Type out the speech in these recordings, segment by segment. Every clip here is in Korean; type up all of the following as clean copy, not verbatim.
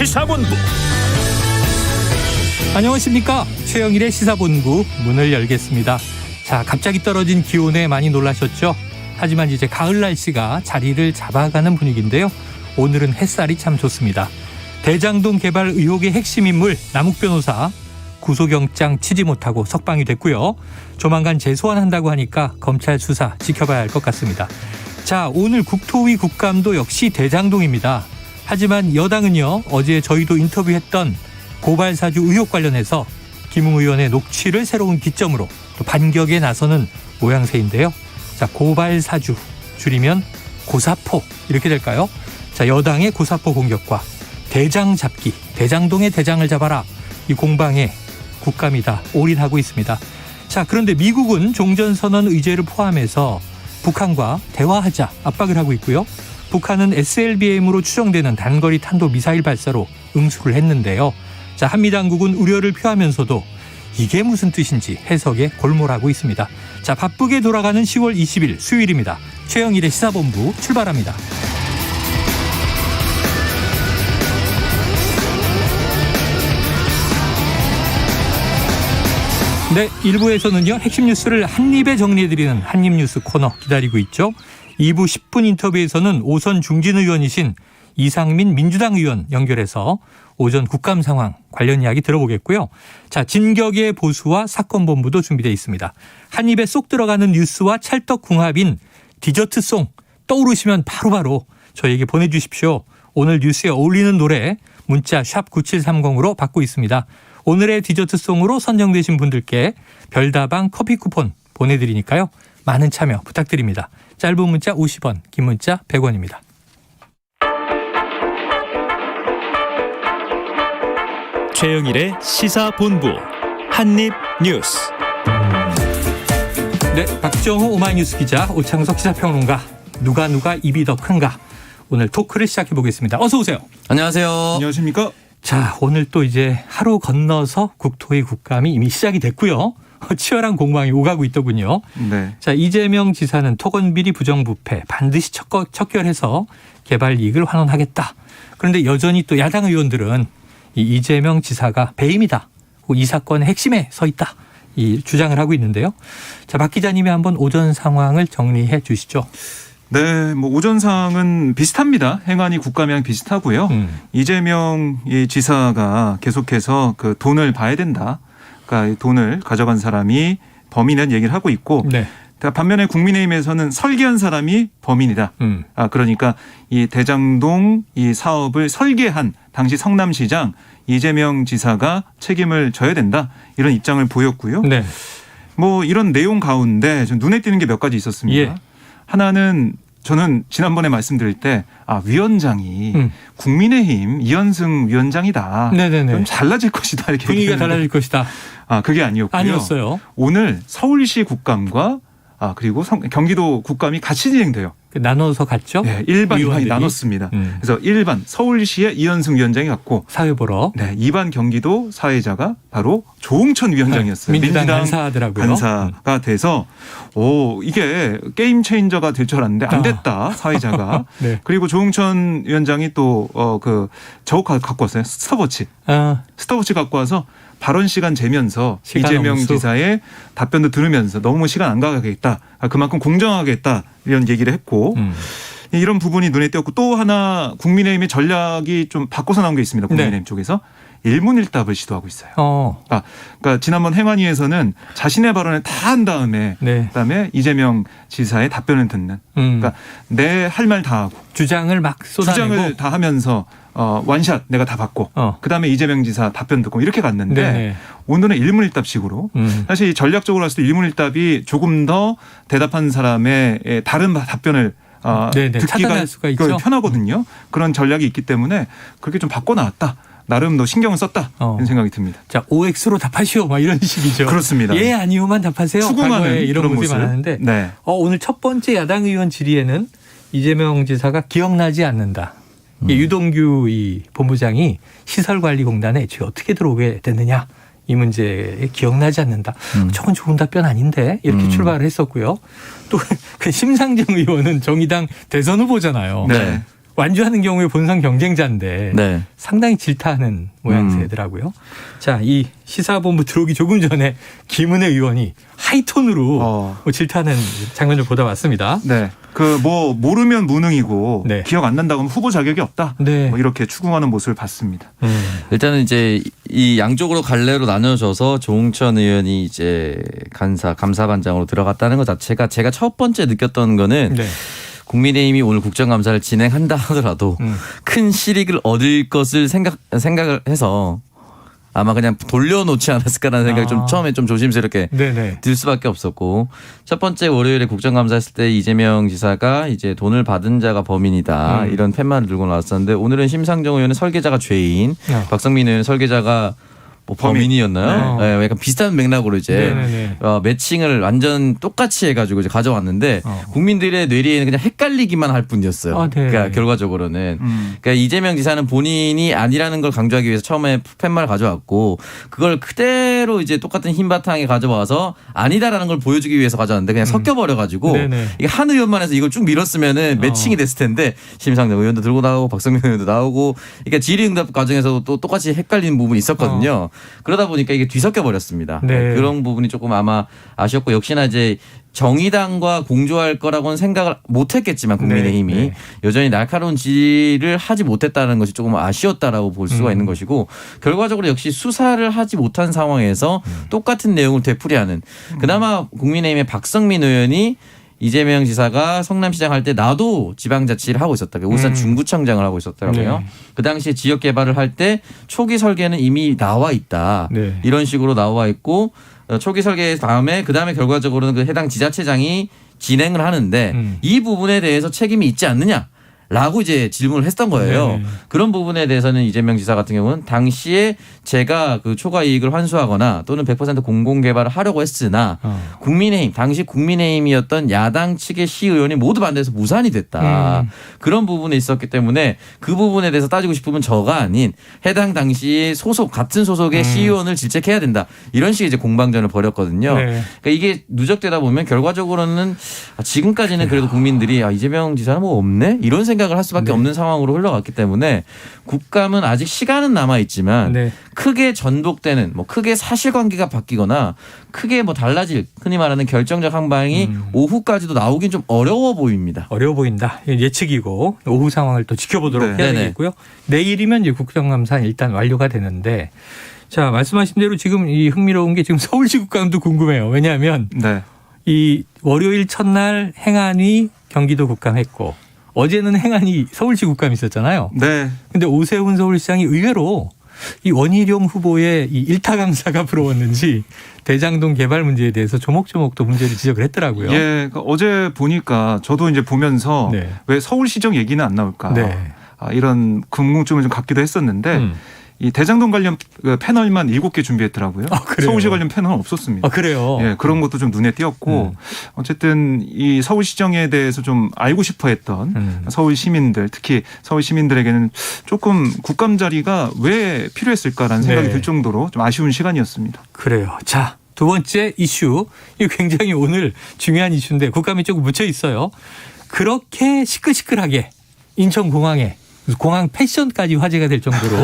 시사본부. 안녕하십니까. 최영일의 시사본부 문을 열겠습니다. 자, 갑자기 떨어진 기온에 많이 놀라셨죠? 하지만 이제 가을 날씨가 자리를 잡아가는 분위기인데요. 오늘은 햇살이 참 좋습니다. 대장동 개발 의혹의 핵심 인물 남욱 변호사 구속영장 치지 못하고 석방이 됐고요. 조만간 재소환한다고 하니까 검찰 수사 지켜봐야 할 것 같습니다. 자, 오늘 국토위 국감도 역시 대장동입니다. 하지만 여당은요, 어제 저희도 인터뷰했던 고발사주 의혹 관련해서 김웅 의원의 녹취를 새로운 기점으로 또 반격에 나서는 모양새인데요. 자, 고발사주 줄이면 고사포 이렇게 될까요? 자, 여당의 고사포 공격과 대장 잡기, 대장동의 대장을 잡아라, 이 공방에 국감이 다 올인하고 있습니다. 자, 그런데 미국은 종전선언 의제를 포함해서 북한과 대화하자 압박을 하고 있고요. 북한은 SLBM으로 추정되는 단거리 탄도미사일 발사로 응수를 했는데요. 자, 한미당국은 우려를 표하면서도 이게 무슨 뜻인지 해석에 골몰하고 있습니다. 자, 바쁘게 돌아가는 10월 20일 수요일입니다. 최영일의 시사본부 출발합니다. 네, 1부에서는요, 핵심 뉴스를 한입에 정리해드리는 한입뉴스 코너 기다리고 있죠. 2부 10분 인터뷰에서는 오선 중진 의원이신 이상민 민주당 의원 연결해서 오전 국감 상황 관련 이야기 들어보겠고요. 자, 진격의 보수와 사건본부도 준비되어 있습니다. 한 입에 쏙 들어가는 뉴스와 찰떡궁합인 디저트송 떠오르시면 바로바로 저희에게 보내주십시오. 오늘 뉴스에 어울리는 노래 문자 샵 9730으로 받고 있습니다. 오늘의 디저트송으로 선정되신 분들께 별다방 커피 쿠폰 보내드리니까요. 많은 참여 부탁드립니다. 짧은 문자 50원, 긴 문자 100원입니다. 최영일의 시사본부 한입뉴스. 네, 박정호 오마이뉴스 기자, 오창석 시사평론가, 누가 입이 더 큰가, 오늘 토크를 시작해 보겠습니다. 어서 오세요. 안녕하세요. 안녕하십니까? 자, 오늘 또 이제 하루 건너서 국토위 국감이 이미 시작이 됐고요. 치열한 공방이 오가고 있더군요. 네. 자, 이재명 지사는 토건비리 부정부패 반드시 척결해서 개발 이익을 환원하겠다. 그런데 여전히 또 야당 의원들은 이 이재명 지사가 배임이다, 이 사건의 핵심에 서 있다, 이 주장을 하고 있는데요. 자, 박 기자님이 한번 오전 상황을 정리해 주시죠. 네, 뭐 오전상은 비슷합니다. 행안위 국감이랑 비슷하고요. 이재명 지사가 계속해서 그 돈을 봐야 된다. 그러니까 돈을 가져간 사람이 범인이라는 얘기를 하고 있고, 네. 반면에 국민의힘에서는 설계한 사람이 범인이다. 그러니까 이 대장동 이 사업을 설계한 당시 성남시장 이재명 지사가 책임을 져야 된다, 이런 입장을 보였고요. 네. 뭐 이런 내용 가운데 좀 눈에 띄는 게 몇 가지 있었습니다. 예. 하나는 저는 지난번에 말씀드릴 때 위원장이 국민의힘 이현승 위원장이다. 네네네. 좀 달라질 것이다, 이렇게 분위기가 얘기했는데 달라질 것이다. 그게 아니었고요. 아니었어요. 오늘 서울시 국감과 그리고 경기도 국감이 같이 진행돼요. 나눠서 갔죠. 네, 일반 의원들이. 2반이 나눴습니다. 그래서 1반 서울시의 이현승 위원장이 갔고, 사회 보러. 네, 2반 경기도 사회자가 바로 조홍천 위원장이었어요. 민주당 간사더라고요. 간사가 돼서 이게 게임 체인저가 될 줄 알았는데 안 됐다, 사회자가. 네. 그리고 조홍천 위원장이 또 저거 갖고 왔어요. 스톱워치. 스톱워치 갖고 와서 발언 시간 재면서 이재명 엄수. 지사의 답변도 들으면서 너무 시간 안 가겠다, 그만큼 공정하겠다, 이런 얘기를 했고, 이런 부분이 눈에 띄었고, 또 하나 국민의힘의 전략이 좀 바꿔서 나온 게 있습니다. 국민의힘 쪽에서 일문일답을 시도하고 있어요. 그러니까 지난번 행안위에서는 자신의 발언을 다 한 다음에 네. 그다음에 이재명 지사의 답변을 듣는, 그러니까 내 할 말 다 하고 주장을 막 쏟아내고 주장을 다 하면서 원샷 내가 다 받고 그다음에 이재명 지사 답변 듣고 이렇게 갔는데, 네네. 오늘은 일문일답식으로 사실 전략적으로 봤을 때 일문일답이 조금 더 대답한 사람의 다른 답변을 듣기가 차단할 수가 있죠. 편하거든요. 그런 전략이 있기 때문에 그렇게 좀 바꿔 나왔다. 나름 너 신경을 썼다, 이런 생각이 듭니다. 자, OX로 답하시오, 막 이런 식이죠. 그렇습니다. 예, 아니오만 답하세요. 추궁하는 이런 그런 모습이 모습. 많았는데, 네. 오늘 첫 번째 야당 의원 질의에는 이재명 지사가 기억나지 않는다. 유동규 이 본부장이 시설관리공단에 애초에 어떻게 들어오게 됐느냐, 이 문제에 기억나지 않는다. 저건 좋은 답변 아닌데, 이렇게 출발을 했었고요. 또 그 심상정 의원은 정의당 대선 후보잖아요. 네. 완주하는 경우에 본선 경쟁자인데 네. 상당히 질타하는 모양새더라고요. 자, 이 시사본부 들어오기 조금 전에 김은혜 의원이 하이톤으로 질타하는 장면 좀 보다 왔습니다. 네. 그 뭐 모르면 무능이고 네. 기억 안 난다고 하면 후보 자격이 없다. 네. 뭐 이렇게 추궁하는 모습을 봤습니다. 일단은 이제 이 양쪽으로 갈래로 나눠져서 조응천 의원이 이제 감사반장으로 들어갔다는 것 자체가 제가 첫 번째 느꼈던 거는 네. 국민의힘이 오늘 국정감사를 진행한다 하더라도 큰 실익을 얻을 것을 생각을 해서 아마 그냥 돌려놓지 않았을까라는 생각이 좀 처음에 좀 조심스럽게 네네. 들 수밖에 없었고, 첫 번째 월요일에 국정감사했을 때 이재명 지사가 이제 돈을 받은 자가 범인이다 이런 팻말을 들고 나왔었는데, 오늘은 심상정 의원은 설계자가 죄인, 박성민 의원은 설계자가 뭐 범인이었나요? 네. 약간 비슷한 맥락으로 이제 매칭을 완전 똑같이 해가지고 이제 가져왔는데 국민들의 뇌리에는 그냥 헷갈리기만 할 뿐이었어요. 네. 그러니까 결과적으로는 그러니까 이재명 지사는 본인이 아니라는 걸 강조하기 위해서 처음에 팻말 가져왔고, 그걸 그대로 이제 똑같은 흰 바탕에 가져와서 아니다라는 걸 보여주기 위해서 가져왔는데 그냥 섞여버려가지고 이게 한 의원만 해서 이걸 쭉 밀었으면은 매칭이 됐을 텐데, 심상정 의원도 들고 나오고 박성민 의원도 나오고, 그러니까 질의응답 과정에서도 또 똑같이 헷갈리는 부분이 있었거든요. 그러다 보니까 이게 뒤섞여 버렸습니다. 네. 그런 부분이 조금 아마 아쉬웠고, 역시나 이제 정의당과 공조할 거라고는 생각을 못했겠지만 국민의힘이 네. 여전히 날카로운 질의를 하지 못했다는 것이 조금 아쉬웠다라고 볼 수가 있는 것이고, 결과적으로 역시 수사를 하지 못한 상황에서 똑같은 내용을 되풀이하는, 그나마 국민의힘의 박성민 의원이 이재명 지사가 성남시장 할 때 나도 지방자치를 하고 있었다. 울산 중구청장을 하고 있었더라고요. 네. 그 당시에 지역 개발을 할 때 초기 설계는 이미 나와 있다. 네. 이런 식으로 나와 있고, 초기 설계 다음에 그다음에 결과적으로는 그 해당 지자체장이 진행을 하는데 이 부분에 대해서 책임이 있지 않느냐? 라고 이제 질문을 했던 거예요. 네네. 그런 부분에 대해서는 이재명 지사 같은 경우는 당시에 제가 그 초과 이익을 환수하거나 또는 100% 공공개발을 하려고 했으나 국민의힘, 당시 국민의힘이었던 야당 측의 시의원이 모두 반대해서 무산이 됐다. 그런 부분에 있었기 때문에 그 부분에 대해서 따지고 싶으면 저가 아닌 해당 당시에 같은 소속의 시의원을 질책해야 된다. 이런 식의 이제 공방전을 벌였거든요. 네. 그러니까 이게 누적되다 보면 결과적으로는 지금까지는 그래도 국민들이 이재명 지사는 뭐 없네? 이런 생각을 할 수밖에 없는 상황으로 흘러갔기 때문에 국감은 아직 시간은 남아있지만 크게 전복되는, 뭐 크게 사실관계가 바뀌거나 크게 뭐 달라질, 흔히 말하는 결정적 항방이 오후까지도 나오긴 좀 어려워 보입니다. 어려워 보인다. 예측이고 오후 상황을 또 지켜보도록 해야 되겠고요. 내일이면 이제 국정감사 일단 완료가 되는데, 자, 말씀하신 대로 지금 이 흥미로운 게 지금 서울시 국감도 궁금해요. 왜냐하면 이 월요일 첫날 행안위 경기도 국감했고, 어제는 행안위 서울시 국감이 있었잖아요. 네. 근데 오세훈 서울시장이 의외로 이 원희룡 후보의 이 일타 강사가 부러웠는지 대장동 개발 문제에 대해서 조목조목 또 문제를 지적을 했더라고요. 예, 그러니까 어제 보니까 저도 이제 보면서 왜 서울시정 얘기는 안 나올까 이런 궁금증을 좀 갖기도 했었는데 이 대장동 관련 패널만 7개 준비했더라고요. 서울시 관련 패널은 없었습니다. 그래요? 예, 그런 것도 좀 눈에 띄었고 어쨌든 이 서울시정에 대해서 좀 알고 싶어했던 서울 시민들, 특히 서울 시민들에게는 조금 국감 자리가 왜 필요했을까라는 생각이 들 정도로 좀 아쉬운 시간이었습니다. 그래요. 자, 두 번째 이슈, 이 굉장히 오늘 중요한 이슈인데 국감이 조금 묻혀 있어요. 그렇게 시끌시끌하게 인천공항에 공항 패션까지 화제가 될 정도로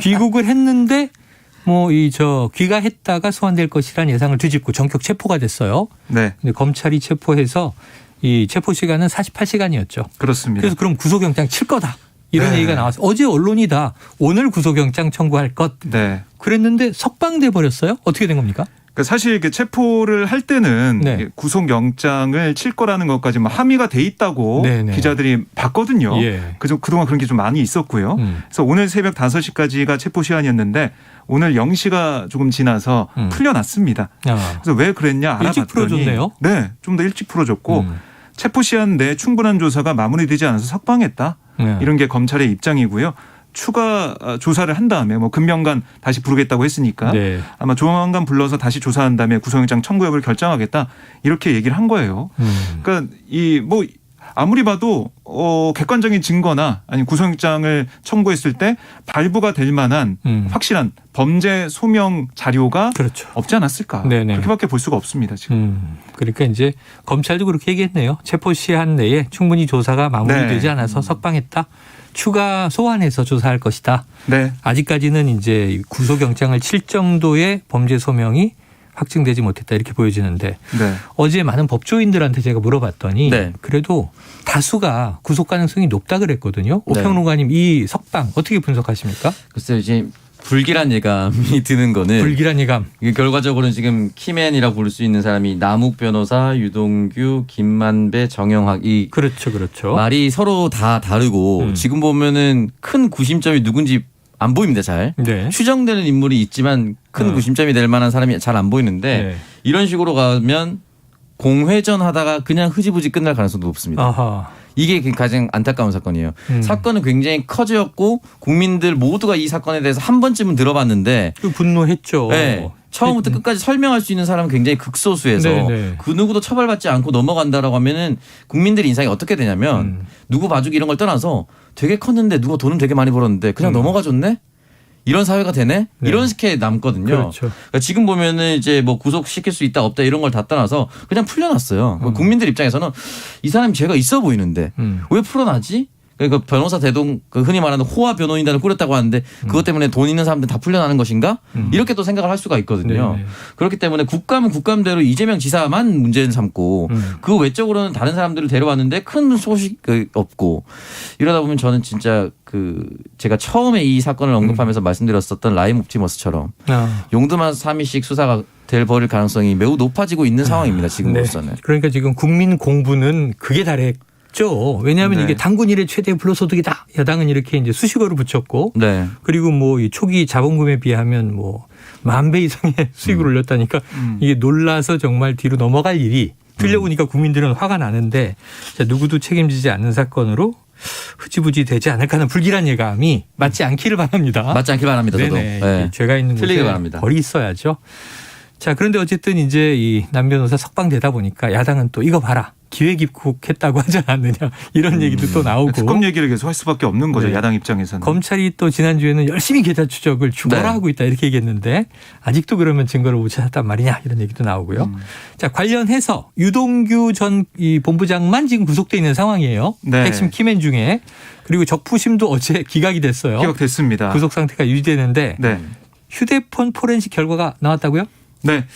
귀국을 했는데 귀가했다가 소환될 것이라는 예상을 뒤집고 전격 체포가 됐어요. 네. 근데 검찰이 체포해서 이 체포 시간은 48시간이었죠. 그렇습니다. 그래서 그럼 구속영장 칠 거다. 이런 얘기가 나와서 어제 언론이다. 오늘 구속영장 청구할 것. 그랬는데 석방돼 버렸어요. 어떻게 된 겁니까? 사실 체포를 할 때는 구속영장을 칠 거라는 것까지 함의가 돼 있다고 기자들이 봤거든요. 그동안 그런 게 좀 많이 있었고요. 그래서 오늘 새벽 5시까지가 체포 시간이었는데 오늘 0시가 조금 지나서 풀려났습니다. 그래서 왜 그랬냐 알아봤더니 일찍 풀어줬네요. 네, 좀 더 일찍 풀어줬고 체포 시한 내에 충분한 조사가 마무리되지 않아서 석방했다. 이런 게 검찰의 입장이고요. 추가 조사를 한 다음에 금명간 다시 부르겠다고 했으니까 아마 조만간 불러서 다시 조사한 다음에 구속영장 청구 여부를 결정하겠다 이렇게 얘기를 한 거예요. 그러니까 아무리 봐도 객관적인 증거나 아니면 구속영장을 청구했을 때 발부가 될 만한 확실한 범죄 소명 자료가 그렇죠. 없지 않았을까. 네네. 그렇게밖에 볼 수가 없습니다. 지금. 그러니까 이제 검찰도 그렇게 얘기했네요. 체포 시한 내에 충분히 조사가 마무리되지 네. 않아서 석방했다. 추가 소환해서 조사할 것이다. 네. 아직까지는 이제 구속영장을 칠 정도의 범죄 소명이 확증되지 못했다 이렇게 보여지는데 네. 어제 많은 법조인들한테 제가 물어봤더니 네. 그래도 다수가 구속 가능성이 높다 그랬거든요. 네. 오평론가님 이 석방 어떻게 분석하십니까? 글쎄요, 이제 불길한 예감이 드는 거는 불길한 예감. 이게 결과적으로는 지금 키맨이라고 부를 수 있는 사람이 남욱 변호사, 유동규, 김만배, 정영학 이 그렇죠. 그렇죠. 말이 서로 다 다르고 지금 보면은 큰 구심점이 누군지 안 보입니다. 잘. 네. 추정되는 인물이 있지만 큰 구심점이 될 만한 사람이 잘 안 보이는데 네. 이런 식으로 가면 공회전 하다가 그냥 흐지부지 끝날 가능성도 높습니다. 아하. 이게 가장 안타까운 사건이에요. 사건은 굉장히 커졌고 국민들 모두가 이 사건에 대해서 한 번쯤은 들어봤는데 그 분노했죠. 네. 처음부터 끝까지 설명할 수 있는 사람은 굉장히 극소수에서 네네. 그 누구도 처벌받지 않고 넘어간다라고 하면은 국민들의 인상이 어떻게 되냐면 누구 봐주기 이런 걸 떠나서 되게 컸는데 누가 돈은 되게 많이 벌었는데 그냥 넘어가줬네? 이런 사회가 되네? 네. 이런 식의 남거든요. 그렇죠. 그러니까 지금 보면은 이제 뭐 구속시킬 수 있다 없다 이런 걸 다 떠나서 그냥 풀려났어요. 국민들 입장에서는 이 사람이 죄가 있어 보이는데 왜 풀어나지? 그러니까 변호사 대동 흔히 말하는 호화 변호인단을 꾸렸다고 하는데 그것 때문에 돈 있는 사람들 다 풀려나는 것인가? 이렇게 또 생각을 할 수가 있거든요. 네네. 그렇기 때문에 국감은 국감대로 이재명 지사만 문제는 삼고 그 외적으로는 다른 사람들을 데려왔는데 큰 소식 없고 이러다 보면 저는 진짜 제가 처음에 이 사건을 언급하면서 말씀드렸었던 라임 옵티머스처럼 용두만 3위씩 수사가 벌일 가능성이 매우 높아지고 있는 상황입니다. 지금으로서는. 네. 그러니까 지금 국민 공부는 그게 다랬죠. 왜냐하면 네. 이게 당군 일의 최대 불로소득이다. 야당은 이렇게 이제 수식어를 붙였고 네. 그리고 뭐 이 초기 자본금에 비하면 뭐 10,000배 이상의 수익을 올렸다니까 이게 놀라서 정말 뒤로 넘어갈 일이 들려보니까 국민들은 화가 나는데 자, 누구도 책임지지 않는 사건으로 흐지부지 되지 않을까 하는 불길한 예감이 맞지 않기를 바랍니다. 맞지 않길 바랍니다. 저도. 네네. 네. 죄가 있는 틀리길 곳에 바랍니다. 벌이 있어야죠. 자, 그런데 어쨌든 이제 이 남 변호사 석방되다 보니까 야당은 또 이거 봐라. 기획 입국했다고 하지 않느냐 이런 얘기도 또 나오고. 특검 얘기를 계속 할 수밖에 없는 거죠. 네. 야당 입장에서는. 검찰이 또 지난주에는 열심히 계좌 추적을 죽어라 네. 하고 있다 이렇게 얘기했는데 아직도 그러면 증거를 못 찾았단 말이냐 이런 얘기도 나오고요. 자, 관련해서 유동규 전 이 본부장만 지금 구속돼 있는 상황이에요. 네. 핵심 키맨 중에. 그리고 적부심도 어제 기각이 됐어요. 기각됐습니다. 구속 상태가 유지되는데 네. 휴대폰 포렌식 결과가 나왔다고요? 네.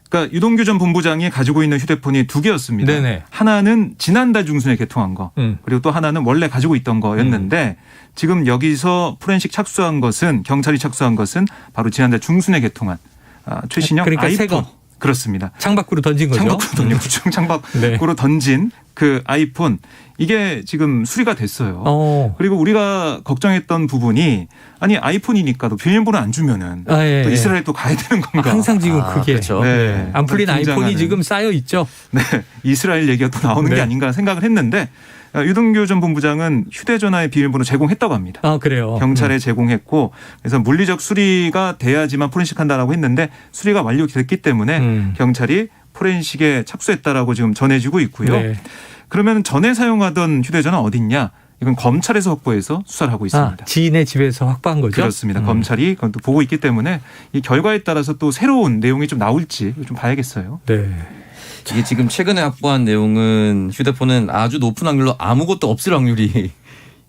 그러니까 유동규 전 본부장이 가지고 있는 휴대폰이 2개였습니다. 네네. 하나는 지난달 중순에 개통한 거, 그리고 또 하나는 원래 가지고 있던 거였는데 지금 여기서 포렌식 착수한 것은 경찰이 착수한 것은 바로 지난달 중순에 개통한 최신형 그러니까 새 아이폰. 거. 그렇습니다. 창밖으로 던진 거죠. 창밖으로 던진 구청 창밖으로 네. 던진 그 아이폰 이게 지금 수리가 됐어요. 그리고 우리가 걱정했던 부분이 아니 아이폰이니까도 비밀번호 안 주면은 예, 또 예. 이스라엘 또 가야 되는 건가? 항상 지금 그게 그렇죠. 네. 안 풀린 등장하는. 아이폰이 지금 쌓여 있죠. 네, 이스라엘 얘기가 또 나오는 네. 게 아닌가 생각을 했는데 유동규 전 본부장은 휴대전화의 비밀번호 제공했다고 합니다. 아, 그래요. 경찰에 제공했고 그래서 물리적 수리가 돼야지만 포렌식한다라고 했는데 수리가 완료됐기 때문에 경찰이 포렌식에 착수했다라고 지금 전해지고 있고요. 네. 그러면 전에 사용하던 휴대전화 어딨냐? 이건 검찰에서 확보해서 수사를 하고 있습니다. 지인의 집에서 확보한 거죠. 그렇습니다. 검찰이 그건 또 보고 있기 때문에 이 결과에 따라서 또 새로운 내용이 좀 나올지 좀 봐야겠어요. 네. 이게 지금 최근에 확보한 내용은 휴대폰은 아주 높은 확률로 아무것도 없을 확률이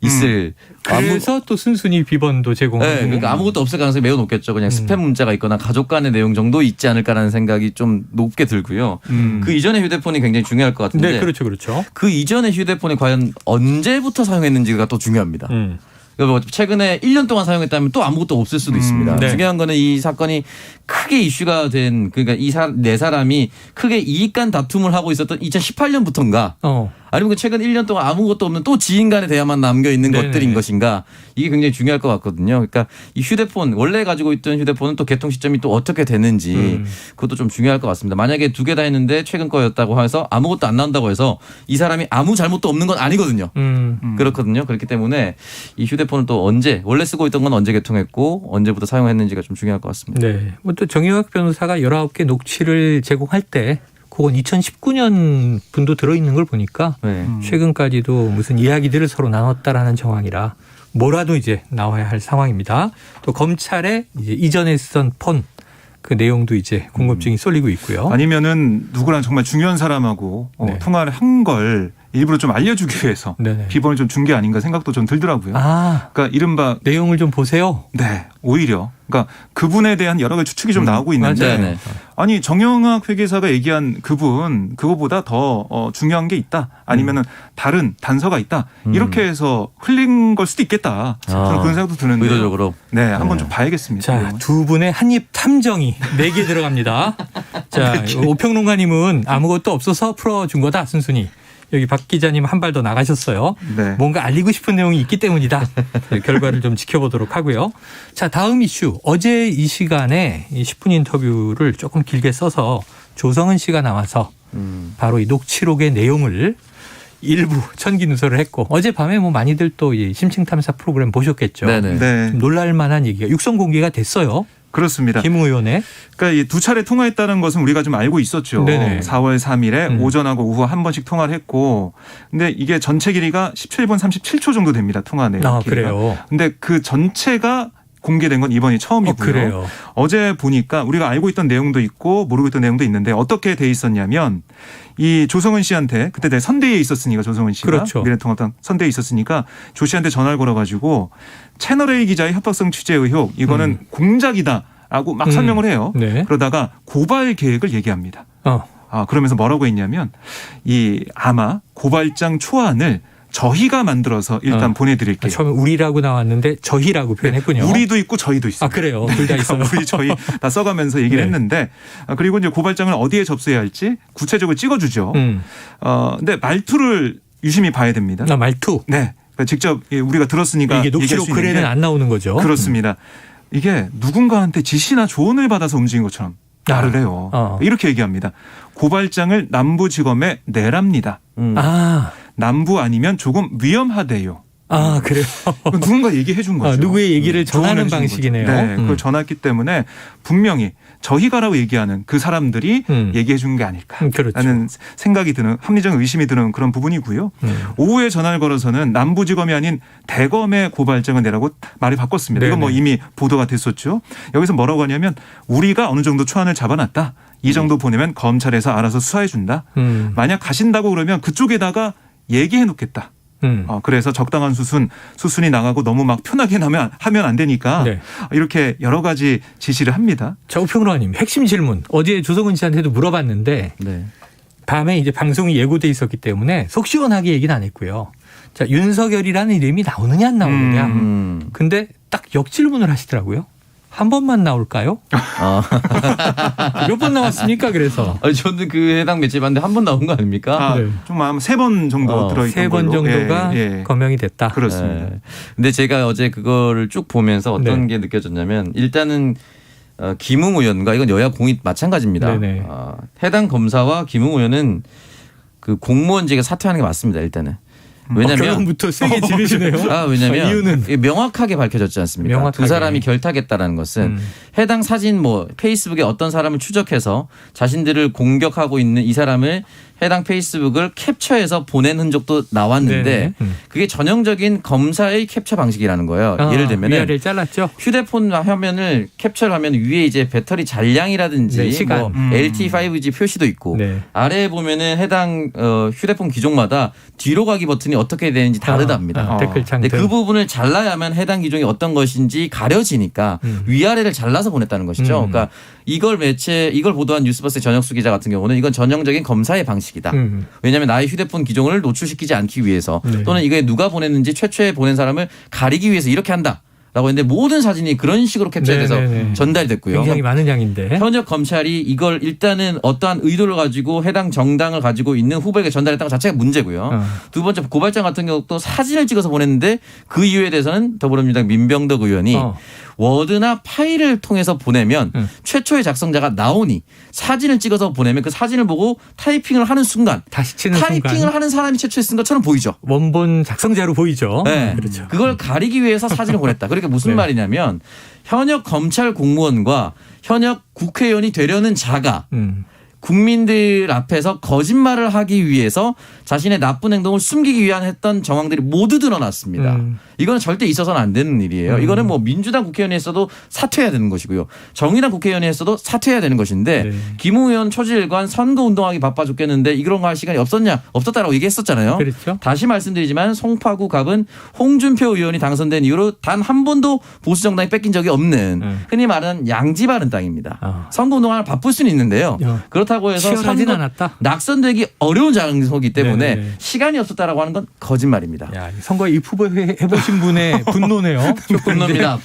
있을. 그래서 또 순순히 비번도 제공하고. 네, 그러니까 아무것도 없을 가능성이 매우 높겠죠. 그냥 스팸 문자가 있거나 가족 간의 내용 정도 있지 않을까라는 생각이 좀 높게 들고요. 그 이전의 휴대폰이 굉장히 중요할 것 같은데. 네, 그렇죠, 그렇죠. 그 이전의 휴대폰이 과연 언제부터 사용했는지가 또 중요합니다. 그러니까 뭐 최근에 1년 동안 사용했다면 또 아무것도 없을 수도 있습니다. 네. 중요한 거는 이 사건이 크게 이슈가 된 그러니까 네 사람이 크게 이익간 다툼을 하고 있었던 2018년부터인가 아니면 그 최근 1년 동안 아무것도 없는 또 지인 간의 대화만 남겨 있는 네네. 것들인 것인가 이게 굉장히 중요할 것 같거든요. 그러니까 이 휴대폰 원래 가지고 있던 휴대폰은 또 개통 시점이 또 어떻게 되는지 그것도 좀 중요할 것 같습니다. 만약에 2개 다 했는데 최근 거였다고 해서 아무것도 안 나온다고 해서 이 사람이 아무 잘못도 없는 건 아니거든요. 그렇거든요. 그렇기 때문에 이 휴대폰을 또 언제 원래 쓰고 있던 건 언제 개통했고 언제부터 사용했는지가 좀 중요할 것 같습니다. 네. 뭐 또 정유학 변호사가 19개 녹취를 제공할 때 그건 2019년 분도 들어있는 걸 보니까 네. 최근까지도 무슨 이야기들을 서로 나눴다라는 정황이라 뭐라도 이제 나와야 할 상황입니다. 또 검찰에 이제 이전에 쓰던 폰 그 내용도 이제 궁금증이 쏠리고 있고요. 아니면은 누구랑 정말 중요한 사람하고 네. 통화를 한 걸 일부러 좀 알려주기 위해서 네네. 비번을 좀 준 게 아닌가 생각도 좀 들더라고요. 아, 그러니까 이른바 내용을 좀 보세요. 네 오히려 그러니까 그분에 대한 여러 가지 추측이 좀 나오고 있는데 맞아요. 네. 아니 정영학 회계사가 얘기한 그분 그거보다 더 중요한 게 있다 아니면은 다른 단서가 있다 이렇게 해서 흘린 걸 수도 있겠다 저는 그런 생각도 드는데 의도적으로. 네 한번 좀 봐야겠습니다. 자, 두 분의 한입 탐정이 4개 들어갑니다. 자, 오평론가님은 아무것도 없어서 풀어준 거다, 순순히. 여기 박 기자님 한 발 더 나가셨어요. 네. 뭔가 알리고 싶은 내용이 있기 때문이다. 결과를 좀 지켜보도록 하고요. 자, 다음 이슈. 어제 이 시간에 이 10분 인터뷰를 조금 길게 써서 조성은 씨가 나와서 바로 이 녹취록의 내용을 일부 천기 누설을 했고 어젯밤에 뭐 많이들 또 이 심층 탐사 프로그램 보셨겠죠. 네네. 네 좀 놀랄 만한 얘기가 육성 공개가 됐어요. 그렇습니다. 김 의원의. 그러니까 이 두 차례 통화했다는 것은 우리가 좀 알고 있었죠. 네네. 4월 3일에 오전하고 오후 한 번씩 통화를 했고, 근데 이게 전체 길이가 17분 37초 정도 됩니다. 통화 내용. 아, 길이가. 그래요. 근데 그 전체가 공개된 건 이번이 처음이고요. 그래요. 어제 보니까 우리가 알고 있던 내용도 있고 모르고 있던 내용도 있는데 어떻게 돼 있었냐면 이 조성은 씨한테 그때 내가 선대위에 있었으니까 조성은 씨가 그렇죠. 미래통합당 선대위에 있었으니까 조 씨한테 전화를 걸어가지고 채널A 기자의 협박성 취재 의혹 이거는 공작이다라고 막 설명을 해요. 네. 그러다가 고발 계획을 얘기합니다. 그러면서 뭐라고 했냐면 이 아마 고발장 초안을 저희가 만들어서 일단 보내드릴게요. 처음에 우리라고 나왔는데 저희라고 표현했군요. 우리도 있고 저희도 있어요. 아, 그래요. 둘 다 있어요. 우리 저희 다 써가면서 얘기를 네. 했는데 그리고 이제 고발장을 어디에 접수해야 할지 구체적으로 찍어주죠. 근데 말투를 유심히 봐야 됩니다. 말투. 네, 그러니까 직접 우리가 들었으니까 이게 얘기할 녹취록 수 있는 글에는 게 안 나오는 거죠. 그렇습니다. 이게 누군가한테 지시나 조언을 받아서 움직인 것처럼 말을 해요. 이렇게 얘기합니다. 고발장을 남부지검에 내랍니다. 남부 아니면 조금 위험하대요. 그래요. 누군가 얘기해 준 거죠. 누구의 얘기를 전하는 조언해 준 방식이네요. 거죠. 네, 그걸 전했기 때문에 분명히 저희가라고 얘기하는 그 사람들이 얘기해 준 게 아닐까라는 그렇죠. 생각이 드는 합리적 의심이 드는 그런 부분이고요. 오후에 전화를 걸어서는 남부지검이 아닌 대검에 고발장을 내라고 말을 바꿨습니다. 이건 뭐 이미 보도가 됐었죠. 여기서 뭐라고 하냐면 우리가 어느 정도 초안을 잡아놨다. 이 정도 보내면 검찰에서 알아서 수사해 준다. 만약 가신다고 그러면 그쪽에다가 얘기해 놓겠다. 그래서 적당한 수순이 나가고 너무 막 편하게 하면 안 되니까 네. 이렇게 여러 가지 지시를 합니다. 자, 오평론가님 핵심 질문. 어제 조성은 씨한테도 물어봤는데 네. 밤에 이제 방송이 예고돼 있었기 때문에 속 시원하게 얘기는 안 했고요. 자, 윤석열이라는 이름이 나오느냐 안 나오느냐. 근데 딱 역질문을 하시더라고요. 한 번만 나올까요? 몇 번 나왔습니까? 그래서. 아니, 저는 그 해당 매체 봤는데 한 번 나온 거 아닙니까? 네. 좀 아마 3번 정도 들어있던 3번 걸로. 정도가 검명이 됐다. 그렇습니다. 네. 근데 제가 어제 그거를 쭉 보면서 어떤 게 느껴졌냐면 일단은 김웅 의원과 이건 여야 공이 마찬가지입니다. 해당 검사와 김웅 의원은 그 공무원직에 사퇴하는 게 맞습니다. 일단은. 왜냐면 결론부터 세게 지르시네요. 왜냐면 이유는 명확하게 밝혀졌지 않습니까? 명확하게. 두 사람이 결탁했다라는 것은 해당 사진 페이스북에 어떤 사람을 추적해서 자신들을 공격하고 있는 이 사람을 해당 페이스북을 캡처해서 보낸 흔적도 나왔는데 그게 전형적인 검사의 캡처 방식이라는 거예요. 예를 들면 위아래를 잘랐죠. 휴대폰 화면을 캡처를 하면 위에 이제 배터리 잔량이라든지 시간. LTE 5G 표시도 있고 아래에 보면은 해당 휴대폰 기종마다 뒤로 가기 버튼이 어떻게 되는지 다르답니다. 댓글창. 근데 그 부분을 잘라야만 해당 기종이 어떤 것인지 가려지니까 위아래를 잘라서 보냈다는 것이죠. 그러니까 이걸 보도한 뉴스버스의 전혁수 기자 같은 경우는 이건 전형적인 검사의 방식이다. 왜냐하면 나의 휴대폰 기종을 노출시키지 않기 위해서 또는 이게 누가 보냈는지 최초에 보낸 사람을 가리기 위해서 이렇게 한다. 라고 했는데 모든 사진이 그런 식으로 캡처돼서 전달됐고요. 굉장히 많은 양인데. 현역 검찰이 이걸 일단은 어떠한 의도를 가지고 해당 정당을 가지고 있는 후보에게 전달했다는 것 자체가 문제고요. 두 번째 고발장 같은 경우 또 사진을 찍어서 보냈는데 그 이유에 대해서는 더불어민주당 민병덕 의원이 워드나 파일을 통해서 보내면 최초의 작성자가 나오니 사진을 찍어서 보내면 그 사진을 보고 타이핑을 하는 순간 다시 치는 타이핑을 순간 하는 사람이 최초에 쓴 것처럼 보이죠. 원본 작성자로 보이죠. 네. 그렇죠. 그걸 가리기 위해서 사진을 보냈다. 그러니까 무슨 말이냐면 현역 검찰 공무원과 현역 국회의원이 되려는 자가 국민들 앞에서 거짓말을 하기 위해서 자신의 나쁜 행동을 숨기기 위한 했던 정황들이 모두 드러났습니다. 이거는 절대 있어서는 안 되는 일이에요. 이거는 뭐 민주당 국회의원이 했어도 사퇴해야 되는 것이고요. 정의당 국회의원이 했어도 사퇴해야 되는 것인데 네. 김웅 의원 초질관 선거 운동하기 바빠 죽겠는데 이런 거 할 시간이 없었냐? 없었다라고 얘기했었잖아요. 그렇죠. 다시 말씀드리지만 송파구 갑은 홍준표 의원이 당선된 이후로 단 한 번도 보수 정당이 뺏긴 적이 없는 흔히 말하는 양지 바른 땅입니다. 선거 운동을 바쁠 수는 있는데요. 그렇다고 해서 치열하진 선거 않았다. 낙선되기 어려운 장소이기 때문에 네네. 시간이 없었다라고 하는 건 거짓말입니다. 야, 선거에 입후보 해보신 분의 분노네요. 분노입니다.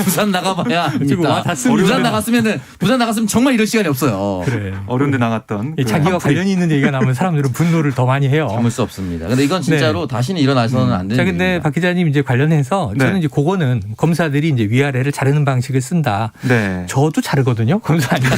부산 나가봐야 지금 와 합니다. 닿습니다. 부산 나갔으면 정말 이럴 시간이 없어요. 그래. 어려운데 나갔던 그 자기와 관련이 있는 얘기가 나오면 사람들은 분노를 더 많이 해요. 참을 수 없습니다. 근데 이건 진짜로 다시는 일어나서는 안 되는 자, 근데 일입니다. 박 기자님 이제 관련해서 저는 네. 이제 그거는 검사들이 이제 위아래를 자르는 방식을 쓴다. 네. 저도 자르거든요. 검사 아니고.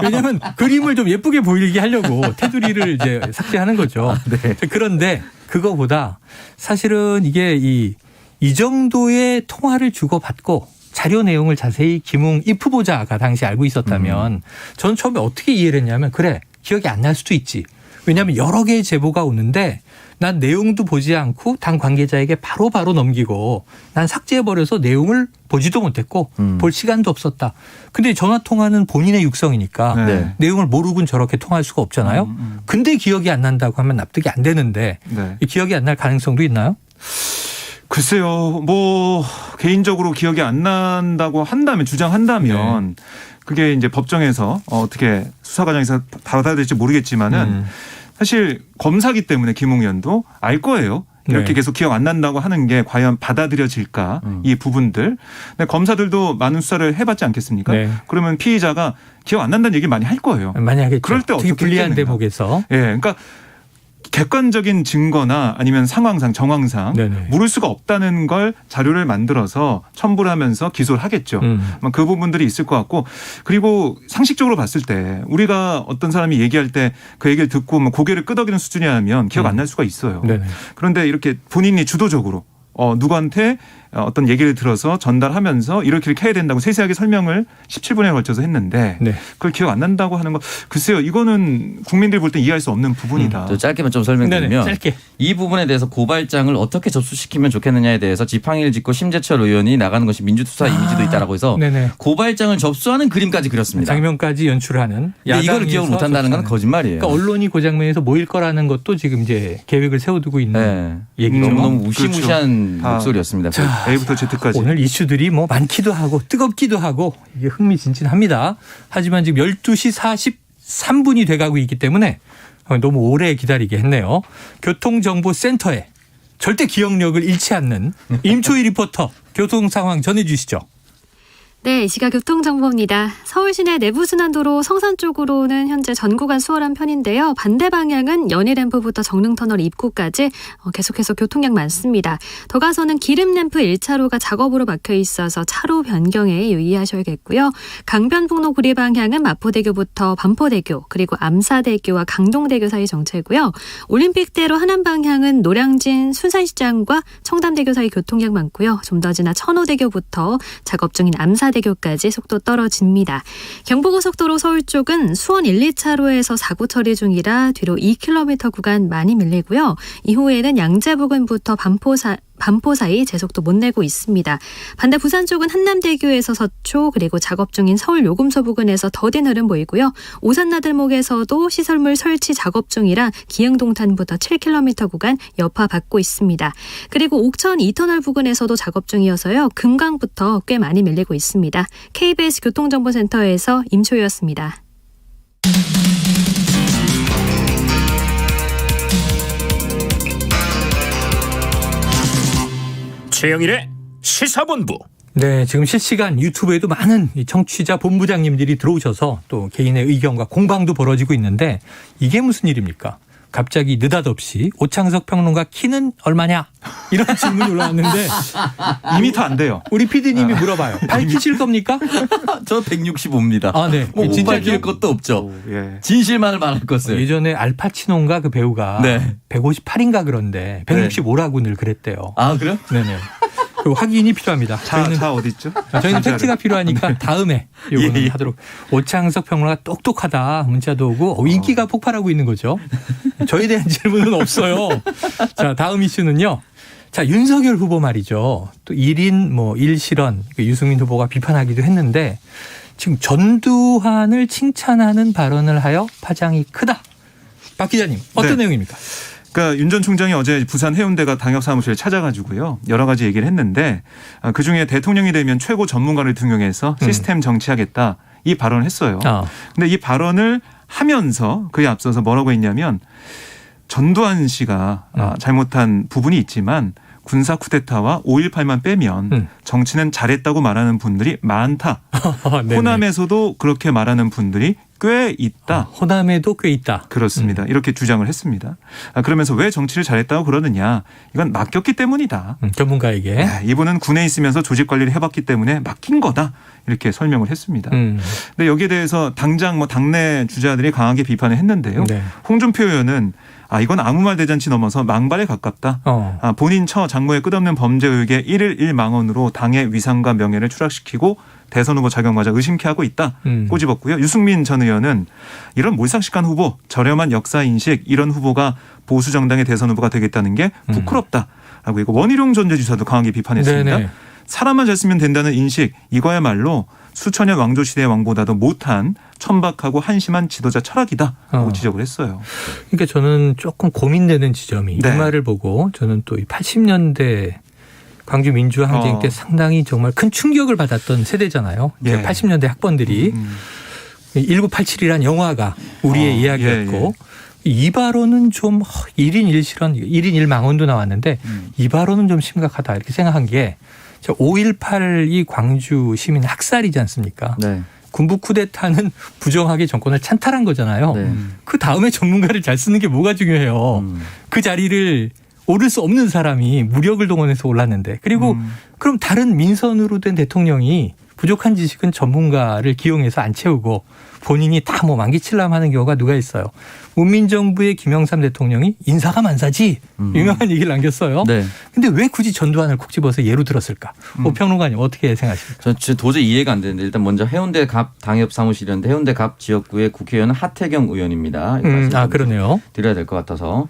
왜냐하면 그림을 좀 예쁘게 보이게 하려고 테두리를 이제 삭제하는 거죠. 네. 그런데 그거보다 사실은 이게 이 정도의 통화를 주고받고 자료 내용을 자세히 김웅 입 후보자가 당시 알고 있었다면 저는 처음에 어떻게 이해를 했냐면 그래 기억이 안 날 수도 있지. 왜냐하면 여러 개의 제보가 오는데 난 내용도 보지 않고 당 관계자에게 바로바로 넘기고 난 삭제해버려서 내용을 보지도 못했고 볼 시간도 없었다. 근데 전화 통화는 본인의 육성이니까 네. 내용을 모르고는 저렇게 통화할 수가 없잖아요. 근데 기억이 안 난다고 하면 납득이 안 되는데 네. 이 기억이 안 날 가능성도 있나요? 글쎄요, 뭐 개인적으로 기억이 안 난다고 한다면 주장한다면 그게 이제 법정에서 어떻게 수사 과정에서 받아야 될지 모르겠지만은 사실 검사기 때문에 김웅 의원도 알 거예요. 이렇게 네. 계속 기억 안 난다고 하는 게 과연 받아들여질까 이 부분들. 근데 검사들도 많은 수사를 해봤지 않겠습니까? 네. 그러면 피의자가 기억 안 난다는 얘기 많이 할 거예요. 만약에 그럴 때 되게 어떻게 불리한 해내나. 대목에서 예, 그러니까 객관적인 증거나 아니면 상황상 정황상 네네. 물을 수가 없다는 걸 자료를 만들어서 첨부를 하면서 기소를 하겠죠. 아마 그 부분들이 있을 것 같고 그리고 상식적으로 봤을 때 우리가 어떤 사람이 얘기할 때 그 얘기를 듣고 뭐 고개를 끄덕이는 수준이라면 기억 안 날 수가 있어요. 네네. 그런데 이렇게 본인이 주도적으로 누구한테 어떤 얘기를 들어서 전달하면서 이렇게 해야 된다고 세세하게 설명을 17분에 걸쳐서 했는데 네. 그걸 기억 안 난다고 하는 거 글쎄요 이거는 국민들이 볼 때 이해할 수 없는 부분이다. 또 짧게만 좀 네네. 설명드리면 짧게. 이 부분에 대해서 고발장을 어떻게 접수시키면 좋겠느냐에 대해서 지팡이를 짚고 심재철 의원이 나가는 것이 민주투사 이미지도 있다라고 해서 네네. 고발장을 접수하는 그림까지 그렸습니다. 장면까지 연출하는. 근데 이걸 기억을 못한다는 건 접수하는. 거짓말이에요. 그러니까 언론이 그 장면에서 모일 거라는 것도 지금 이제 계획을 세워두고 있는 얘기죠. 너무너무 무시무시한 그렇죠. 목소리였습니다. A부터 Z까지. 오늘 이슈들이 뭐 많기도 하고 뜨겁기도 하고 이게 흥미진진합니다. 하지만 지금 12시 43분이 돼가고 있기 때문에 너무 오래 기다리게 했네요. 교통정보센터에 절대 기억력을 잃지 않는 임초희 리포터 교통 상황 전해주시죠. 네, 이 시각 교통정보입니다. 서울 시내 내부순환도로 성산 쪽으로는 현재 전 구간 수월한 편인데요. 반대 방향은 연희램프부터 정릉터널 입구까지 계속해서 교통량 많습니다. 더 가서는 기름램프 1차로가 작업으로 막혀 있어서 차로 변경에 유의하셔야겠고요. 강변북로 구리 방향은 마포대교부터 반포대교 그리고 암사대교와 강동대교 사이 정체고요. 올림픽대로 하남 방향은 노량진 순산시장과 청담대교 사이 교통량 많고요. 좀 더 지나 천호대교부터 작업 중인 암사대교까지 속도 떨어집니다. 경부고속도로 서울 쪽은 수원 1, 2차로에서 사고 처리 중이라 뒤로 2km 구간 많이 밀리고요. 이후에는 양재 부근부터 반포 사이 제속도 못 내고 있습니다. 반대 부산 쪽은 한남대교에서 서초 그리고 작업 중인 서울 요금소 부근에서 더딘 흐름 보이고요. 오산 나들목에서도 시설물 설치 작업 중이라 기흥동탄부터 7km 구간 여파 받고 있습니다. 그리고 옥천 2터널 부근에서도 작업 중이어서요. 금강부터 꽤 많이 밀리고 있습니다. KBS 교통정보센터에서 임초희였습니다. 최영일의 시사본부. 네, 지금 실시간 유튜브에도 많은 이 청취자 본부장님들이 들어오셔서 또 개인의 의견과 공방도 벌어지고 있는데 이게 무슨 일입니까? 갑자기 느닷없이 오창석 평론가 키는 얼마냐? 이런 질문이 올라왔는데 2m 안 돼요. 우리 PD님이 물어봐요. 밝히실 겁니까? 저 165입니다. 아, 네. 뭐 못 진짜죠? 밝힐 것도 없죠. 예. 진실만을 말할 것을. 예전에 알파치노인가 그 배우가 네. 158인가 그런데 165라고 늘 그랬대요. 아 그래요? 네네. 그 확인이 필요합니다. 자 어디 있죠? 저희는 팩트가 필요하니까 다음에 요거는 예. 하도록. 오창석 평론가 똑똑하다 문자도 오고 인기가 폭발하고 있는 거죠. 저에 대한 질문은 없어요. 자, 다음 이슈는요. 자, 윤석열 후보 말이죠. 또 1인 1실언 유승민 후보가 비판하기도 했는데 지금 전두환을 칭찬하는 발언을 하여 파장이 크다. 박 기자님 어떤 네. 내용입니까? 그러니까 윤 전 총장이 어제 부산 해운대가 당협 사무실에 찾아가지고요 여러 가지 얘기를 했는데 그 중에 대통령이 되면 최고 전문가를 등용해서 시스템 정치하겠다 이 발언을 했어요. 근데 이 발언을 하면서 그에 앞서서 뭐라고 했냐면 전두환 씨가 잘못한 부분이 있지만 군사 쿠데타와 5.18만 빼면 정치는 잘했다고 말하는 분들이 많다. 호남에서도 그렇게 말하는 분들이 꽤 있다. 호남에도 꽤 있다. 그렇습니다. 이렇게 주장을 했습니다. 그러면서 왜 정치를 잘했다고 그러느냐. 이건 맡겼기 때문이다. 전문가에게. 네, 이분은 군에 있으면서 조직 관리를 해봤기 때문에 맡긴 거다. 이렇게 설명을 했습니다. 근데 여기에 대해서 당장 당내 주자들이 강하게 비판을 했는데요. 네. 홍준표 의원은 이건 아무 말 대잔치 넘어서 망발에 가깝다. 본인 처 장모의 끝없는 범죄 의혹에 1일 1망원으로 당의 위상과 명예를 추락시키고 대선 후보 자격마저 의심케 하고 있다. 꼬집었고요. 유승민 전 의원은 이런 몰상식한 후보, 저렴한 역사 인식 이런 후보가 보수 정당의 대선 후보가 되겠다는 게 부끄럽다라고 이거 원희룡 전제지사도 강하게 비판했습니다. 네네. 사람만 잘 쓰면 된다는 인식 이거야말로 수천년 왕조 시대의 왕보다도 못한 천박하고 한심한 지도자 철학이다라고 지적을 했어요. 그러니까 저는 조금 고민되는 지점이 네. 이 말을 보고 저는 또 80년대 광주 민주화 항쟁 때 상당히 정말 큰 충격을 받았던 세대잖아요. 예. 80년대 학번들이 1987이란 영화가 우리의 이야기였고 이 발언은 좀 1인 1실언, 1인 1망언도 나왔는데 이 발언은 좀 심각하다 이렇게 생각한 게 5.18이 광주 시민 학살이지 않습니까? 네. 군부 쿠데타는 부정하게 정권을 찬탈한 거잖아요. 네. 그 다음에 전문가를 잘 쓰는 게 뭐가 중요해요. 그 자리를 오를 수 없는 사람이 무력을 동원해서 올랐는데 그리고 그럼 다른 민선으로 된 대통령이 부족한 지식은 전문가를 기용해서 안 채우고 본인이 다 만기칠람 하는 경우가 누가 있어요. 문민정부의 김영삼 대통령이 인사가 만사지 유명한 얘기를 남겼어요. 네. 근데 왜 굳이 전두환을 콕 집어서 예로 들었을까? 오평론가님 어떻게 생각하십니까? 저 진짜 도저히 이해가 안 되는데 일단 먼저 해운대 갑 당협 사무실이었는데 해운대 갑 지역구의 국회의원은 하태경 의원입니다. 그러네요. 드려야 될 것 같아서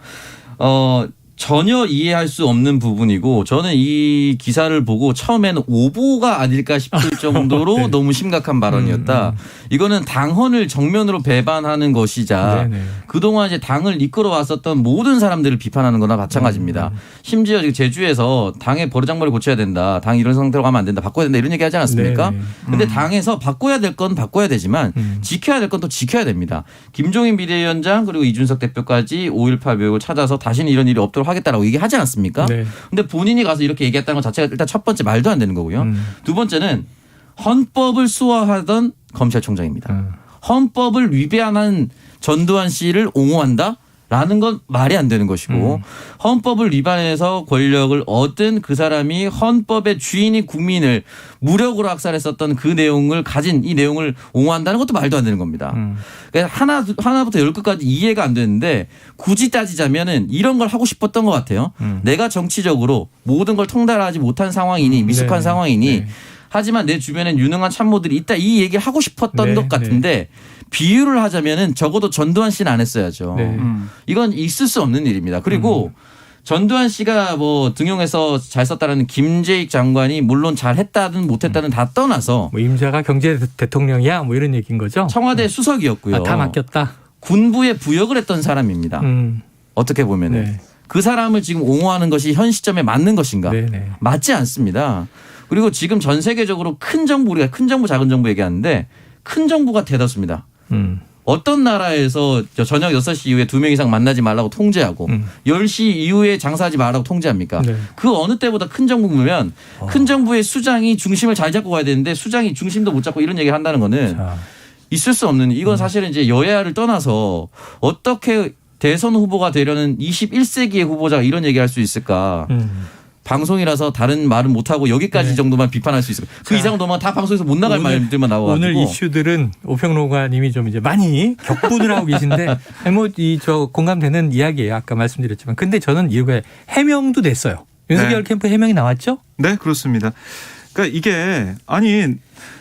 전혀 이해할 수 없는 부분이고 저는 이 기사를 보고 처음에는 오보가 아닐까 싶을 정도로 네. 너무 심각한 발언이었다. 이거는 당헌을 정면으로 배반하는 것이자 그동안 이제 당을 이끌어 왔었던 모든 사람들을 비판하는 거나 마찬가지입니다. 심지어 지금 제주에서 당의 버르장머리 고쳐야 된다. 당 이런 상태로 가면 안 된다. 바꿔야 된다. 이런 얘기 하지 않았습니까? 근데 당에서 바꿔야 될 건 바꿔야 되지만 지켜야 될 건 또 지켜야 됩니다. 김종인 비대위원장 그리고 이준석 대표까지 5.18 묘역을 찾아서 다시는 이런 일이 없도록 하겠다라고 얘기하지 않았습니까? 근데 본인이 가서 이렇게 얘기했다는 것 자체가 일단 첫 번째 말도 안 되는 거고요. 두 번째는 헌법을 수호하던 검찰총장입니다. 헌법을 위배하는 전두환 씨를 옹호한다? 라는 건 말이 안 되는 것이고 헌법을 위반해서 권력을 얻은 그 사람이 헌법의 주인이 국민을 무력으로 학살했었던 그 내용을 가진 이 내용을 옹호한다는 것도 말도 안 되는 겁니다. 그러니까 하나부터 열 끝까지 이해가 안 되는데 굳이 따지자면은 이런 걸 하고 싶었던 것 같아요. 내가 정치적으로 모든 걸 통달하지 못한 상황이니 미숙한 상황이니 하지만 내 주변엔 유능한 참모들이 있다 이 얘기를 하고 싶었던 것 같은데 비유를 하자면은 적어도 전두환 씨는 안 했어야죠. 이건 있을 수 없는 일입니다. 그리고 전두환 씨가 등용해서 잘 썼다라는 김재익 장관이 물론 잘했다든 못했다든 다 떠나서 임자가 경제 대통령이야 이런 얘기인 거죠. 청와대 수석이었고요. 다 맡겼다. 군부에 부역을 했던 사람입니다. 어떻게 보면은 그 사람을 지금 옹호하는 것이 현 시점에 맞는 것인가? 맞지 않습니다. 그리고 지금 전 세계적으로 큰 정부 우리가 큰 정부 작은 정부 얘기하는데 큰 정부가 대다수입니다. 어떤 나라에서 저녁 6시 이후에 2명 이상 만나지 말라고 통제하고 10시 이후에 장사하지 말라고 통제합니까? 그 어느 때보다 큰 정부면 큰 정부의 수장이 중심을 잘 잡고 가야 되는데 수장이 중심도 못 잡고 이런 얘기를 한다는 거는 있을 수 없는 이건 사실은 이제 여야를 떠나서 어떻게 대선 후보가 되려는 21세기의 후보자가 이런 얘기를 할 수 있을까? 방송이라서 다른 말은 못하고 여기까지 정도만 비판할 수 있어요. 그 이상 넘으면 다 방송에서 못 나갈 말들만 나와가지고. 오늘 이슈들은 오평론가님이 좀 이제 많이 격분을 하고 계신데 공감되는 이야기예요. 아까 말씀드렸지만. 근데 저는 이후에 해명도 됐어요. 윤석열 네. 캠프 해명이 나왔죠? 네, 그렇습니다. 그러니까 이게 아니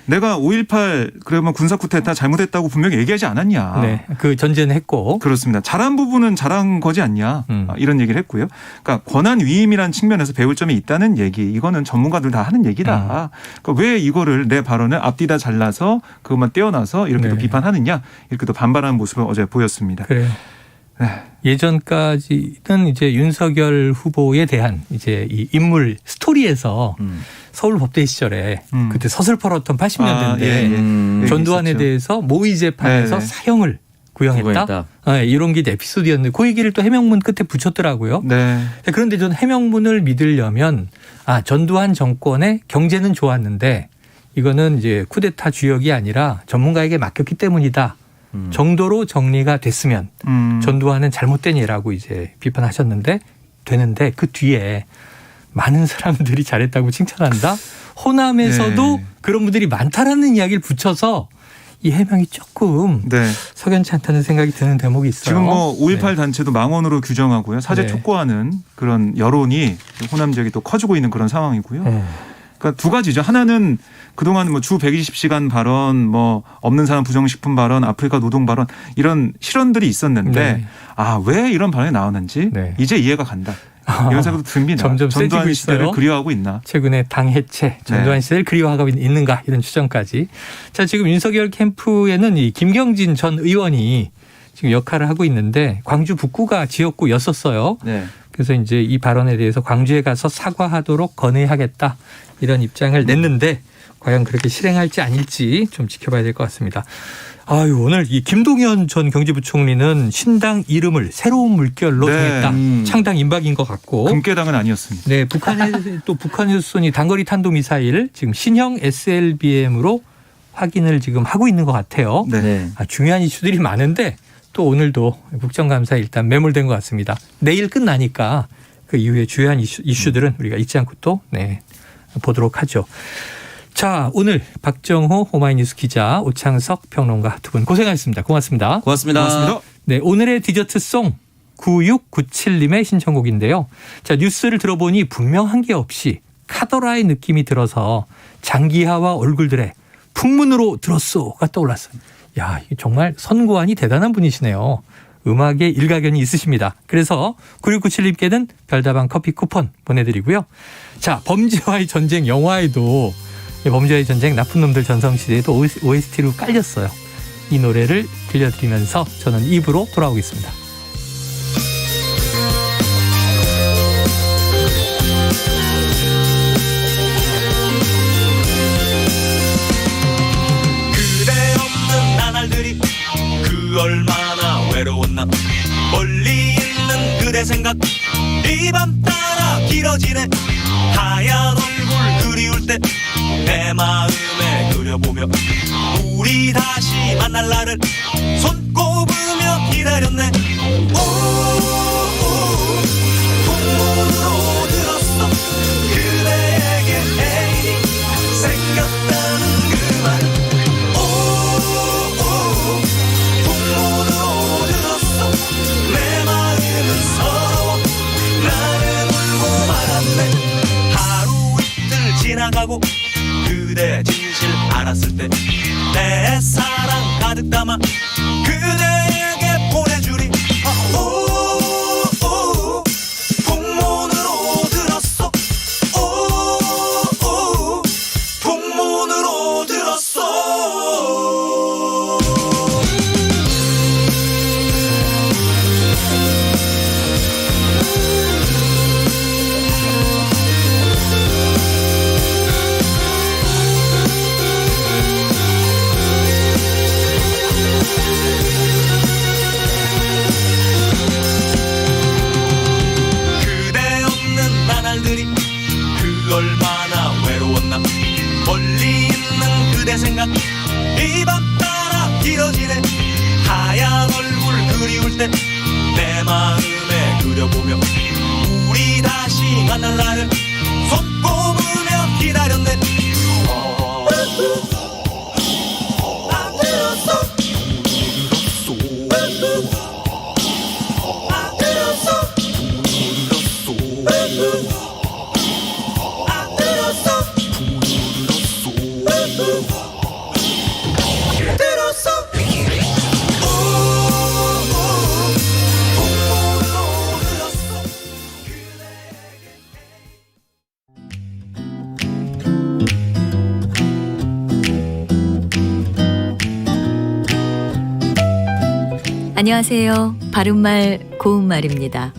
내가 5.18 그러면 군사 쿠데타 잘못했다고 분명히 얘기하지 않았냐. 네, 그 전제는 했고. 그렇습니다. 잘한 부분은 잘한 거지 않냐. 이런 얘기를 했고요. 그러니까 권한 위임이라는 측면에서 배울 점이 있다는 얘기. 이거는 전문가들 다 하는 얘기다. 그러니까 왜 이거를 내 발언을 앞뒤다 잘라서 그것만 떼어놔서 이렇게 또 네. 비판하느냐. 이렇게 또 반발하는 모습을 어제 보였습니다. 그래요. 네. 예전까지는 이제 윤석열 후보에 대한 이제 이 인물 스토리에서 서울법대 시절에 그때 서슬퍼렇던 80년대인데 예. 전두환에 있었죠. 대해서 모의 재판에서 네. 사형을 구형했다. 구형했다. 네, 이런 게 에피소드였는데 그 얘기를 또 해명문 끝에 붙였더라고요. 네. 그런데 저는 해명문을 믿으려면 전두환 정권의 경제는 좋았는데 이거는 이제 쿠데타 주역이 아니라 전문가에게 맡겼기 때문이다. 정도로 정리가 됐으면 전두환은 잘못된 예라고 이제 비판하셨는데 되는데 그 뒤에 많은 사람들이 잘했다고 칭찬한다. 호남에서도 네. 그런 분들이 많다라는 이야기를 붙여서 이 해명이 조금 네. 석연치 않다는 생각이 드는 대목이 있어요. 지금 뭐 5.18 네. 단체도 망언으로 규정하고요. 사죄 네. 촉구하는 그런 여론이 호남 지역이 또 커지고 있는 그런 상황이고요. 그러니까 두 가지죠. 하나는 그동안 뭐 주 120시간 발언, 뭐 없는 사람 부정식품 발언, 아프리카 노동 발언 이런 실언들이 있었는데 네. 왜 이런 발언이 나오는지 네. 이제 이해가 간다. 이런 생각도 듭니다. 점점 전두환 세지고 시대를 있어요. 그리워하고 있나. 최근에 당 해체, 전두환 시대를 그리워하고 있는가 이런 추정까지. 자, 지금 윤석열 캠프에는 이 김경진 전 의원이 지금 역할을 하고 있는데 광주 북구가 지역구였었어요. 네. 그래서 이제 이 발언에 대해서 광주에 가서 사과하도록 건의하겠다 이런 입장을 냈는데 과연 그렇게 실행할지 아닐지 좀 지켜봐야 될 것 같습니다. 아유, 오늘 이 김동연 전 경제부총리는 신당 이름을 새로운 물결로 네. 정했다. 창당 임박인 것 같고. 금깨당은 아니었습니다. 네, 북한에서 쏜 이 단거리 탄도미사일 지금 신형 SLBM으로 확인을 지금 하고 있는 것 같아요. 네. 네. 중요한 이슈들이 많은데 또 오늘도 국정감사에 일단 매몰된 것 같습니다. 내일 끝나니까 그 이후에 주요한 이슈들은 우리가 잊지 않고 또 보도록 하죠. 자, 오늘 박정호 오마이뉴스 기자, 오창석 평론가 두 분 고생하셨습니다. 고맙습니다. 고맙습니다. 고맙습니다. 네, 오늘의 디저트송 9697님의 신청곡인데요. 자, 뉴스를 들어보니 분명한 게 없이 카더라의 느낌이 들어서 장기하와 얼굴들의 풍문으로 들었소가 떠올랐어요. 야, 이게 정말 선고안이 대단한 분이시네요. 음악에 일가견이 있으십니다. 그래서 9697님께는 별다방 커피 쿠폰 보내드리고요. 자, 범죄와의 전쟁 영화에도 범죄와의 전쟁 나쁜 놈들 전성시대에도 OST로 깔렸어요. 이 노래를 들려드리면서 저는 2부로 돌아오겠습니다. 그대 없는 나날들이 그 얼마나 외로웠나 멀리 있는 그대 생각 이 밤 따라 길어지네 하얀 얼굴 그리울 때 내 마음에 그려보며 우리 다시 만날 날을 손꼽으며 기다렸네 풍문으로 들었어 그대에게 애인이 생겼다는 그 말 풍문으로 들었어 내 마음은 서러워 나는 울고 말았네 하루 이틀 지나가고 그대 진실 알았을 때 내 사랑 가득 담아 그대에게 보내주리 풍문으로 들었어 풍문으로 들었어 그대 없는 나날들이 그 얼마나 외로웠나 멀리 있는 그대 생각 이 밤 따라 길어지네 하얀 얼굴 그리울 때 내 마음에 그려보며 우리 다시 만날 날을 손꼽으며 기다렸네 안 들었어 안 들었어 안녕하세요. 바른말 고운말입니다.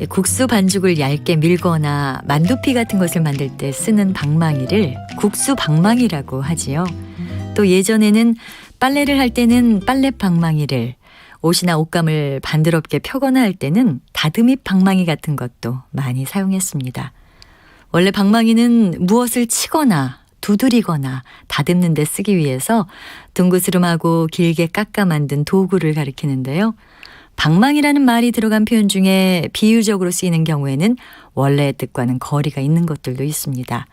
국수 반죽을 얇게 밀거나 만두피 같은 것을 만들 때 쓰는 방망이를 국수 방망이라고 하지요. 또 예전에는 빨래를 할 때는 빨래 방망이를, 옷이나 옷감을 반드럽게 펴거나 할 때는 다듬이 방망이 같은 것도 많이 사용했습니다. 원래 방망이는 무엇을 치거나 두드리거나 다듬는 데 쓰기 위해서 둥그스름하고 길게 깎아 만든 도구를 가리키는데요. 방망이라는 말이 들어간 표현 중에 비유적으로 쓰이는 경우에는 원래의 뜻과는 거리가 있는 것들도 있습니다.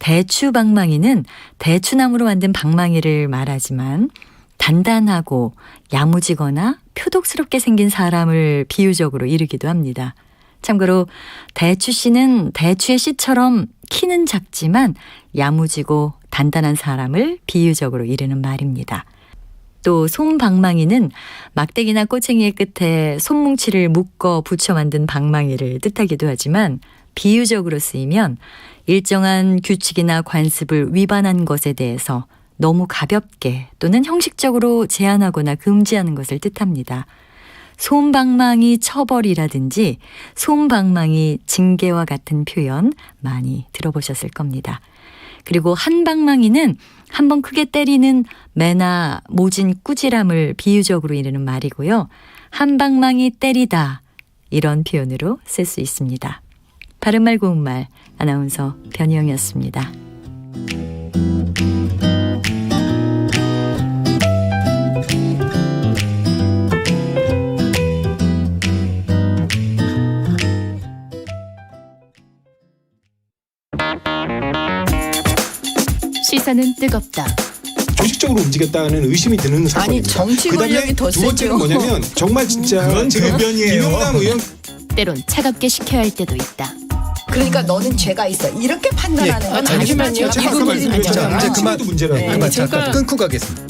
대추 방망이는 대추나무로 만든 방망이를 말하지만 단단하고 야무지거나 표독스럽게 생긴 사람을 비유적으로 이르기도 합니다. 참고로 대추씨는 대추의 씨처럼 키는 작지만 야무지고 단단한 사람을 비유적으로 이르는 말입니다. 또 솜방망이는 막대기나 꼬챙이의 끝에 솜뭉치를 묶어 붙여 만든 방망이를 뜻하기도 하지만 비유적으로 쓰이면 일정한 규칙이나 관습을 위반한 것에 대해서 너무 가볍게 또는 형식적으로 제한하거나 금지하는 것을 뜻합니다. 솜방망이 처벌이라든지 솜방망이 징계와 같은 표현 많이 들어보셨을 겁니다. 그리고 한 방망이는 한번 크게 때리는 매나 모진 꾸지람을 비유적으로 이르는 말이고요. 한 방망이 때리다 이런 표현으로 쓸 수 있습니다. 바른말 고운말 아나운서 변희영이었습니다. 시사는 뜨겁다. 조직적으로 움직였다는 의심이 드는 사건입니다. 아니 정치 권력이 더 두 번째는 세죠. 뭐냐면 정말 진짜 그건 제가 대변이에요. 김용남 의원 때론 차갑게 식혀야 할 때도 있다. 그러니까 너는 죄가 있어. 이렇게 판단하는 건 잠시만요. 제가 아까 말씀드렸잖아요. 이제 그만 문제라는 잠깐 끊고 가겠습니다.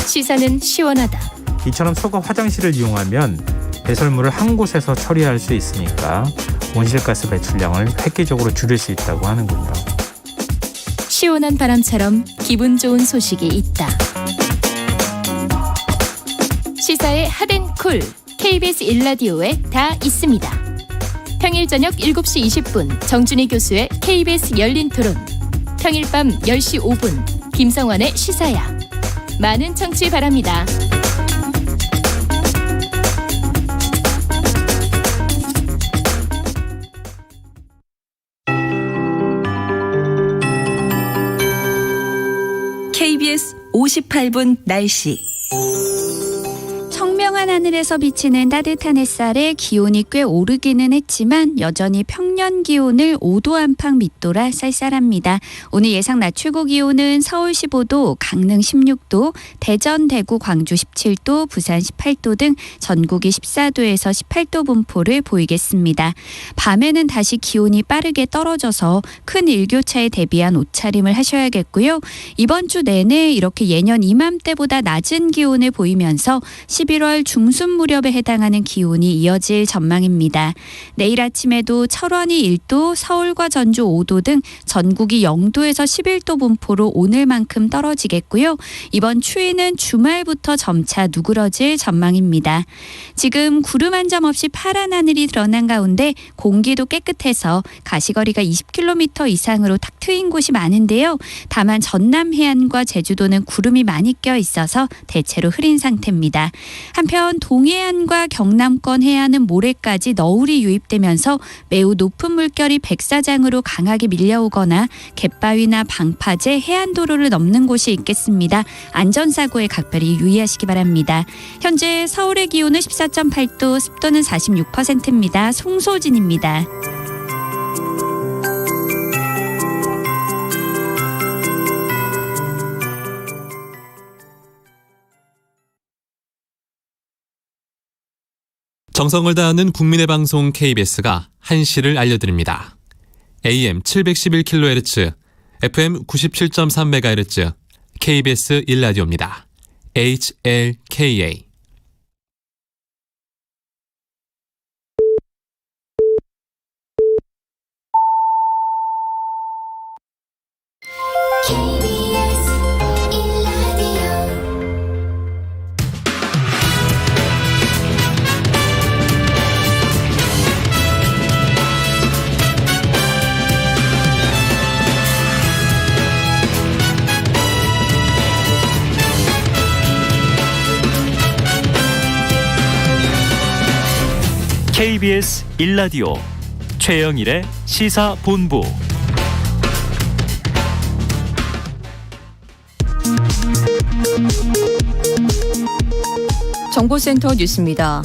시사는 시원하다. 이처럼 소가 화장실을 이용하면 배설물을 한 곳에서 처리할 수 있으니까 온실가스 배출량을 획기적으로 줄일 수 있다고 하는군요. 시원한 바람처럼 기분 좋은 소식이 있다. 시사의 핫앤쿨 KBS 1라디오에 다 있습니다. 평일 저녁 7시 20분 정준희 교수의 KBS 열린 토론, 평일 밤 10시 5분 김성환의 시사야. 많은 청취 바랍니다. KBS 58분 날씨. 청명한 하늘에서 비치는 따뜻한 햇살에 기온이 꽤 오르기는 했지만 여전히 평년 기온을 5도 안팎 밑돌아 쌀쌀합니다. 오늘 예상 낮 최고 기온은 서울 15도, 강릉 16도, 대전, 대구, 광주 17도, 부산 18도 등 전국이 14도에서 18도 분포를 보이겠습니다. 밤에는 다시 기온이 빠르게 떨어져서 큰 일교차에 대비한 옷차림을 하셔야겠고요. 이번 주 내내 이렇게 예년 이맘때보다 낮은 기온을 보이면서 11월 중순 무렵에 해당하는 기온이 이어질 전망입니다. 내일 아침에도 철원이 1도, 서울과 전주 5도 등 전국이 0도에서 11도 분포로 오늘만큼 떨어지겠고요. 이번 추위는 주말부터 점차 누그러질 전망입니다. 지금 구름 한 점 없이 파란 하늘이 드러난 가운데 공기도 깨끗해서 가시거리가 20km 이상으로 탁 트인 곳이 많은데요. 다만 전남 해안과 제주도는 구름이 많이 껴 있어서 대체로 흐린 상태입니다. 한편 동해안과 경남권 해안은 모레까지 너울이 유입되면서 매우 높은 물결이 백사장으로 강하게 밀려오거나 갯바위나 방파제, 해안도로를 넘는 곳이 있겠습니다. 안전사고에 각별히 유의하시기 바랍니다. 현재 서울의 기온은 14.8도, 습도는 46%입니다. 송소진입니다. 정성을 다하는 국민의 방송 KBS가 한시를 알려드립니다. AM 711kHz, FM 97.3MHz, KBS 1라디오입니다. HLKA. KBS 1라디오 최영일의 시사본부. 정보센터 뉴스입니다.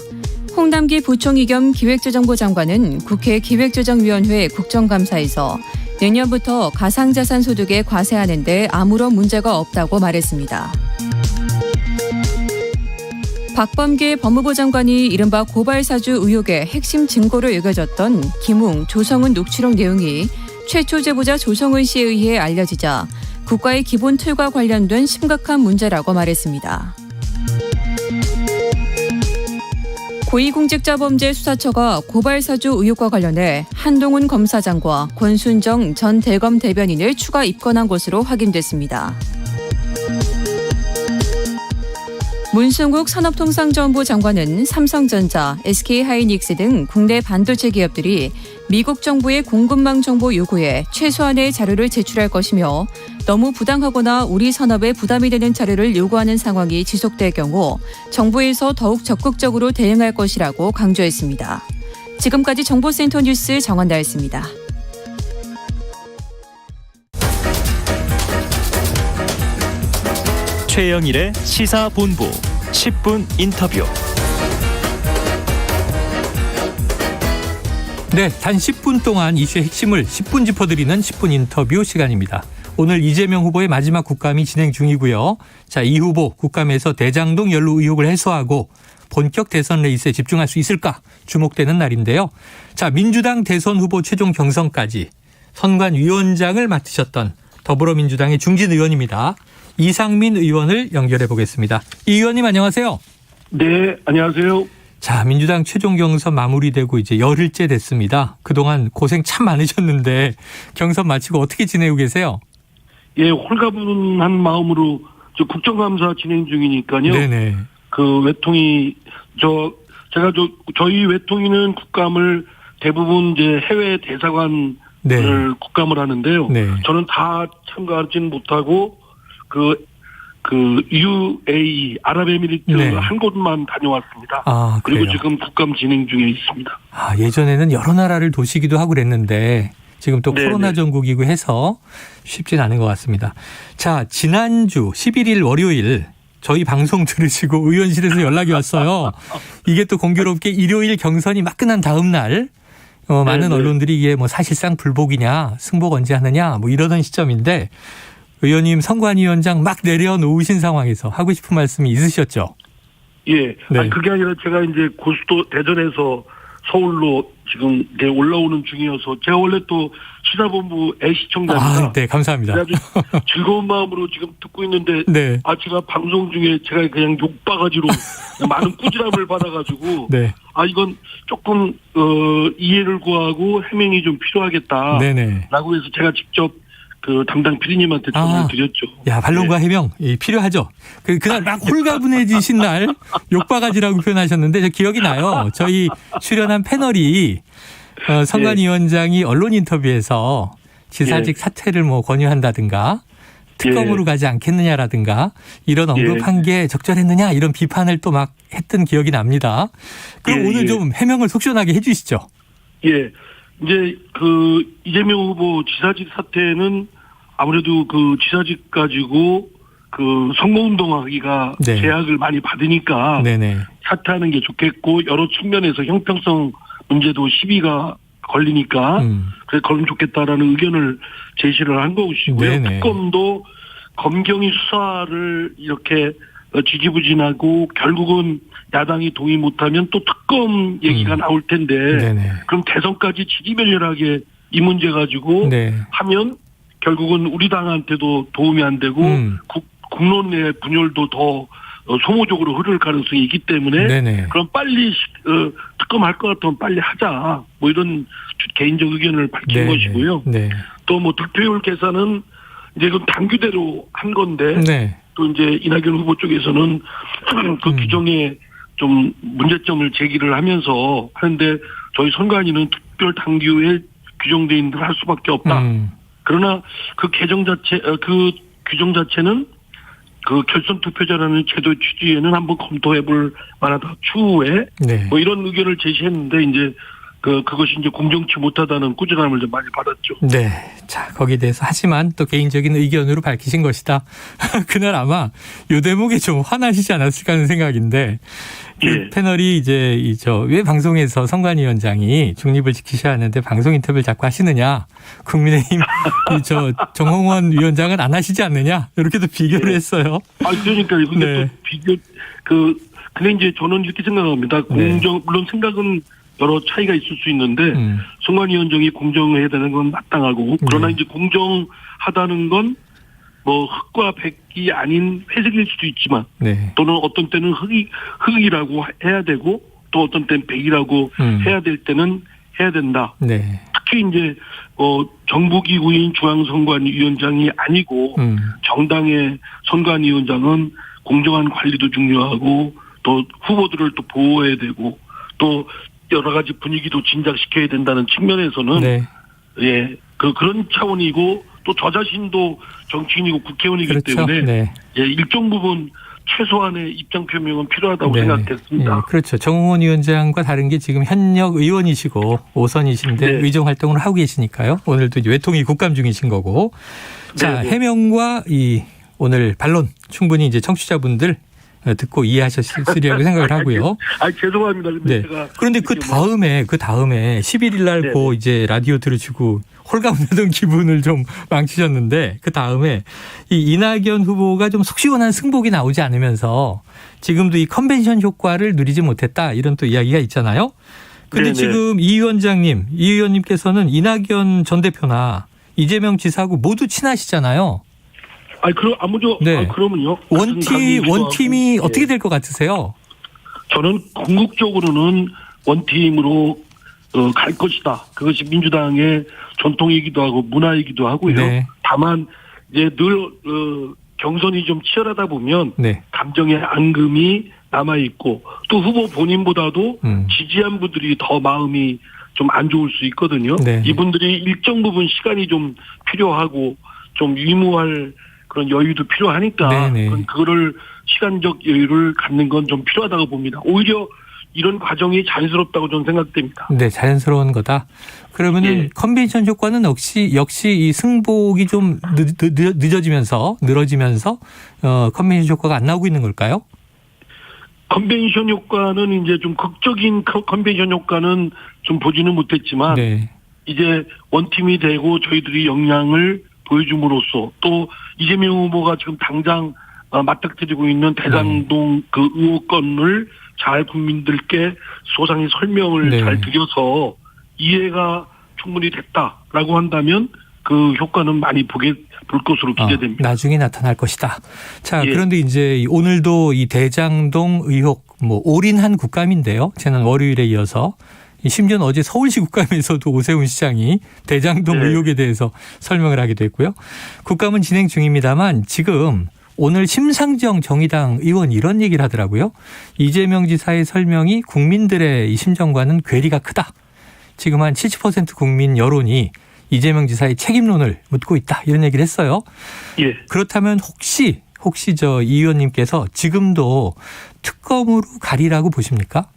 홍남기 부총리 겸 기획재정부 장관은 국회 기획재정위원회 국정감사에서 내년부터 가상자산 소득에 과세하는 데 아무런 문제가 없다고 말했습니다. 박범계 법무부 장관이 이른바 고발사주 의혹의 핵심 증거로 여겨졌던 김웅, 조성은 녹취록 내용이 최초 제보자 조성은 씨에 의해 알려지자 국가의 기본 틀과 관련된 심각한 문제라고 말했습니다. 고위공직자범죄수사처가 고발사주 의혹과 관련해 한동훈 검사장과 권순정 전 대검 대변인을 추가 입건한 것으로 확인됐습니다. 문승국 산업통상자원부 장관은 삼성전자, SK하이닉스 등 국내 반도체 기업들이 미국 정부의 공급망 정보 요구에 최소한의 자료를 제출할 것이며 너무 부당하거나 우리 산업에 부담이 되는 자료를 요구하는 상황이 지속될 경우 정부에서 더욱 적극적으로 대응할 것이라고 강조했습니다. 지금까지 정보센터 뉴스 정원다였습니다. 최영일의 시사본부 10분 인터뷰. 네, 단 10분 동안 이슈의 핵심을 10분 짚어드리는 10분 인터뷰 시간입니다. 오늘 이재명 후보의 마지막 국감이 진행 중이고요. 자, 이 후보 국감에서 대장동 연루 의혹을 해소하고 본격 대선 레이스에 집중할 수 있을까 주목되는 날인데요. 자, 민주당 대선 후보 최종 경선까지 선관위원장을 맡으셨던 더불어민주당의 중진 의원입니다. 이상민 의원을 연결해 보겠습니다. 이 의원님 안녕하세요. 네, 안녕하세요. 자, 민주당 최종 경선 마무리되고 이제 열흘째 됐습니다. 그동안 고생 참 많으셨는데 경선 마치고 어떻게 지내고 계세요? 예, 홀가분한 마음으로 국정감사 진행 중이니까요. 네네. 그 외통위 저희 외통위는 국감을 대부분 이제 해외 대사관을 네. 국감을 하는데요. 네. 저는 다 참가하지는 못하고 그 UAE 아랍에미리트 네. 한 곳만 다녀왔습니다. 아, 그래요? 그리고 지금 국감 진행 중에 있습니다. 아, 예전에는 여러 나라를 도시기도 하고 그랬는데 지금 또 네네. 코로나 전국이고 해서 쉽진 않은 것 같습니다. 자, 지난주 11일 월요일 저희 방송 들으시고 의원실에서 연락이 왔어요. 이게 또 공교롭게 일요일 경선이 막 끝난 다음 날 많은 네네. 언론들이 이게 뭐 사실상 불복이냐 승복 언제 하느냐 뭐 이러던 시점인데 의원님 선관위원장 막 내려놓으신 상황에서 하고 싶은 말씀이 있으셨죠? 예. 네. 아니, 그게 아니라 제가 이제 고수도 대전에서 서울로 지금 이제 올라오는 중이어서 제가 원래 또 시사본부 애시청자입니다. 아, 네, 감사합니다. 아주 즐거운 마음으로 지금 듣고 있는데 네. 제가 방송 중에 제가 그냥 욕바가지로 많은 꾸지람을 받아가지고 네. 이건 조금 이해를 구하고 해명이 좀 필요하겠다. 네네. 라고 해서 제가 직접 그 담당 PD님한테 전화를 드렸죠. 야, 반론과 해명 필요하죠. 그날 막 홀가분해지신 날 욕바가지라고 표현하셨는데 저 기억이 나요. 저희 출연한 패널이 선관위원장이 언론 인터뷰에서 지사직 사퇴를 뭐 권유한다든가 특검으로 가지 않겠느냐라든가 이런 언급한 게 적절했느냐 이런 비판을 또 막 했던 기억이 납니다. 그럼 오늘 좀 해명을 속시원하게 해 주시죠. 예. 이제 그 이재명 후보 지사직 사퇴는 아무래도 그 지사직 가지고 그 선거운동하기가 네. 제약을 많이 받으니까 네네. 사퇴하는 게 좋겠고 여러 측면에서 형평성 문제도 시비가 걸리니까 그래 그러면 좋겠다라는 의견을 제시를 한 것이고요. 네네. 특검도 검경이 수사를 이렇게 지지부진하고 결국은 야당이 동의 못하면 또 특검 얘기가 나올 텐데 네네. 그럼 대선까지 지지멸렬하게 이 문제 가지고 네. 하면 결국은 우리 당한테도 도움이 안 되고 국론 내 분열도 더 소모적으로 흐를 가능성이 있기 때문에 네네. 그럼 빨리 특검할 것 같으면 빨리 하자 뭐 이런 개인적 의견을 밝힌 네네. 것이고요. 네. 또 뭐 득표율 계산은 이제 그 당규대로 한 건데 네. 또 이제 이낙연 후보 쪽에서는 그 규정에 좀 문제점을 제기를 하면서 하는데 저희 선관위는 특별 당규에 규정되어 있는 대로 할 수밖에 없다. 그러나 그 개정 자체 그 규정 자체는 그 결선 투표자라는 제도 취지에는 한번 검토해볼 만하다 추후에 네. 뭐 이런 의견을 제시했는데 이제 그것이 이제 공정치 못하다는 꾸준함을 좀 많이 받았죠. 네. 자, 거기에 대해서 하지만 또 개인적인 의견으로 밝히신 것이다. 그날 아마 요 대목에 좀 화나시지 않았을까 하는 생각인데 그 예. 패널이 이제 왜 방송에서 선관위원장이 중립을 지키셔야 하는데 방송 인터뷰를 자꾸 하시느냐. 국민의힘 정홍원 위원장은 안 하시지 않느냐. 이렇게도 비교를 했어요. 아, 그러니까요. 근데 네. 또 비교 근데 이제 저는 이렇게 생각합니다. 물론 생각은 여러 차이가 있을 수 있는데 선관위원장이 공정해야 되는 건 마땅하고 그러나 이제 공정하다는 건 뭐 흑과 백이 아닌 회색일 수도 있지만 네. 또는 어떤 때는 흑이라고 해야 되고 또 어떤 때는 백이라고 해야 될 때는 해야 된다. 네. 특히 이제 정부기구인 중앙선관위원장이 아니고 정당의 선관위원장은 공정한 관리도 중요하고 또 후보들을 또 보호해야 되고 또 여러 가지 분위기도 진작시켜야 된다는 측면에서는 네. 예, 그런 차원이고 또 저 자신도 정치인이고 국회의원이기 그렇죠. 때문에 네. 예, 일정 부분 최소한의 입장 표명은 필요하다고 네. 생각했습니다. 네, 그렇죠. 정홍원 위원장과 다른 게 지금 현역 의원이시고 5선이신데 네. 의정 활동을 하고 계시니까요. 오늘도 이제 외통위 국감 중이신 거고. 자, 네. 해명과 오늘 반론 충분히 이제 청취자분들 듣고 이해하셨으리라고 생각을 하고요. 아, 죄송합니다. 근데 네. 제가 그런데 그 다음에 11일 날 네. 이제 라디오 들으시고 홀가분하던 기분을 좀 망치셨는데 그 다음에 이 이낙연 후보가 좀 속 시원한 승복이 나오지 않으면서 지금도 이 컨벤션 효과를 누리지 못했다 이런 또 이야기가 있잖아요. 근데 네네. 지금 이 의원님께서는 이낙연 전 대표나 이재명 지사하고 모두 친하시잖아요. 네. 그러면요. 원팀이 예. 어떻게 될 것 같으세요? 저는 궁극적으로는 원팀으로 갈 것이다. 그것이 민주당의 전통이기도 하고 문화이기도 하고요. 네. 다만 이제 늘 경선이 좀 치열하다 보면 네. 감정의 앙금이 남아 있고 또 후보 본인보다도 지지한 분들이 더 마음이 좀 안 좋을 수 있거든요. 네. 이분들이 일정 부분 시간이 좀 필요하고 좀 위무할 그런 여유도 필요하니까 네네. 그거를 시간적 여유를 갖는 건 좀 필요하다고 봅니다. 오히려 이런 과정이 자연스럽다고 저는 생각됩니다. 네, 자연스러운 거다. 그러면은 예. 컨벤션 효과는 역시 이 승복이 좀 늘어지면서 컨벤션 효과가 안 나오고 있는 걸까요? 컨벤션 효과는 이제 좀 극적인 컨벤션 효과는 좀 보지는 못했지만 네. 이제 원팀이 되고 저희들이 역량을 보여줌으로써 또 이재명 후보가 지금 당장 맞닥뜨리고 있는 대장동 그 의혹건을 잘 국민들께 소상히 설명을 네. 잘 드려서 이해가 충분히 됐다라고 한다면 그 효과는 많이 볼 것으로 기대됩니다. 나중에 나타날 것이다. 자, 예. 그런데 이제 오늘도 이 대장동 의혹 올인한 국감인데요. 지난 월요일에 이어서 심지어는 어제 서울시 국감에서도 오세훈 시장이 대장동 네. 의혹에 대해서 설명을 하기도 했고요. 국감은 진행 중입니다만 지금 오늘 심상정 정의당 의원 이런 얘기를 하더라고요. 이재명 지사의 설명이 국민들의 이 심정과는 괴리가 크다. 지금 한 70% 국민 여론이 이재명 지사의 책임론을 묻고 있다. 이런 얘기를 했어요. 예. 그렇다면 혹시 이 의원님께서 지금도 특검으로 가리라고 보십니까?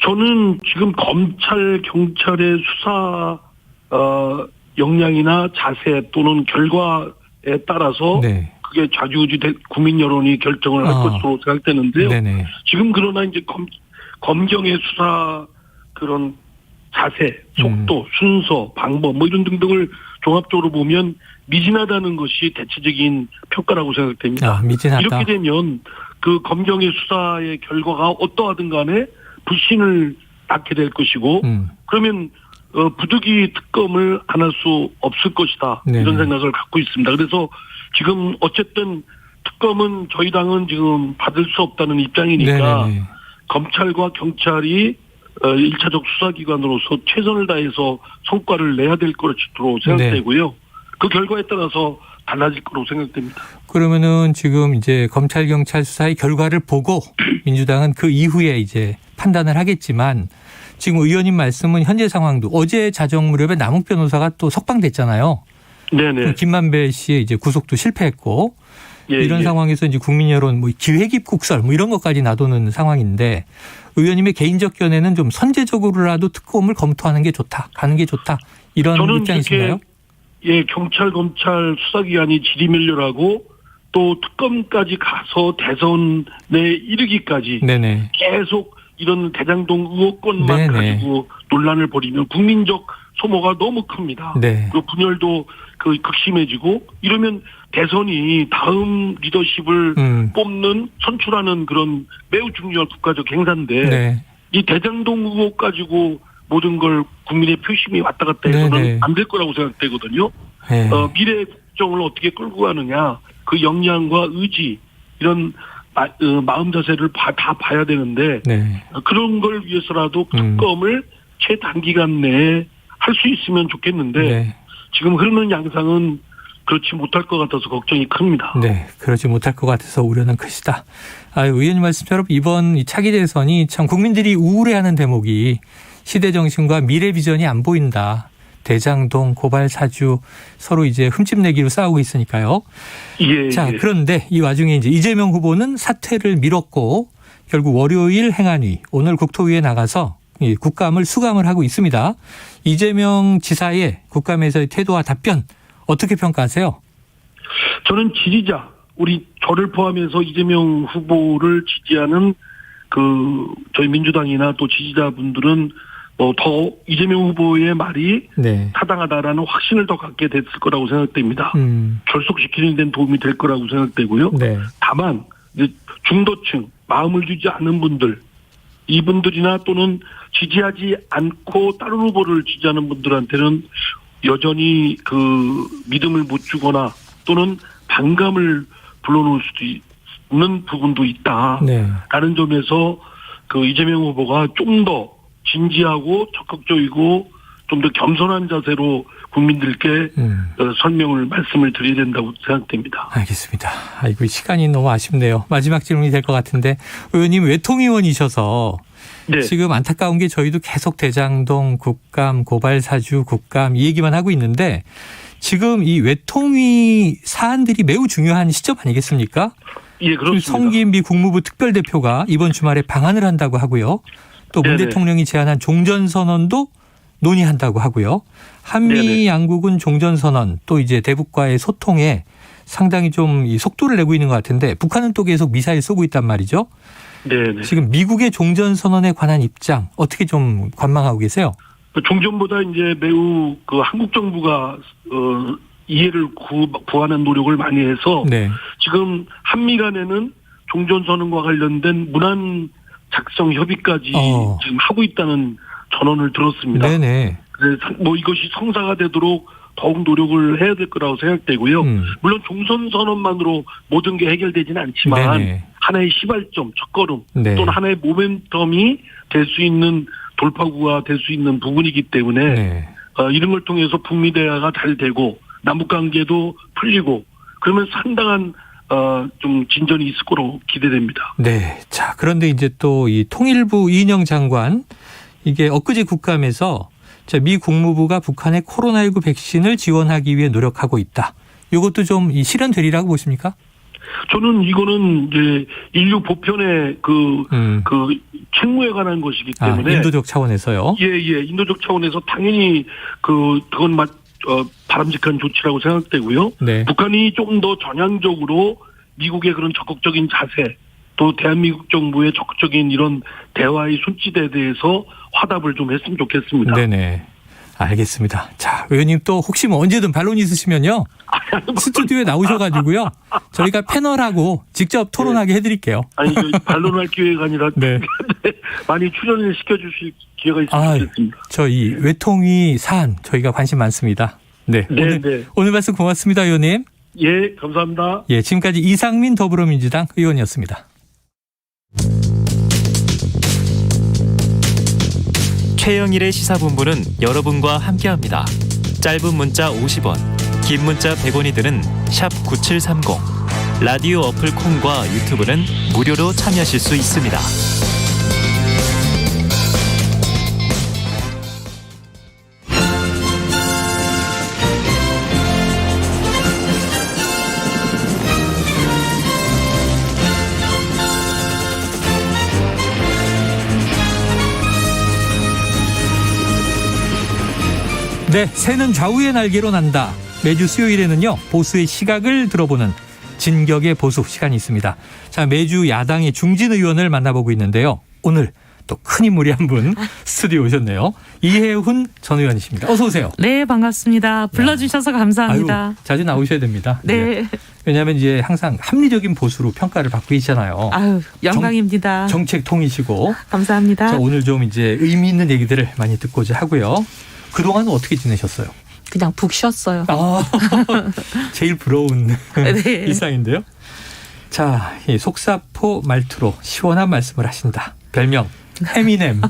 저는 지금 검찰, 경찰의 수사 역량이나 자세 또는 결과에 따라서 네. 그게 좌지우지 국민 여론이 결정을 할 것으로 생각되는데요. 네네. 지금 그러나 이제 검경의 수사 그런 자세, 속도, 순서, 방법 이런 등등을 종합적으로 보면 미진하다는 것이 대체적인 평가라고 생각됩니다. 미진하다. 이렇게 되면 그 검경의 수사의 결과가 어떠하든 간에 불신을 낳게 될 것이고 그러면 부득이 특검을 안 할 수 없을 것이다. 네네. 이런 생각을 갖고 있습니다. 그래서 지금 어쨌든 특검은 저희 당은 지금 받을 수 없다는 입장이니까 네네. 검찰과 경찰이 1차적 수사기관으로서 최선을 다해서 성과를 내야 될 것으로 생각되고요. 그 결과에 따라서 달라질 거로 생각됩니다. 그러면은 지금 이제 검찰 경찰 수사의 결과를 보고 민주당은 그 이후에 이제 판단을 하겠지만 지금 의원님 말씀은 현재 상황도 어제 자정 무렵에 남욱 변호사가 또 석방됐잖아요. 네네. 김만배 씨의 이제 구속도 실패했고 이런 상황에서 이제 국민 여론 뭐 기획 입국설 뭐 이런 것까지 놔두는 상황인데 의원님의 개인적 견해는 좀 선제적으로라도 특검을 검토하는 게 좋다, 가는 게 좋다 이런 입장이신가요? 예, 경찰 검찰 수사기관이 지리멸렬하고 또 특검까지 가서 대선에 이르기까지 네네. 계속 이런 대장동 의혹권만 가지고 논란을 벌이면 국민적 소모가 너무 큽니다. 네. 그 분열도 극심해지고 이러면 대선이 다음 리더십을 뽑는 선출하는 그런 매우 중요한 국가적 행사인데 이 대장동 의혹 가지고 모든 걸 국민의 표심이 왔다 갔다 해서는 안 될 거라고 생각되거든요. 미래 국정을 어떻게 끌고 가느냐 그 역량과 의지 이런 마음 자세를 다 봐야 되는데 그런 걸 위해서라도 특검을 최단기간 내에 할 수 있으면 좋겠는데 지금 흐르는 양상은 그렇지 못할 것 같아서 걱정이 큽니다. 네, 그렇지 못할 것 같아서 우려는 크시다. 의원님 말씀처럼 이번 이 차기 대선이 참 국민들이 우울해하는 대목이 시대 정신과 미래 비전이 안 보인다. 대장동, 고발 사주 서로 이제 흠집내기로 싸우고 있으니까요. 자, 그런데 이 와중에 이제 이재명 후보는 사퇴를 미뤘고 결국 월요일 행안위, 오늘 국토위에 나가서 이 국감을 수감을 하고 있습니다. 이재명 지사의 국감에서의 태도와 답변 어떻게 평가하세요? 저는 지지자, 저를 포함해서 이재명 후보를 지지하는 저희 민주당이나 또 지지자분들은 더 이재명 후보의 말이 타당하다라는 확신을 더 갖게 됐을 거라고 생각됩니다. 결속시키는 데는 도움이 될 거라고 생각되고요. 다만 이제 중도층, 마음을 주지 않는 분들, 이분들이나 또는 지지하지 않고 다른 후보를 지지하는 분들한테는 여전히 믿음을 못 주거나 또는 반감을 불러놓을 수도 있는 부분도 있다라는 점에서 이재명 후보가 좀 더 진지하고 적극적이고 좀 더 겸손한 자세로 국민들께 말씀을 드려야 된다고 생각됩니다. 알겠습니다. 아이고 시간이 너무 아쉽네요. 마지막 질문이 될 것 같은데 의원님 외통위원이셔서 지금 안타까운 게 저희도 계속 대장동 국감, 고발 사주 국감 이 얘기만 하고 있는데 지금 이 외통위 사안들이 매우 중요한 시점 아니겠습니까? 예, 그렇습니다. 성김비 국무부 특별대표가 이번 주말에 방한을 한다고 하고요. 또 문 대통령이 제안한 종전선언도 논의한다고 하고요. 한미 양국은 종전선언 또 이제 대북과의 소통에 상당히 좀 이 속도를 내고 있는 것 같은데 북한은 또 계속 미사일 쏘고 있단 말이죠. 지금 미국의 종전선언에 관한 입장 어떻게 좀 관망하고 계세요? 종전보다 이제 매우 한국 정부가 이해를 구하는 노력을 많이 해서 지금 한미 간에는 종전선언과 관련된 문안 작성 협의까지 지금 하고 있다는 전언을 들었습니다. 그래서 이것이 성사가 되도록 더욱 노력을 해야 될 거라고 생각되고요. 물론 종전선언만으로 모든 게 해결되지는 않지만 하나의 시발점, 첫걸음 또는 하나의 모멘텀이 될 수 있는 돌파구가 될 수 있는 부분이기 때문에 이런 걸 통해서 북미 대화가 잘 되고 남북관계도 풀리고 그러면 상당한 좀 진전이 있을 거로 기대됩니다. 자, 그런데 이제 또 이 통일부 이인영 장관 이게 엊그제 국감에서 미 국무부가 북한의 코로나19 백신을 지원하기 위해 노력하고 있다. 이것도 좀 실현되리라고 보십니까? 저는 이거는 이제 인류 보편의 책무에 관한 것이기 때문에 인도적 차원에서요. 인도적 차원에서 당연히 그건 바람직한 조치라고 생각되고요. 북한이 좀 더 전향적으로 미국의 그런 적극적인 자세 또 대한민국 정부의 적극적인 이런 대화의 손짓에 대해서 화답을 좀 했으면 좋겠습니다. 알겠습니다. 자, 의원님 또 혹시 언제든 반론 있으시면요. 스튜디오에 나오셔가지고요. 저희가 패널하고 직접 토론하게 해드릴게요. 반론할 기회가 아니라 많이 출연을 시켜주실 기회가 있으면 좋겠습니다. 이 외통위 사안 저희가 관심 많습니다. 오늘 말씀 고맙습니다, 의원님. 예, 감사합니다. 지금까지 이상민 더불어민주당 의원이었습니다. 최영일의 시사본부는 여러분과 함께합니다. 짧은 문자 50원, 긴 문자 100원이 드는 샵 9730. 라디오 어플 콩과 유튜브는 무료로 참여하실 수 있습니다. 네, 새는 좌우의 날개로 난다. 매주 수요일에는요, 보수의 시각을 들어보는 진격의 보수 시간이 있습니다. 자, 매주 야당의 중진 의원을 만나보고 있는데요. 오늘 또 큰 인물이 한 분 스튜디오에 오셨네요. 이혜훈 전 의원이십니다. 어서 오세요. 네, 반갑습니다. 불러주셔서 감사합니다. 아유, 자주 나오셔야 됩니다. 네. 왜냐하면 이제 항상 합리적인 보수로 평가를 받고 계시잖아요. 아유, 영광입니다. 정책 통이시고. 감사합니다. 자, 오늘 좀 이제 의미 있는 얘기들을 많이 듣고자 하고요. 그동안은 어떻게 지내셨어요? 그냥 푹 쉬었어요. 제일 부러운 네. 일상인데요. 자, 이 속사포 말투로 시원한 말씀을 하신다. 별명 해미넴.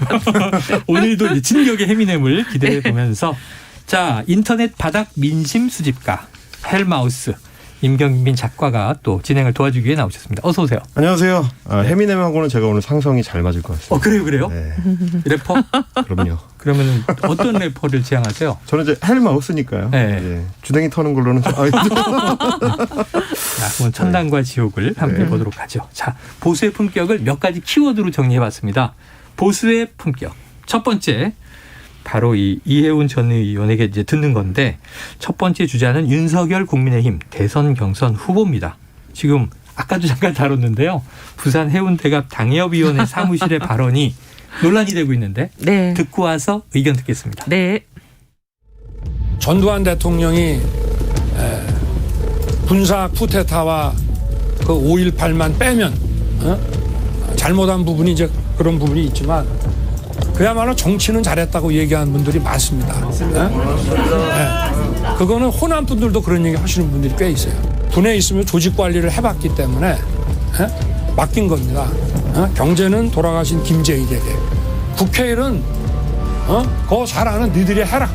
오늘도 이제 진격의 해미넴을 기대해 보면서 자, 인터넷 바닥 민심 수집가 헬마우스 임경민 작가가 또 진행을 도와주기 위해 나오셨습니다. 어서 오세요. 안녕하세요. 해미넴하고는 제가 오늘 상성이 잘 맞을 것 같습니다. 그래요? 네. 래퍼? 그럼요. 그러면 어떤 래퍼를 지향하세요? 저는 이제 헬마우스니까요. 네. 네. 주댕이 터는 걸로는 자, 그럼 천당과 지옥을 함께 보도록 하죠. 자, 보수의 품격을 몇 가지 키워드로 정리해봤습니다. 보수의 품격. 첫 번째, 바로 이 이혜훈 전 의원에게 이제 듣는 건데, 첫 번째 주자는 윤석열 국민의힘 대선 경선 후보입니다. 지금 아까도 잠깐 다뤘는데요. 부산 해운대갑 당협위원회 사무실의 발언이 논란이 되고 있는데, 네. 듣고 와서 의견 듣겠습니다. 네. 전두환 대통령이 군사 쿠데타와 그 5.18만 빼면 잘못한 부분이 이제 그런 부분이 있지만 그야말로 정치는 잘했다고 얘기하는 분들이 많습니다. 그거는 호남 분들도 그런 얘기 하시는 분들이 꽤 있어요. 군에 있으면 조직 관리를 해봤기 때문에 맡긴 겁니다. 경제는 돌아가신 김재일에게. 국회일은 그거 잘 아는 니들이 해라.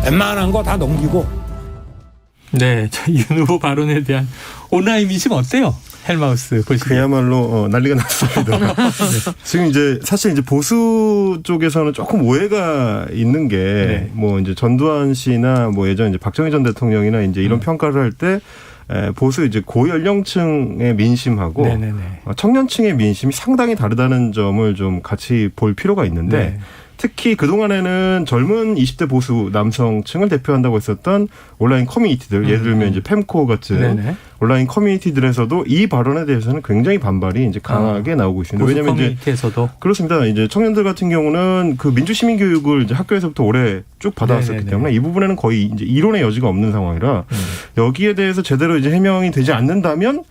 웬만한 거 다 넘기고. 네, 윤 후보 발언에 대한 온라인 민심 어때요? 헬마우스 보시면. 그야말로 난리가 났습니다. 지금 이제 사실 이제 보수 쪽에서는 조금 오해가 있는 게 뭐 이제 전두환 씨나 뭐 예전 이제 박정희 전 대통령이나 이제 이런 평가를 할 때 보수 이제 고연령층의 민심하고 청년층의 민심이 상당히 다르다는 점을 좀 같이 볼 필요가 있는데 특히 그동안에는 젊은 20대 보수 남성층을 대표한다고 했었던 온라인 커뮤니티들, 예를 들면 이제 팸코 같은 온라인 커뮤니티들에서도 이 발언에 대해서는 굉장히 반발이 이제 강하게 나오고 있습니다. 왜냐하면 커뮤니티에서도 그렇습니다. 이제 청년들 같은 경우는 그 민주시민 교육을 이제 학교에서부터 오래 쭉 받아왔었기 때문에 이 부분에는 거의 이제 이론의 여지가 없는 상황이라 여기에 대해서 제대로 이제 해명이 되지 않는다면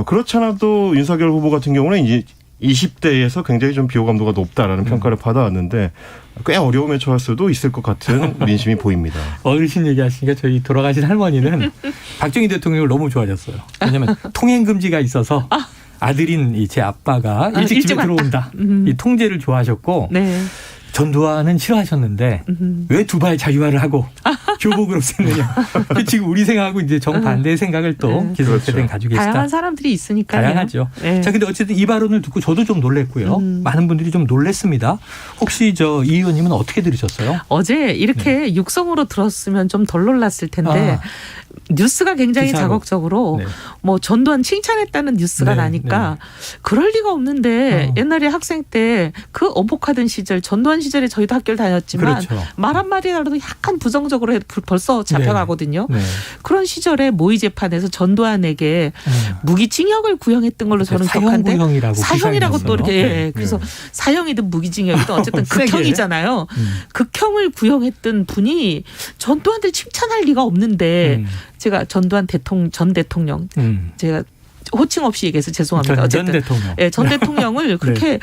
그렇지 않아도 윤석열 후보 같은 경우는 이제 20대에서 굉장히 좀 비호감도가 높다라는 평가를 받아왔는데 꽤 어려움에 처할 수도 있을 것 같은 민심이 보입니다. 어르신 얘기하시니까 저희 돌아가신 할머니는 박정희 대통령을 너무 좋아하셨어요. 왜냐하면 통행 금지가 있어서 아들인 제 아빠가 일찍 집에 들어온다. 이 통제를 좋아하셨고 전두환은 싫어하셨는데 왜 두발 자유화를 하고 교복을 없앴느냐. 지금 우리 생각하고 이제 정반대의 생각을 또 기성세대는 가지고 계시다. 다양한 사람들이 있으니까요. 다양하죠. 자, 근데 어쨌든 이 발언을 듣고 저도 좀 놀랬고요. 많은 분들이 좀 놀랬습니다. 혹시 이 의원님은 어떻게 들으셨어요? 어제 이렇게 육성으로 들었으면 좀 덜 놀랐을 텐데 뉴스가 굉장히 기사로. 자극적으로 뭐 전두환 칭찬했다는 뉴스가 나니까 그럴 리가 없는데 옛날에 학생 때 그 어복하던 시절 전두환 시절에 저희도 학교를 다녔지만 말 한마디라도 약간 부정적으로 벌써 잡혀가거든요. 그런 시절에 모의 재판에서 전두환에게 무기징역을 구형했던 걸로 저는 기억하는데 사형이라고 또 이렇게 그래서 사형이든 무기징역이든 어쨌든 극형이잖아요. 극형을 구형했던 분이 전두환을 칭찬할 리가 없는데 제가 전두환 전 대통령 제가 호칭 없이 얘기해서 죄송합니다. 어쨌든 전 대통령을 그렇게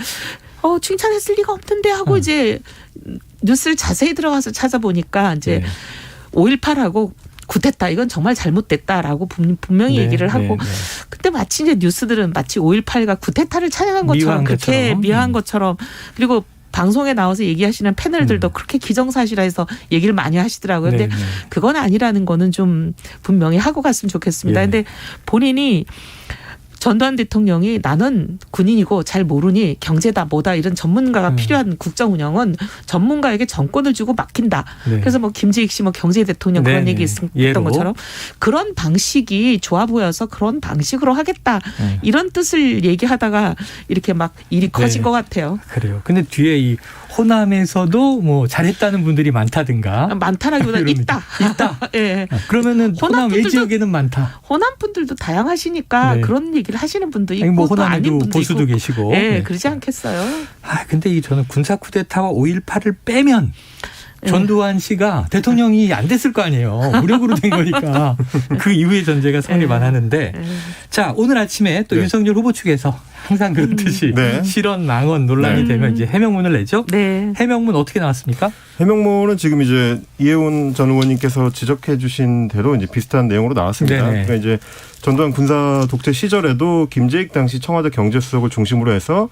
칭찬했을 리가 없는데 하고 이제 뉴스를 자세히 들어가서 찾아보니까 이제 5.18하고 쿠데타 이건 정말 잘못됐다라고 분명히 얘기를 하고 그때 마치 이제 뉴스들은 마치 5.18가 쿠데타를 찬양한 것처럼 그렇게 미화한 것처럼 그리고 방송에 나와서 얘기하시는 패널들도 그렇게 기정사실화해서 얘기를 많이 하시더라고요. 근데 그건 아니라는 거는 좀 분명히 하고 갔으면 좋겠습니다. 근데 본인이 전두환 대통령이 나는 군인이고 잘 모르니 경제다 뭐다 이런 전문가가 필요한 국정 운영은 전문가에게 정권을 주고 맡긴다. 그래서 뭐 김재익 씨 뭐 경제 대통령 그런 얘기 있었던 것처럼 그런 방식이 좋아 보여서 그런 방식으로 하겠다. 이런 뜻을 얘기하다가 이렇게 막 일이 커진 것 같아요. 그래요. 근데 뒤에 이 호남에서도 뭐 잘했다는 분들이 많다든가. 많다라기보다 있다. 예. 그러면은 호남 외 지역에는 많다. 호남 분들도 다양하시니까 네. 그런 얘기를 하시는 분도 있고 아니, 뭐 또 아닌 호남에도 분도 보수도 있고. 계시고. 예, 네. 그러지 않겠어요. 근데 저는 군사 쿠데타와 5.18을 빼면 전두환 씨가 대통령이 안 됐을 거 아니에요. 무력으로 된 거니까. 그 이후의 전제가 성립 안 하는데. 자, 오늘 아침에 또 윤석열 후보 측에서 항상 그렇듯이 실언, 망언 논란이 되면 이제 해명문을 내죠. 네. 해명문 어떻게 나왔습니까? 해명문은 지금 이제 이해운 전 의원님께서 지적해 주신 대로 이제 비슷한 내용으로 나왔습니다. 네네. 그러니까 이제 전두환 군사 독재 시절에도 김재익 당시 청와대 경제수석을 중심으로 해서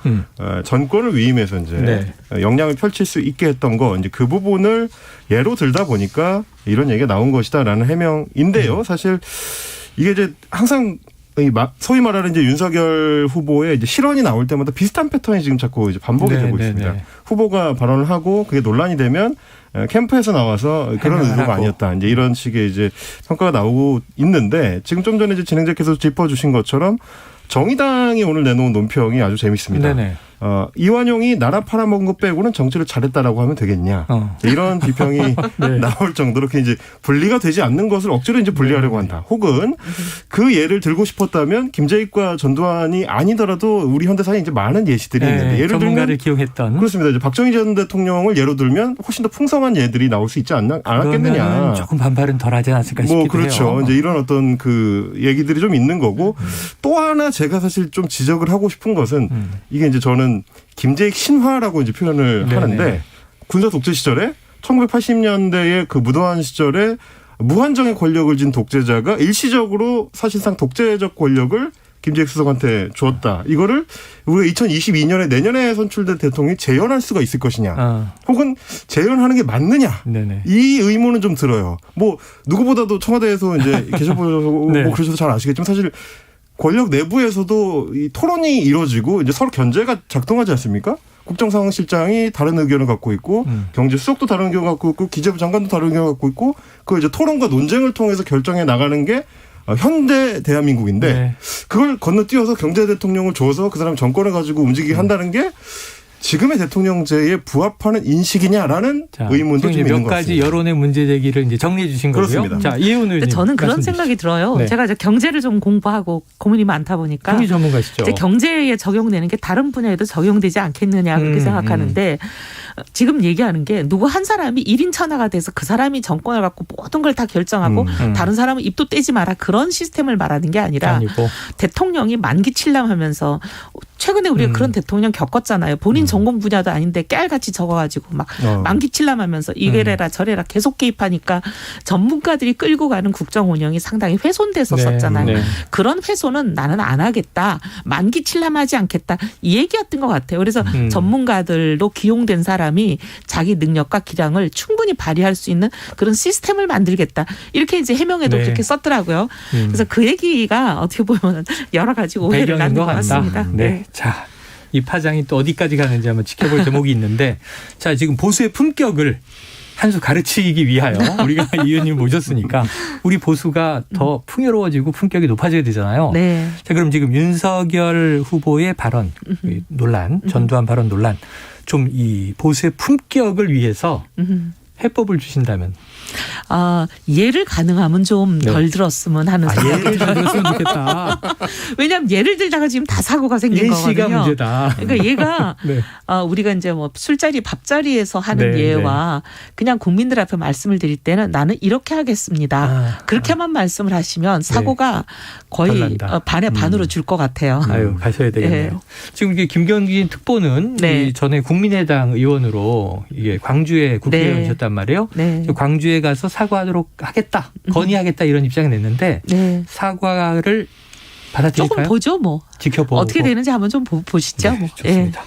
전권을 위임해서 이제 역량을 펼칠 수 있게 했던 거 이제 그 부분을 예로 들다 보니까 이런 얘기가 나온 것이다라는 해명인데요. 사실 이게 이제 항상 소위 말하는 이제 윤석열 후보의 이제 실언이 나올 때마다 비슷한 패턴이 지금 자꾸 이제 반복이 되고 있습니다. 후보가 발언을 하고 그게 논란이 되면 캠프에서 나와서 그런 의도가 아니었다. 이제 이런 식의 이제 평가가 나오고 있는데 지금 좀 전에 이제 진행자께서 짚어주신 것처럼 정의당이 오늘 내놓은 논평이 아주 재밌습니다. 이완용이 나라 팔아먹은 것 빼고는 정치를 잘했다라고 하면 되겠냐. 이런 비평이 나올 정도로 이제 분리가 되지 않는 것을 억지로 이제 분리하려고 한다. 혹은 그 예를 들고 싶었다면 김재익과 전두환이 아니더라도 우리 현대사에 이제 많은 예시들이 있는데 예를 전문가를 들면 기용했던 그렇습니다. 이제 박정희 전 대통령을 예로 들면 훨씬 더 풍성한 예들이 나올 수 있지 않았겠느냐. 조금 반발은 덜하지 않았을까 싶기도 해요. 그렇죠. 이제 이런 어떤 그 얘기들이 좀 있는 거고 또 하나 제가 사실 좀 지적을 하고 싶은 것은 이게 이제 저는 김재익 신화라고 이제 표현을 하는데 군사 독재 시절에 1980년대의 그 무도한 시절에 무한정의 권력을 쥔 독재자가 일시적으로 사실상 독재적 권력을 김재익 수석한테 주었다. 이거를 우리가 2022년에 내년에 선출된 대통령이 재연할 수가 있을 것이냐. 혹은 재연하는 게 맞느냐. 이 의문은 좀 들어요. 뭐 누구보다도 청와대에서 이제 계셔보고 뭐 그러셔서 잘 아시겠지만 사실 권력 내부에서도 이 토론이 이루어지고 이제 서로 견제가 작동하지 않습니까? 국정상황실장이 다른 의견을 갖고 있고 경제수석도 다른 의견을 갖고 있고 기재부 장관도 다른 의견을 갖고 있고 그 이제 토론과 논쟁을 통해서 결정해 나가는 게 현대 대한민국인데 그걸 건너뛰어서 경제 대통령을 줘서 그 사람 정권을 가지고 움직이게 한다는 게 지금의 대통령제에 부합하는 인식이냐라는 의문도 좀 있는 것 같습니다. 몇 가지 여론의 문제 제기를 이제 정리해 주신 거고요. 그렇습니다. 자, 이해운 의원님. 저는 그런 생각이 들어요. 제가 이제 경제를 좀 공부하고 고민이 많다 보니까 경제 전문가시죠. 이제 경제에 적용되는 게 다른 분야에도 적용되지 않겠느냐 그렇게 생각하는데 지금 얘기하는 게 누구 한 사람이 1인 천하가 돼서 그 사람이 정권을 갖고 모든 걸 다 결정하고 다른 사람은 입도 떼지 마라 그런 시스템을 말하는 게 아니라 대통령이 만기 칠람하면서 최근에 우리가 그런 대통령 겪었잖아요. 본인 전공 분야도 아닌데 깨알같이 적어가지고 막 만기 칠람하면서 이래라 저래라 계속 개입하니까 전문가들이 끌고 가는 국정 운영이 상당히 훼손됐었잖아요. 그런 훼손은 나는 안 하겠다. 만기 칠람하지 않겠다. 이 얘기였던 것 같아요. 그래서 전문가들로 기용된 사람이 자기 능력과 기량을 충분히 발휘할 수 있는 그런 시스템을 만들겠다. 이렇게 이제 해명에도 그렇게 썼더라고요. 그래서 그 얘기가 어떻게 보면 여러 가지 오해를 낳는 것 같습니다. 자, 이 파장이 또 어디까지 가는지 한번 지켜볼 제목이 있는데 자, 지금 보수의 품격을 한 수 가르치기 위하여 우리가 이 의원님 모셨으니까 우리 보수가 더 풍요로워지고 품격이 높아져야 되잖아요. 자, 그럼 지금 윤석열 후보의 발언 논란, 전두환 발언 논란 좀 이 보수의 품격을 위해서 해법을 주신다면 예를 가능하면 좀 덜 들었으면 하는 생각이 예를 덜 들었으면 좋겠다. 왜냐하면 예를 들다가 지금 다 사고가 생긴 거거든요. 예시가 문제다. 그러니까 얘가 우리가 이제 뭐 술자리 밥자리에서 하는 예와 그냥 국민들 앞에 말씀을 드릴 때는 나는 이렇게 하겠습니다. 그렇게만 말씀을 하시면 사고가 거의 반의 반으로 줄 것 같아요. 아유, 가셔야 되겠네요. 지금 이게 김경진 특보는 이 전에 국민의당 의원으로 이게 광주에 국회의원이셨단 말이에요. 광주에 가서 사과하도록 하겠다, 건의하겠다 이런 입장을 냈는데 사과를 받아들일까요? 조금 보죠, 뭐. 지켜보고 어떻게 되는지 한번 좀 보시죠. 뭐. 좋습니다.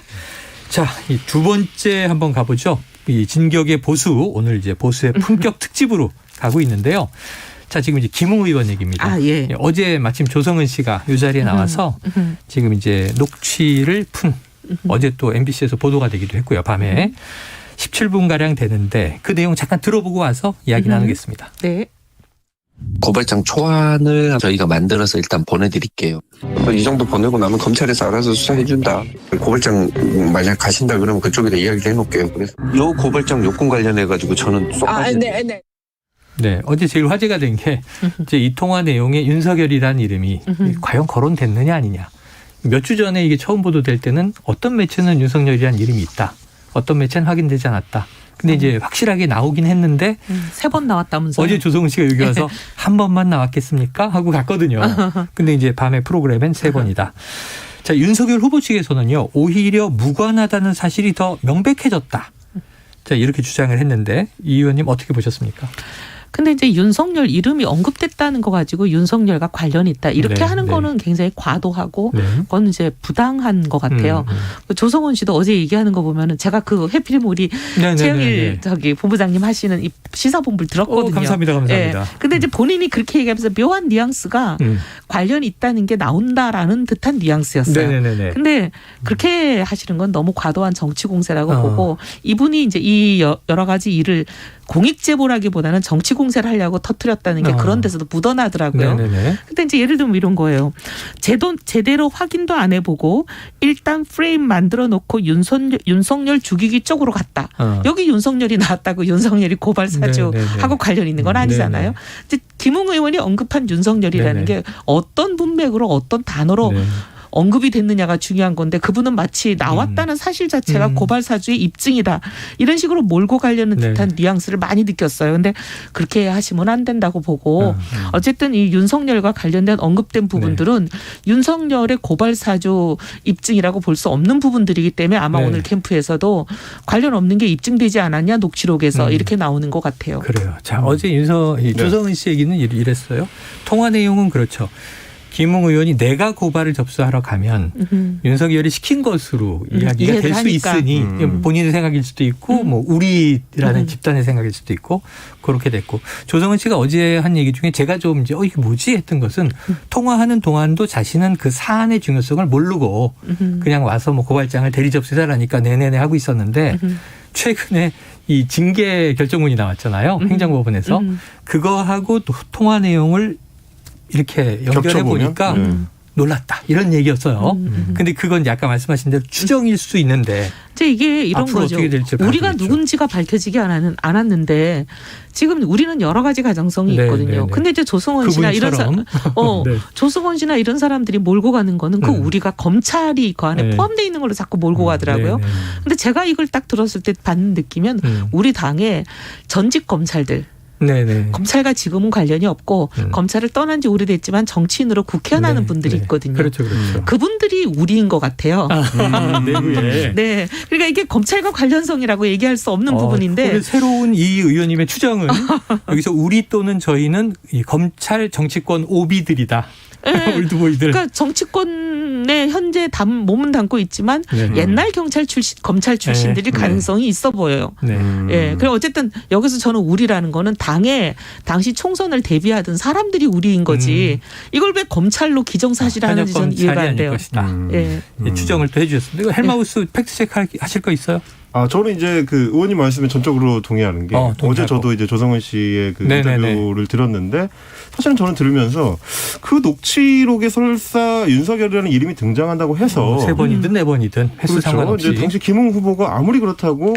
자, 이 두 번째 한번 가보죠. 이 진격의 보수, 오늘 이제 보수의 품격 특집으로 가고 있는데요. 자, 지금 이제 김웅 의원 얘기입니다. 어제 마침 조성은 씨가 이 자리에 나와서 지금 이제 녹취를 푼 어제 또 MBC에서 보도가 되기도 했고요. 밤에 17분가량 되는데 그 내용 잠깐 들어보고 와서 이야기 나누겠습니다. 고발장 초안을 저희가 만들어서 일단 보내드릴게요. 이 정도 보내고 나면 검찰에서 알아서 수사해준다. 고발장 만약 가신다 그러면 그쪽에다 이야기를 해놓을게요. 그래서 요 고발장 요건 관련해가지고 저는 쏙 네. 네, 어제 제일 화제가 된 게 이제 이 통화 내용에 윤석열이라는 이름이 과연 거론됐느냐 아니냐. 몇 주 전에 이게 처음 보도될 때는 어떤 매체는 윤석열이라는 이름이 있다. 어떤 매체는 확인되지 않았다. 근데 이제 확실하게 나오긴 했는데 3번 나왔다면서요? 어제 조성은 씨가 여기 와서 한 번만 나왔겠습니까? 하고 갔거든요. 근데 이제 밤에 프로그램엔 3번이다. 자, 윤석열 후보 측에서는요. 오히려 무관하다는 사실이 더 명백해졌다. 자, 이렇게 주장을 했는데 이 의원님 어떻게 보셨습니까? 근데 이제 윤석열 이름이 언급됐다는 거 가지고 윤석열과 관련이 있다. 이렇게 하는 거는 굉장히 과도하고 그건 이제 부당한 것 같아요. 조성원 씨도 어제 얘기하는 거 보면은 제가 그 해필이면 우리 최영일 본부장님 하시는 이 시사본부를 들었거든요. 감사합니다. 근데 이제 본인이 그렇게 얘기하면서 묘한 뉘앙스가 관련이 있다는 게 나온다라는 듯한 뉘앙스였어요. 근데 그렇게 하시는 건 너무 과도한 정치 공세라고 보고 이분이 이제 이 여러 가지 일을 공익 제보라기보다는 정치 공세를 하려고 터뜨렸다는 게 그런 데서도 묻어나더라고요. 근데 이제 예를 들면 이런 거예요. 제대로 확인도 안 해보고 일단 프레임 만들어 놓고 윤석열 죽이기 쪽으로 갔다. 여기 윤석열이 나왔다고 윤석열이 고발 사주하고 관련 있는 건 아니잖아요. 이제 김웅 의원이 언급한 윤석열이라는 게 어떤 문맥으로 어떤 단어로 언급이 됐느냐가 중요한 건데 그분은 마치 나왔다는 사실 자체가 고발 사주의 입증이다. 이런 식으로 몰고 가려는 듯한 뉘앙스를 많이 느꼈어요. 근데 그렇게 하시면 안 된다고 보고 어쨌든 이 윤석열과 관련된 언급된 부분들은 윤석열의 고발 사주 입증이라고 볼 수 없는 부분들이기 때문에 아마 오늘 캠프에서도 관련 없는 게 입증되지 않았냐 녹취록에서 이렇게 나오는 것 같아요. 그래요. 자, 어제 조성은 씨 얘기는 이랬어요. 통화 내용은 그렇죠. 김웅 의원이 내가 고발을 접수하러 가면 윤석열이 시킨 것으로 이야기가 될 수 있으니 본인의 생각일 수도 있고 뭐 우리라는 집단의 생각일 수도 있고 그렇게 됐고 조성은 씨가 어제 한 얘기 중에 제가 좀 이제 이게 뭐지 했던 것은 통화하는 동안도 자신은 그 사안의 중요성을 모르고 그냥 와서 뭐 고발장을 대리 접수해달라니까 네네네 하고 있었는데 최근에 이 징계 결정문이 나왔잖아요. 행정법원에서 그거하고 또 통화 내용을 이렇게 연결해 보니까 놀랐다 이런 얘기였어요. 근데 그건 아까 말씀하신 대로 추정일 수 있는데 이게 이런 거죠. 우리가 누군지가 밝혀지지 않았는데 지금 우리는 여러 가지 가정성이 있거든요. 근데 이제 조성원 씨나 이런 조성원 씨나 이런 사람들이 몰고 가는 거는 그 우리가 검찰이 그 안에 포함되어 있는 걸로 자꾸 몰고 가더라고요. 근데 제가 이걸 딱 들었을 때 받는 느낌은 우리 당의 전직 검찰들 검찰과 지금은 관련이 없고 검찰을 떠난 지 오래됐지만 정치인으로 국회의원하는 분들이 있거든요. 그렇죠. 그분들이 우리인 것 같아요. 내부에. 네. 그러니까 이게 검찰과 관련성이라고 얘기할 수 없는 부분인데. 새로운 이 의원님의 추정은 여기서 우리 또는 저희는 이 검찰 정치권 오비들이다. 올드보이들. 그러니까 정치권에 현재 몸은 담고 있지만 옛날 검찰 출신들이 가능성이 있어 보여요. 그리고 어쨌든 여기서 저는 우리라는 거는 당시 총선을 대비하던 사람들이 우리인 거지. 이걸 왜 검찰로 기정사실하는지 저는 이해가 안 돼요. 추정을 또 해주셨습니다. 이거 헬마우스 팩트체크 하실 거 있어요? 저는 이제 그 의원님 말씀에 전적으로 동의하는 게 어제 저도 이제 조성은 씨의 그 인터뷰를 들었는데 사실은 저는 들으면서 그 녹취록에 설사 윤석열이라는 이름이 등장한다고 해서 3번이든 4번이든 횟수 상관없이 이제 당시 김웅 후보가 아무리 그렇다고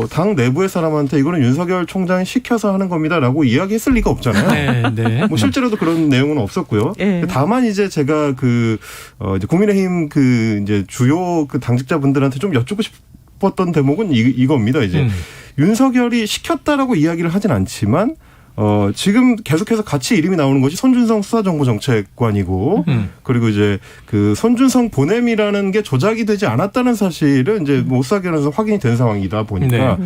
당 내부의 사람한테 이거는 윤석열 총장이 시켜서 하는 겁니다라고 이야기했을 리가 없잖아요. 뭐 실제로도 그런 내용은 없었고요. 다만 이제 제가 이제 국민의힘 이제 주요 당직자분들한테 좀 여쭙고 싶었던 대목은 이겁니다. 이제 윤석열이 시켰다라고 이야기를 하진 않지만 지금 계속해서 같이 이름이 나오는 것이 손준성 수사정보정책관이고 그리고 이제 그 손준성 보냄이라는 게 조작이 되지 않았다는 사실은 이제 뭐 수사기관에서 확인이 된 상황이다 보니까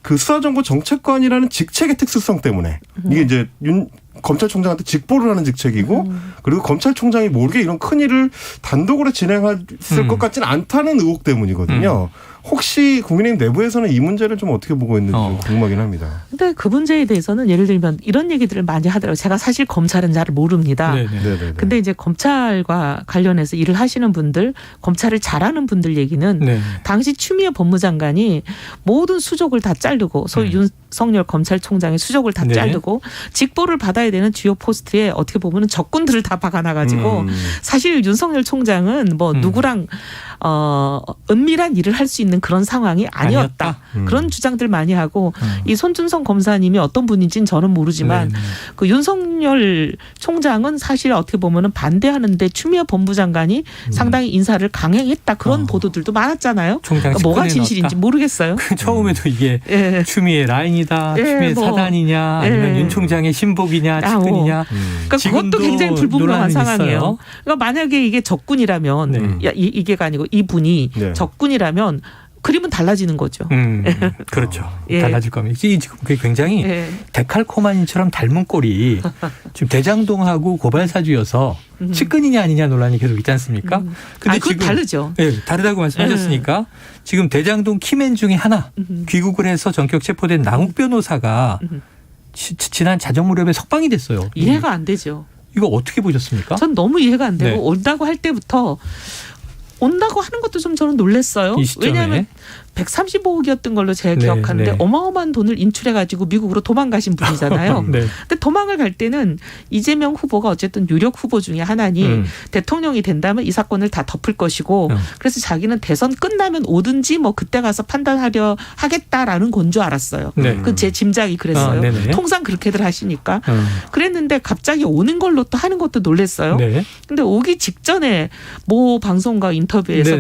그 수사정보정책관이라는 직책의 특수성 때문에 이게 이제 검찰총장한테 직보를 하는 직책이고 그리고 검찰총장이 모르게 이런 큰일을 단독으로 진행했을 것 같지는 않다는 의혹 때문이거든요. 혹시 국민의힘 내부에서는 이 문제를 좀 어떻게 보고 있는지 좀 궁금하긴 합니다. 근데 그 문제에 대해서는 예를 들면 이런 얘기들을 많이 하더라고요. 제가 사실 검찰은 잘 모릅니다. 네네. 근데 이제 검찰과 관련해서 일을 하시는 분들, 검찰을 잘하는 분들 얘기는 당시 추미애 법무장관이 모든 수족을 다 자르고 소위 윤석열 검찰총장의 수족을 다 자르고 직보를 받아야 되는 주요 포스트에 어떻게 보면 적군들을 다 박아놔가지고 사실 윤석열 총장은 뭐 누구랑 은밀한 일을 할 수 있는 그런 상황이 아니었다. 그런 주장들 많이 하고 이 손준성 검사님이 어떤 분인지는 저는 모르지만 그 윤석열 총장은 사실 어떻게 보면은 반대하는데 추미애 법무장관이 상당히 인사를 강행했다. 그런 보도들도 많았잖아요. 그러니까 뭐가 진실인지 모르겠어요. 처음에도 이게 추미애 라인이다. 추미애 사단이냐 아니면 윤 총장의 신복이냐 측근이냐. 그러니까 그것도 굉장히 불분명한 상황이에요. 그러니까 만약에 이게 적군이라면 이게가 아니고 이분이 적군이라면 그림은 달라지는 거죠. 그렇죠. 달라질 겁니다. 지금 그게 굉장히 데칼코마니처럼 닮은 꼴이 지금 대장동하고 고발사주여서 측근이냐 아니냐 논란이 계속 있지 않습니까? 근데 그건 다르죠. 다르다고 말씀하셨으니까 지금 대장동 키맨 중에 하나 귀국을 해서 전격 체포된 남욱 변호사가 지난 자정무렵에 석방이 됐어요. 이해가 안 되죠. 이거 어떻게 보셨습니까? 전 너무 이해가 안 되고 온다고 할 때부터 온다고 하는 것도 좀 저는 놀랐어요. 왜냐하면 135억이었던 걸로 제가 기억하는데 어마어마한 돈을 인출해가지고 미국으로 도망가신 분이잖아요. 근데 도망을 갈 때는 이재명 후보가 어쨌든 유력 후보 중에 하나니 대통령이 된다면 이 사건을 다 덮을 것이고 그래서 자기는 대선 끝나면 오든지 뭐 그때 가서 판단하려 하겠다라는 건 줄 알았어요. 그 제 짐작이 그랬어요. 통상 그렇게들 하시니까. 그랬는데 갑자기 오는 걸로 또 하는 것도 놀랐어요. 근데 오기 직전에 모 방송과 인터뷰에서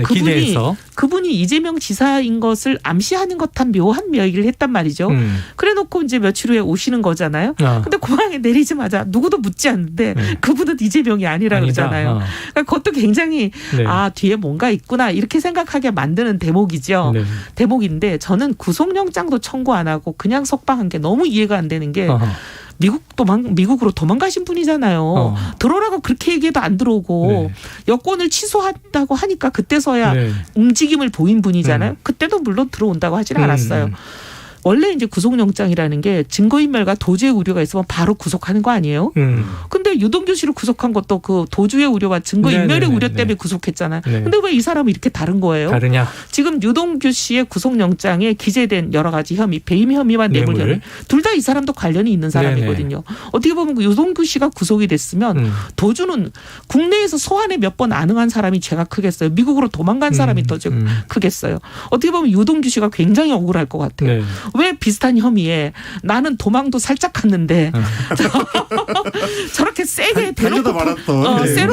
그분이 이재명 지사인 것을 암시하는 듯한 묘한 얘기를 했단 말이죠. 그래놓고 이제 며칠 후에 오시는 거잖아요. 근데 공항에 내리자마자 누구도 묻지 않는데 그분은 이재명이 아니라 그러잖아요. 그러니까 그것도 굉장히 뒤에 뭔가 있구나 이렇게 생각하게 만드는 대목이죠. 대목인데 저는 구속영장도 청구 안 하고 그냥 석방한 게 너무 이해가 안 되는 게 미국으로 도망가신 분이잖아요. 들어오라고 그렇게 얘기해도 안 들어오고 여권을 취소한다고 하니까 그때서야 움직임을 보인 분이잖아요. 그때도 물론 들어온다고 하지는 않았어요. 원래 이제 구속영장이라는 게 증거인멸과 도주의 우려가 있으면 바로 구속하는 거 아니에요? 근데 유동규 씨를 구속한 것도 그 도주의 우려와 증거인멸의 우려 때문에 구속했잖아요. 근데 왜 이 사람은 이렇게 다른 거예요? 다르냐? 지금 유동규 씨의 구속영장에 기재된 여러 가지 혐의, 배임 혐의와 뇌물 혐의 둘 다 이 사람도 관련이 있는 사람이거든요. 어떻게 보면 유동규 씨가 구속이 됐으면 도주는 국내에서 소환에 몇 번 안응한 사람이 죄가 크겠어요. 미국으로 도망간 사람이 더 크겠어요. 어떻게 보면 유동규 씨가 굉장히 억울할 것 같아요. 왜 비슷한 혐의에 나는 도망도 살짝 갔는데 저렇게 세게 대놓고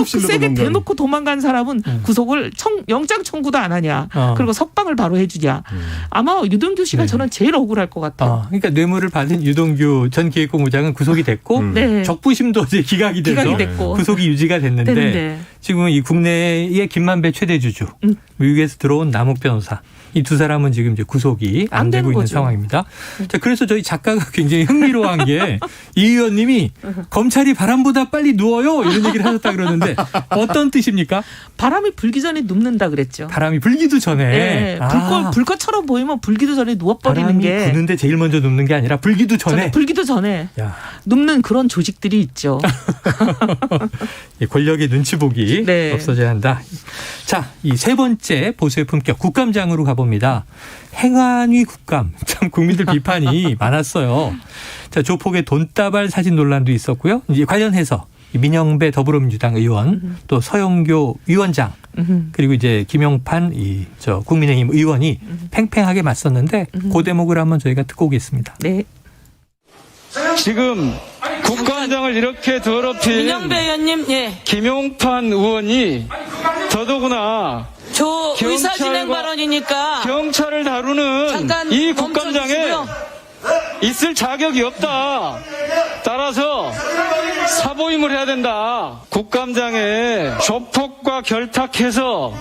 세게 대놓고 도망간 사람은 구속을 영장 청구도 안 하냐. 그리고 석방을 바로 해주냐. 아마 유동규 씨가 저는 제일 억울할 것 같아요. 그러니까 뇌물을 받은 유동규 전 기획고무장은 구속이 됐고 적부심도 이제 기각이 됐고 구속이 유지가 됐는데 지금 이 국내의 김만배 최대 주주 미국에서 들어온 남욱 변호사 이 두 사람은 지금 이제 구속이 안 되고 있는 상황입니다. 자, 그래서 저희 작가가 굉장히 흥미로워한 게 이 의원님이 검찰이 바람보다 빨리 누워요 이런 얘기를 하셨다 그러는데 어떤 뜻입니까? 바람이 불기 전에 눕는다 그랬죠. 바람이 불기도 전에. 불꽃처럼 보이면 불기도 전에 누워버리는 게. 바람이 부는데 제일 먼저 눕는 게 아니라 불기도 전에. 불기도 전에 눕는 그런 조직들이 있죠. 권력의 눈치 보기 없어져야 한다. 자, 이 세 번째 보수의 품격 국감장으로 가봅니다. 행안위 국감 참 국민들 비판이 많았어요. 자, 조폭의 돈다발 사진 논란도 있었고요. 이제 관련해서 민영배 더불어민주당 의원 또 서영교 위원장 그리고 이제 김용판 국민의힘 의원이 팽팽하게 맞섰는데 그 대목을 한번 저희가 듣고 오겠습니다. 지금 국감장을 이렇게 더럽힌 민영배 의원님, 김용판 의원이 더더구나 의사진행 발언이니까 경찰을 다루는 이 국감장에 있을 자격이 없다. 따라서 사보임을 해야 된다. 국감장에 조폭과 결탁해서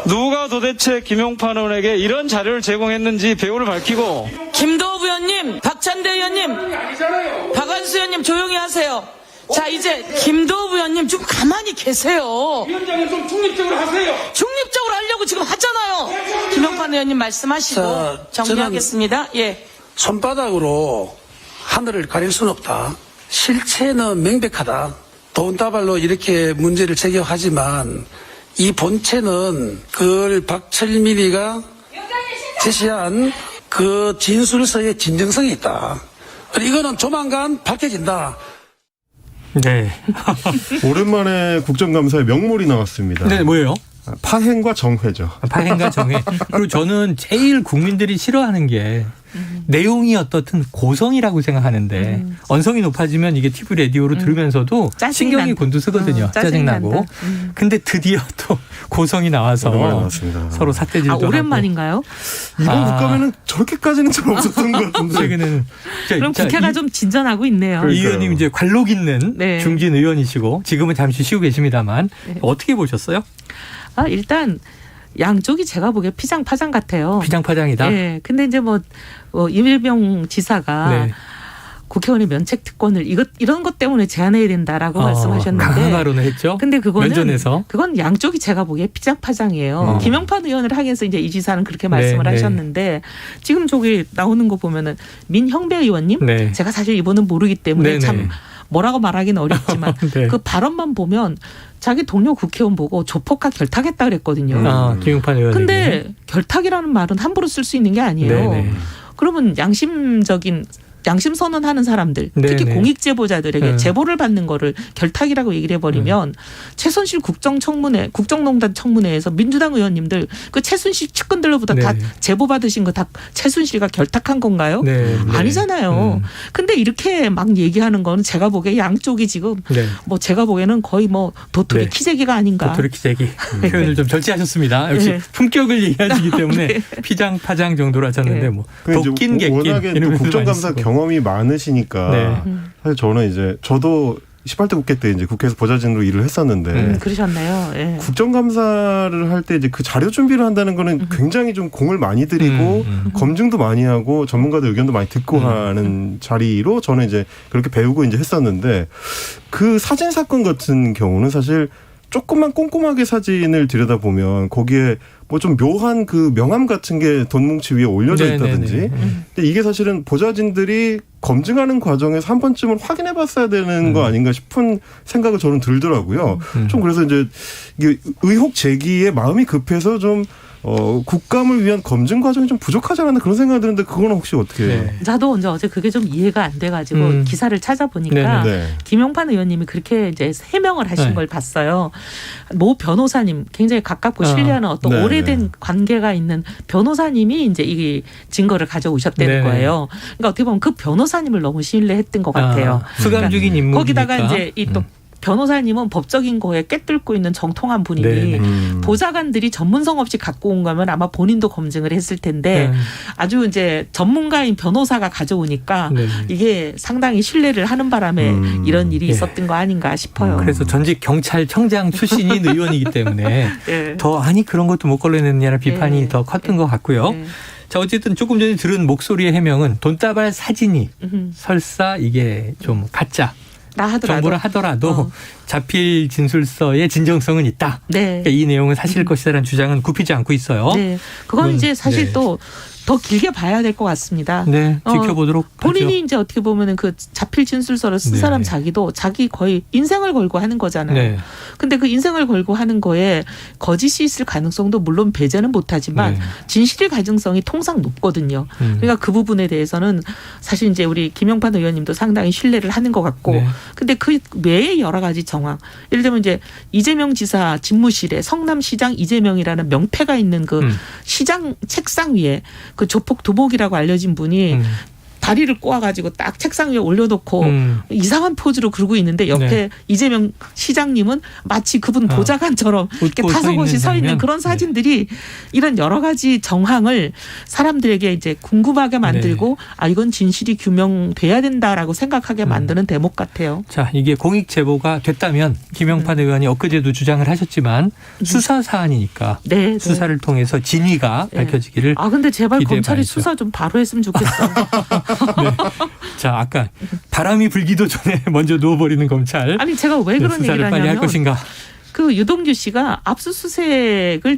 누가 도대체 김용판 의원에게 이런 자료를 제공했는지 배우를 밝히고 김도읍 의원님, 박찬대 의원님, 박한수 의원님 조용히 하세요. 자, 이제 김도읍 의원님 좀 가만히 계세요. 위원장은 좀 중립적으로 하세요. 중립적으로 하려고 지금 하잖아요. 김용판 김영환 의원님 말씀하시고 정리하겠습니다. 예. 손바닥으로 하늘을 가릴 수는 없다. 실체는 명백하다. 돈다발로 이렇게 문제를 제기하지만 이 본체는 그걸 박철민이가 제시한 그 진술서의 진정성이 있다. 이거는 조만간 밝혀진다. 네. 오랜만에 국정감사에 명물이 나왔습니다. 네, 뭐예요? 파행과 정회죠. 파행과 정회. 그리고 저는 제일 국민들이 싫어하는 게 내용이 어떻든 고성이라고 생각하는데 언성이 높아지면 이게 TV 라디오로 들으면서도 신경이 곤두서거든요. 짜증나고. 근데 드디어 또 고성이 나와서 서로 삿대질도 오랜만인가요? 이번 국감에는 저렇게까지는 좀 없었던 것 같은데. 최근에는 그럼 국회가 좀 진전하고 있네요. 이 의원님 이제 관록 있는 네. 중진 의원이시고 지금은 잠시 쉬고 계십니다만 어떻게 보셨어요? 일단 양쪽이 제가 보기에 피장파장 같아요. 피장파장이다. 네. 근데 이제 이재명 지사가 네. 국회의원의 면책 특권을 이런 것 때문에 제한해야 된다라고 말씀하셨는데 강한 발언을 했죠. 근데 면전에서. 그건 양쪽이 제가 보기에 피장파장이에요. 김영판 의원을 하기위해서 이제 이 지사는 그렇게 말씀을 네. 하셨는데 지금 저기 나오는 거 보면은 민형배 의원님 네. 제가 사실 이분은 모르기 때문에 네. 참 뭐라고 말하기는 어렵지만 네. 그 발언만 보면 자기 동료 국회의원 보고 조폭과 결탁했다 그랬거든요. 김용판 의원이. 근데 결탁이라는 말은 함부로 쓸 수 있는 게 아니에요. 네네. 그러면 양심 선언하는 사람들, 네네. 특히 공익 제보자들에게 네. 제보를 받는 거를 결탁이라고 얘기를 해버리면 최순실 국정농단 청문회에서 민주당 의원님들 그 최순실 측근들로부터 다 네. 제보 받으신 거 다 최순실가 결탁한 건가요? 네. 아니잖아요. 근데 이렇게 막 얘기하는 거는 제가 보기에 양쪽이 지금 네. 제가 보기에는 거의 도토리 네. 키재기가 아닌가. 도토리 키재기 표현을 좀 절제하셨습니다. 역시 네. 품격을 얘기하시기 때문에 피장파장 정도로 하셨는데 도낀 객긴 워낙에 또 국정감사 경험이 많으시니까 네. 사실 저는 저도 18대 국회 때 이제 국회에서 보좌진으로 일을 했었는데 그러셨나요? 예. 국정감사를 할 때 이제 그 자료 준비를 한다는 거는 굉장히 좀 공을 많이 들이고 검증도 많이 하고 전문가들 의견도 많이 듣고 하는 자리로 저는 이제 그렇게 배우고 이제 했었는데 그 사진 사건 같은 경우는 사실 조금만 꼼꼼하게 사진을 들여다보면 거기에 좀 묘한 그 명함 같은 게 돈뭉치 위에 올려져 있다든지. 근데 이게 사실은 보좌진들이 검증하는 과정에서 한 번쯤은 확인해 봤어야 되는 거 아닌가 싶은 생각을 저는 들더라고요. 좀 그래서 이제 이게 의혹 제기에 마음이 급해서 좀 국감을 위한 검증 과정이 좀 부족하지 않았나 그런 생각이 드는데 그건 혹시 어떻게 해요? 저도 어제 그게 좀 이해가 안 돼가지고 기사를 찾아보니까 김영판 의원님이 그렇게 이제 해명을 하신 걸 봤어요. 모 변호사님 굉장히 가깝고 신뢰하는 어떤 오래된 관계가 있는 변호사님이 이제 이 증거를 가져오셨다는 거예요. 그러니까 어떻게 보면 그 변호사님을 너무 신뢰했던 것 같아요. 수감 중인 인물이니까. 거기다가 이제 또 변호사님은 법적인 거에 꿰뚫고 있는 정통한 분이니 보좌관들이 전문성 없이 갖고 온 거면 아마 본인도 검증을 했을 텐데 아주 이제 전문가인 변호사가 가져오니까 이게 상당히 신뢰를 하는 바람에 이런 일이 있었던 거 아닌가 싶어요. 그래서 전직 경찰청장 출신인 의원이기 때문에 더 그런 것도 못 걸러냈느냐는 비판이 더 컸던 것 같고요. 자, 어쨌든 조금 전에 들은 목소리의 해명은 돈다발 사진이 설사 이게 좀 가짜 정보라 하더라도 자필 진술서의 진정성은 있다. 그러니까 이 내용은 사실일 것이라는 주장은 굽히지 않고 있어요. 그건 이제 사실 또 더 길게 봐야 될 것 같습니다. 지켜보도록 본인이 하죠. 이제 어떻게 보면은 그 자필 진술서를 쓴 사람 자기도 자기 거의 인생을 걸고 하는 거잖아요. 근데 그 인생을 걸고 하는 거에 거짓이 있을 가능성도 물론 배제는 못하지만 진실일 가능성이 통상 높거든요. 그러니까 그 부분에 대해서는 사실 이제 우리 김영판 의원님도 상당히 신뢰를 하는 것 같고, 근데 그 외에 여러 가지 정황, 예를 들면 이제 이재명 지사 집무실에 성남시장 이재명이라는 명패가 있는 그 시장 책상 위에 그 조폭 두목이라고 알려진 분이 다리를 꼬아가지고 딱 책상 위에 올려놓고 이상한 포즈로 그러고 있는데 옆에 이재명 시장님은 마치 그분 보좌관처럼 이렇게 타석없이 서 있는 그런 사진들이 이런 여러 가지 정황을 사람들에게 이제 궁금하게 만들고 이건 진실이 규명돼야 된다라고 생각하게 만드는 대목 같아요. 자, 이게 공익 제보가 됐다면 김영판 의원이 엊그제도 주장을 하셨지만 수사 사안이니까 수사를 통해서 진위가 밝혀지기를 근데 제발 검찰이 봐야죠. 수사 좀 바로 했으면 좋겠어. 자, 아까 바람이 불기도 전에 먼저 누워버리는 검찰. 아니 제가 왜 그런 수사를 얘기를 빨리 할 하냐면 것인가. 그 유동규 씨가 압수수색을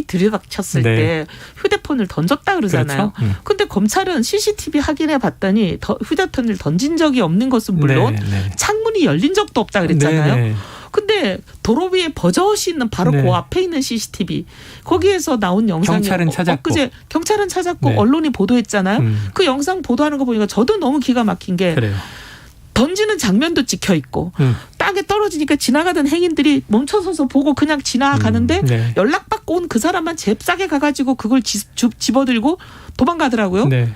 들이닥쳤을 네. 때 휴대폰을 던졌다 그러잖아요. 그렇죠? 근데 검찰은 CCTV 확인해 봤더니 휴대폰을 던진 적이 없는 것은 물론 네. 창문이 열린 적도 없다 그랬잖아요. 네. 근데 도로 위에 버젓이 있는 바로 네. 그 앞에 있는 CCTV 거기에서 나온 영상이 경찰은 찾았고. 엊그제 경찰은 찾았고 네. 언론이 보도했잖아요. 그 영상 보도하는 거 보니까 저도 너무 기가 막힌 게 그래요. 던지는 장면도 찍혀 있고 땅에 떨어지니까 지나가던 행인들이 멈춰서서 보고 그냥 지나가는데 네. 연락받고 온 그 사람만 잽싸게 가가지고 그걸 집어들고 도망가더라고요. 네.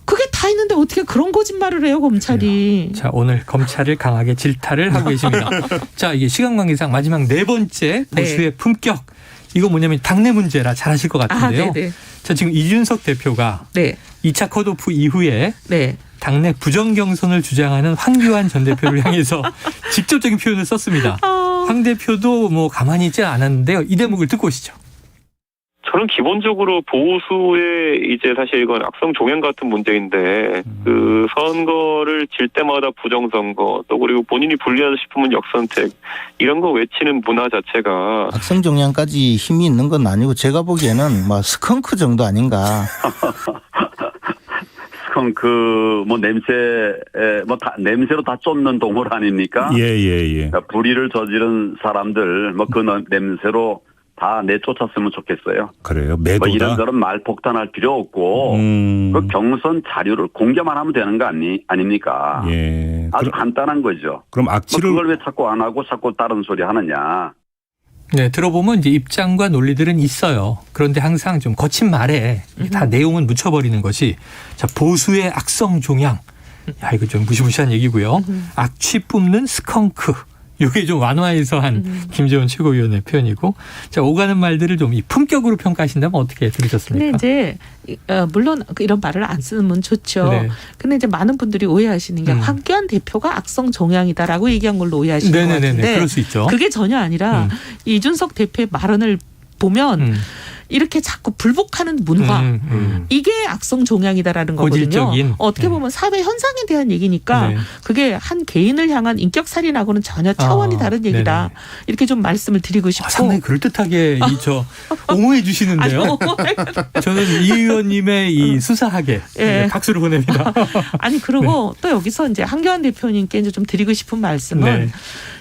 그게 다 있는데 어떻게 그런 거짓말을 해요, 검찰이. 자, 오늘 검찰을 강하게 질타를 하고 계십니다. 자, 이게 시간 관계상 마지막 네 번째 보수의 품격. 이거 뭐냐면 당내 문제라 잘 아실 것 같은데요. 네네. 자, 지금 이준석 대표가 2차 컷오프 이후에 당내 부정 경선을 주장하는 황교안 전 대표를 향해서 직접적인 표현을 썼습니다. 황 대표도 뭐 가만히 있지 않았는데요. 이 대목을 듣고 오시죠. 저는 기본적으로 보수의 이제 사실 이건 악성 종양 같은 문제인데 그 선거를 질 때마다 부정선거 또 그리고 본인이 불리하다 싶으면 역선택 이런 거 외치는 문화 자체가 악성 종양까지 힘이 있는 건 아니고 제가 보기에는 뭐 스컹크 정도 아닌가. 스컹크 뭐 냄새 뭐 다 냄새로 다 쫓는 동물 아닙니까? 예. 그러니까 불의를 저지른 사람들 뭐 그 냄새로 다 내쫓았으면 좋겠어요. 그래요. 뭐 매도다. 이런저런 말 폭탄할 필요 없고 그 경선 자료를 공개만 하면 되는 거 아닙니까? 예. 아주 간단한 거죠. 그럼 악취를 뭐 그걸 왜 자꾸 안 하고 자꾸 다른 소리 하느냐? 네, 들어보면 이제 입장과 논리들은 있어요. 그런데 항상 좀 거친 말에 다 내용은 묻혀버리는 것이 자 보수의 악성 종양. 야 이거 좀 무시무시한 얘기고요. 악취 뿜는 스컹크. 이게 좀 완화해서 한 김재원 최고위원의 표현이고, 자 오가는 말들을 좀 이 품격으로 평가하신다면 어떻게 들으셨습니까? 근데 이제 물론 이런 말을 안 쓰면 좋죠. 네. 근데 이제 많은 분들이 오해하시는 게 황교안 대표가 악성 종양이다라고 얘기한 걸로 오해하시는 것 같은데, 그럴 수 있죠. 그게 전혀 아니라 이준석 대표의 발언을 보면. 이렇게 자꾸 불복하는 문화 이게 악성 종양이다라는 거거든요. 고질적인. 어떻게 보면 사회 현상에 대한 얘기니까 그게 한 개인을 향한 인격 살인하고는 전혀 차원이 다른 얘기다. 이렇게 좀 말씀을 드리고 싶고. 상당히 그럴듯하게 옹호해 주시는데요. 저는 이 의원님의 이 수사하게 박수를 보냅니다. 아니 그리고 또 여기서 이제 황교안 대표님께 이제 좀 드리고 싶은 말씀은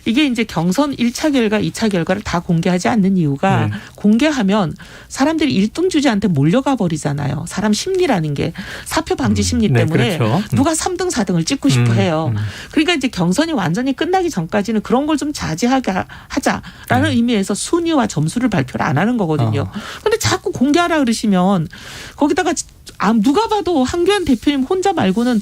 이게 이제 경선 1차 결과, 2차 결과를 다 공개하지 않는 이유가 공개하면 사람들이 1등 주자한테 몰려가 버리잖아요. 사람 심리라는 게 사표 방지 심리 때문에 누가 3등, 4등을 찍고 싶어 해요. 그러니까 이제 경선이 완전히 끝나기 전까지는 그런 걸 좀 자제하게 하자라는 의미에서 순위와 점수를 발표를 안 하는 거거든요. 그런데 자꾸 공개하라 그러시면 거기다가 누가 봐도 황교안 대표님 혼자 말고는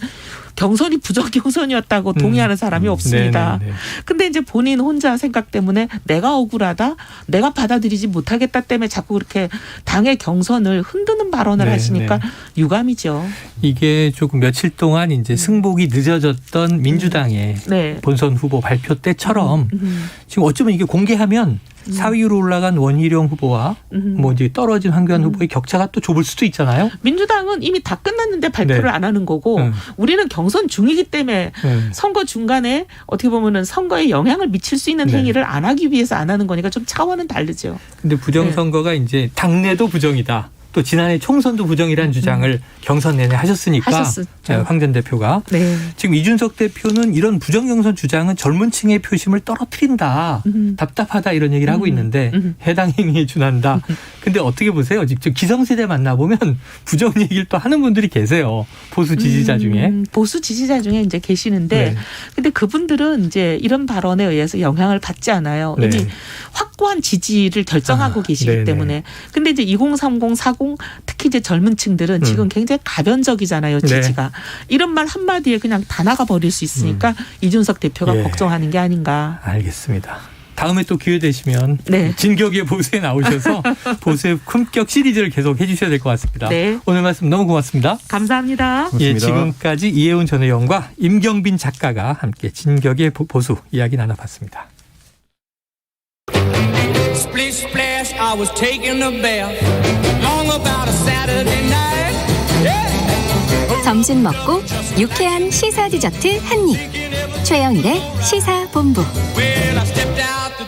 경선이 부정 경선이었다고 동의하는 사람이 없습니다. 근데 이제 본인 혼자 생각 때문에 내가 억울하다, 내가 받아들이지 못하겠다 때문에 자꾸 그렇게 당의 경선을 흔드는 발언을 하시니까 유감이죠. 이게 조금 며칠 동안 이제 승복이 늦어졌던 민주당의 본선 후보 발표 때처럼 지금 어쩌면 이게 공개하면 4위로 올라간 원희룡 후보와 뭐 이제 떨어진 황교안 후보의 격차가 또 좁을 수도 있잖아요. 민주당은 이미 다 끝났는데 발표를 안 하는 거고 우리는 경선 중이기 때문에 선거 중간에 어떻게 보면은 선거에 영향을 미칠 수 있는 행위를 안 하기 위해서 안 하는 거니까 좀 차원은 다르죠. 근데 부정선거가 이제 당내도 부정이다. 또 지난해 총선도 부정이라는 주장을 경선 내내 하셨으니까 황 전 대표가 지금 이준석 대표는 이런 부정 경선 주장은 젊은 층의 표심을 떨어뜨린다. 답답하다 이런 얘기를 하고 있는데 해당 행위에 준한다. 근데 어떻게 보세요? 직접 기성세대 만나보면 부정 얘기를 또 하는 분들이 계세요. 보수 지지자 중에. 보수 지지자 중에 이제 계시는데 근데 그분들은 이제 이런 발언에 의해서 영향을 받지 않아요. 이미 확고한 지지를 결정하고 계시기 때문에. 근데 이제 2030, 40 특히 이제 젊은 층들은 지금 굉장히 가변적이잖아요. 지지가. 이런 말 한마디에 그냥 다 나가버릴 수 있으니까 이준석 대표가 걱정하는 게 아닌가. 알겠습니다. 다음에 또 기회 되시면 진격의 보수에 나오셔서 보수의 품격 시리즈를 계속 해주셔야 될 것 같습니다. 오늘 말씀 너무 고맙습니다. 감사합니다. 예, 지금까지 이혜훈 전 의원과 임경빈 작가가 함께 진격의 보수 이야기 나눠봤습니다. Splish splash, I was taking a bath. Long about a Saturday night. Yeah. 점심 먹고 유쾌한 시사 디저트 한 입. 최영일의 시사본부. Well, I stepped out to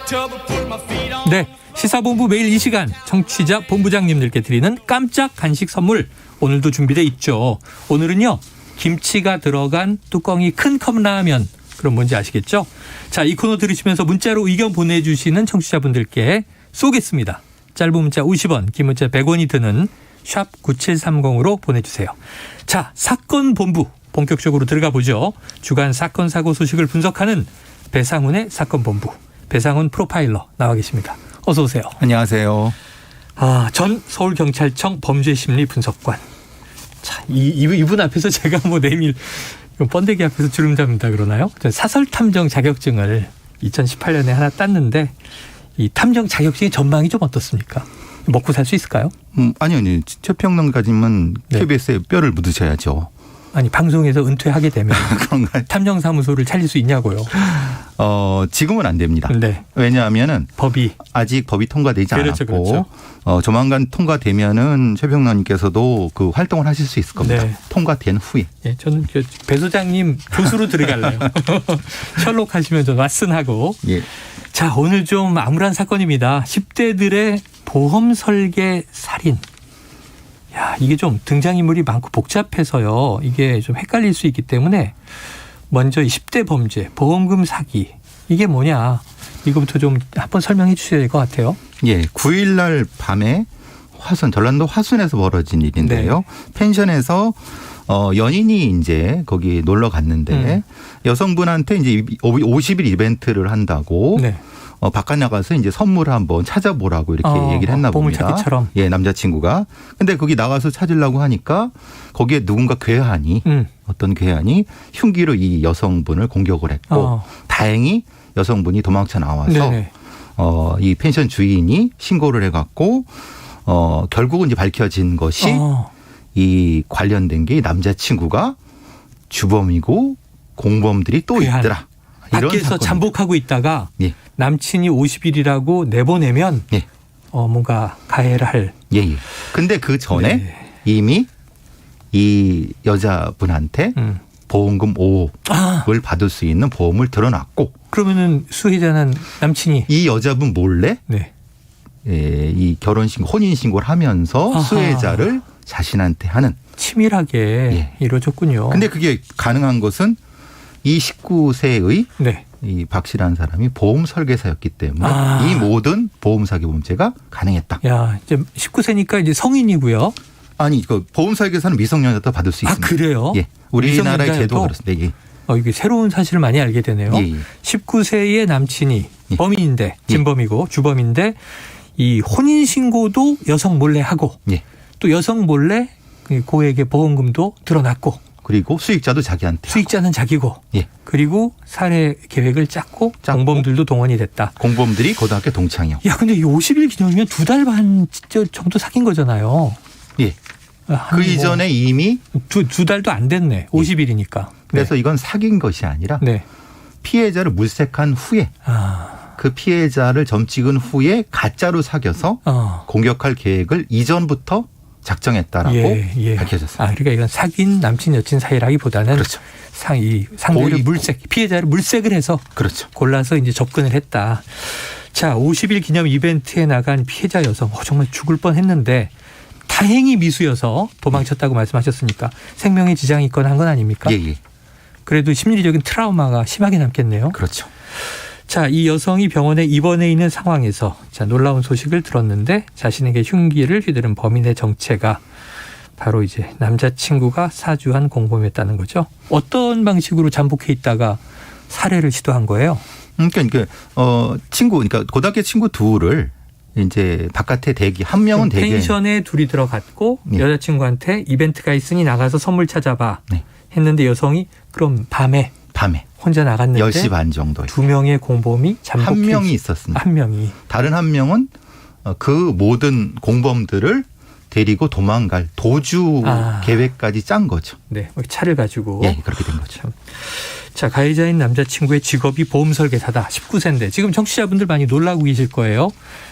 네, 시사본부 매일 이 시간 청취자 본부장님들께 드리는 깜짝 간식 선물 오늘도 준비돼 있죠. 오늘은요, 김치가 들어간 뚜껑이 큰 컵라면. 그럼 뭔지 아시겠죠? 자, 이 코너 들으시면서 문자로 의견 보내주시는 청취자분들께 쏘겠습니다. 짧은 문자 50원, 긴 문자 100원이 드는 샵 9730으로 보내주세요. 자, 사건 본부 본격적으로 들어가 보죠. 주간 사건 사고 소식을 분석하는 배상훈의 사건 본부. 배상훈 프로파일러 나와 계십니다. 어서 오세요. 안녕하세요. 전 서울경찰청 범죄심리 분석관. 자, 이분 앞에서 제가 뭐 내밀 번데기 앞에서 주름 잡는다 그러나요? 사설 탐정 자격증을 2018년에 하나 땄는데 이 탐정 자격증의 전망이 좀 어떻습니까? 먹고 살 수 있을까요? 아니요. 최평론가님은 KBS에 뼈를 묻으셔야죠. 아니, 방송에서 은퇴하게 되면 탐정사무소를 차릴 수 있냐고요? 지금은 안 됩니다. 네. 왜냐하면은 아직 법이 통과되지 않았고 그렇죠. 조만간 통과되면은 최평론님께서도 그 활동을 하실 수 있을 겁니다. 네. 통과된 후에. 예, 저는 배 소장님 교수로 들어갈래요. 셜록 하시면 좀 왓슨하고. 예. 자, 오늘 좀 암울한 사건입니다. 10대들의 보험 설계 살인. 야, 이게 좀 등장인물이 많고 복잡해서요. 이게 좀 헷갈릴 수 있기 때문에 먼저 10대 범죄, 보험금 사기. 이게 뭐냐. 이거부터 좀 한번 설명해 주셔야 될 것 같아요. 예, 9일 날 밤에 전라도 화순에서 벌어진 일인데요. 네. 펜션에서 연인이 이제 거기 놀러 갔는데 여성분한테 이제 50일 이벤트를 한다고 네. 바깥 나가서 이제 선물을 한번 찾아보라고 이렇게 얘기를 했나 봅니다. 보물찾기처럼. 예, 남자친구가. 근데 거기 나가서 찾으려고 하니까 거기에 누군가 어떤 괴한이 흉기로 이 여성분을 공격을 했고 다행히 여성분이 도망쳐 나와서 이 펜션 주인이 신고를 해갖고 결국은 이제 밝혀진 것이 이 관련된 게 남자친구가 주범이고 공범들이 또 있더라. 밖에서 사건입니다. 잠복하고 있다가 예. 남친이 50일이라고 내보내면 뭔가 가해를 할. 예. 근데 그 전에 이미 이 여자분한테 보험금 5억을 받을 수 있는 보험을 들어놨고. 그러면은 수혜자는 남친이 이 여자분 몰래 이 결혼신고, 혼인신고를 하면서 수혜자를 자신한테 하는. 치밀하게 이루어졌군요. 근데 그게 가능한 것은 이 19세의 이 박 씨라는 사람이 보험 설계사였기 때문에 이 모든 보험 사기 범죄가 가능했다. 야, 이제 19세니까 이제 성인이고요. 아니, 그 보험 설계사는 미성년자도 받을 수 있습니다. 그래요? 예. 우리나라의 제도가 그렇습니다. 예. 이게 새로운 사실을 많이 알게 되네요. 19세의 남친이 범인인데, 진범이고 주범인데 이 혼인 신고도 여성 몰래 하고 또 여성 몰래 고액의 보험금도 드러났고. 그리고 수익자도 자기한테. 수익자는 자기고. 그리고 살해 계획을 짰고 공범들도 동원이 됐다. 공범들이 고등학교 동창이요. 야, 근데 이 50일 기념이면 2달 반 정도 사귄 거잖아요. 예. 그 이전에 이미 두 달도 안 됐네. 50일이니까. 그래서 이건 사귄 것이 아니라 피해자를 물색한 후에 그 피해자를 점 찍은 후에 가짜로 사귀어서 공격할 계획을 이전부터 작정했다라고 밝혀졌습니다. 그러니까 이건 사귄 남친 여친 사이라기보다는 상대를 피해자를 물색을 해서 골라서 이제 접근을 했다. 자, 50일 기념 이벤트에 나간 피해자 여성 정말 죽을 뻔했는데 다행히 미수여서 도망쳤다고 말씀하셨으니까 생명에 지장이 있거나 한 건 아닙니까? 예. 그래도 심리적인 트라우마가 심하게 남겠네요. 그렇죠. 자, 이 여성이 병원에 입원해 있는 상황에서 놀라운 소식을 들었는데 자신에게 흉기를 휘두른 범인의 정체가 바로 이제 남자친구가 사주한 공범이었다는 거죠. 어떤 방식으로 잠복해 있다가 살해를 시도한 거예요? 그러니까 고등학교 친구 둘을 이제 바깥에 한 명은 펜션에 둘이 들어갔고 여자친구한테 이벤트가 있으니 나가서 선물 찾아봐 했는데 여성이 그럼 밤에 혼자 나갔는데 10시 반 정도에 2명의 공범이 잠복해 한 명이 있었습니다. 한 명이. 다른 한 명은 그 모든 공범들을 데리고 도망갈 도주 계획까지 짠 거죠. 네, 차를 가지고. 예, 그렇게 된 거죠. 자, 가해자인 남자친구의 직업이 보험 설계사다. 19세인데 지금 청취자분들 많이 놀라고 계실 거예요.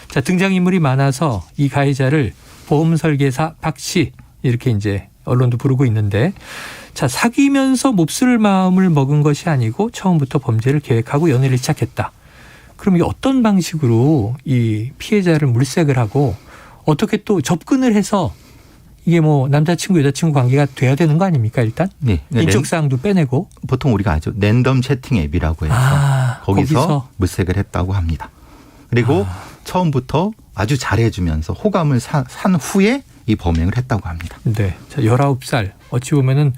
자, 등장인물이 많아서 이 가해자를 보험 설계사 박 씨 이렇게 이제 언론도 부르고 있는데, 자, 사귀면서 몹쓸 마음을 먹은 것이 아니고 처음부터 범죄를 계획하고 연애를 시작했다. 그럼 이게 어떤 방식으로 이 피해자를 물색을 하고 어떻게 또 접근을 해서 이게 뭐 남자친구 여자친구 관계가 돼야 되는 거 아닙니까 일단? 네. 인적 사항도 빼내고. 보통 우리가 아죠. 랜덤 채팅 앱이라고 해서 거기서 물색을 했다고 합니다. 그리고 처음부터 아주 잘해주면서 호감을 산 후에 이 범행을 했다고 합니다. 네. 자, 19살 어찌 보면은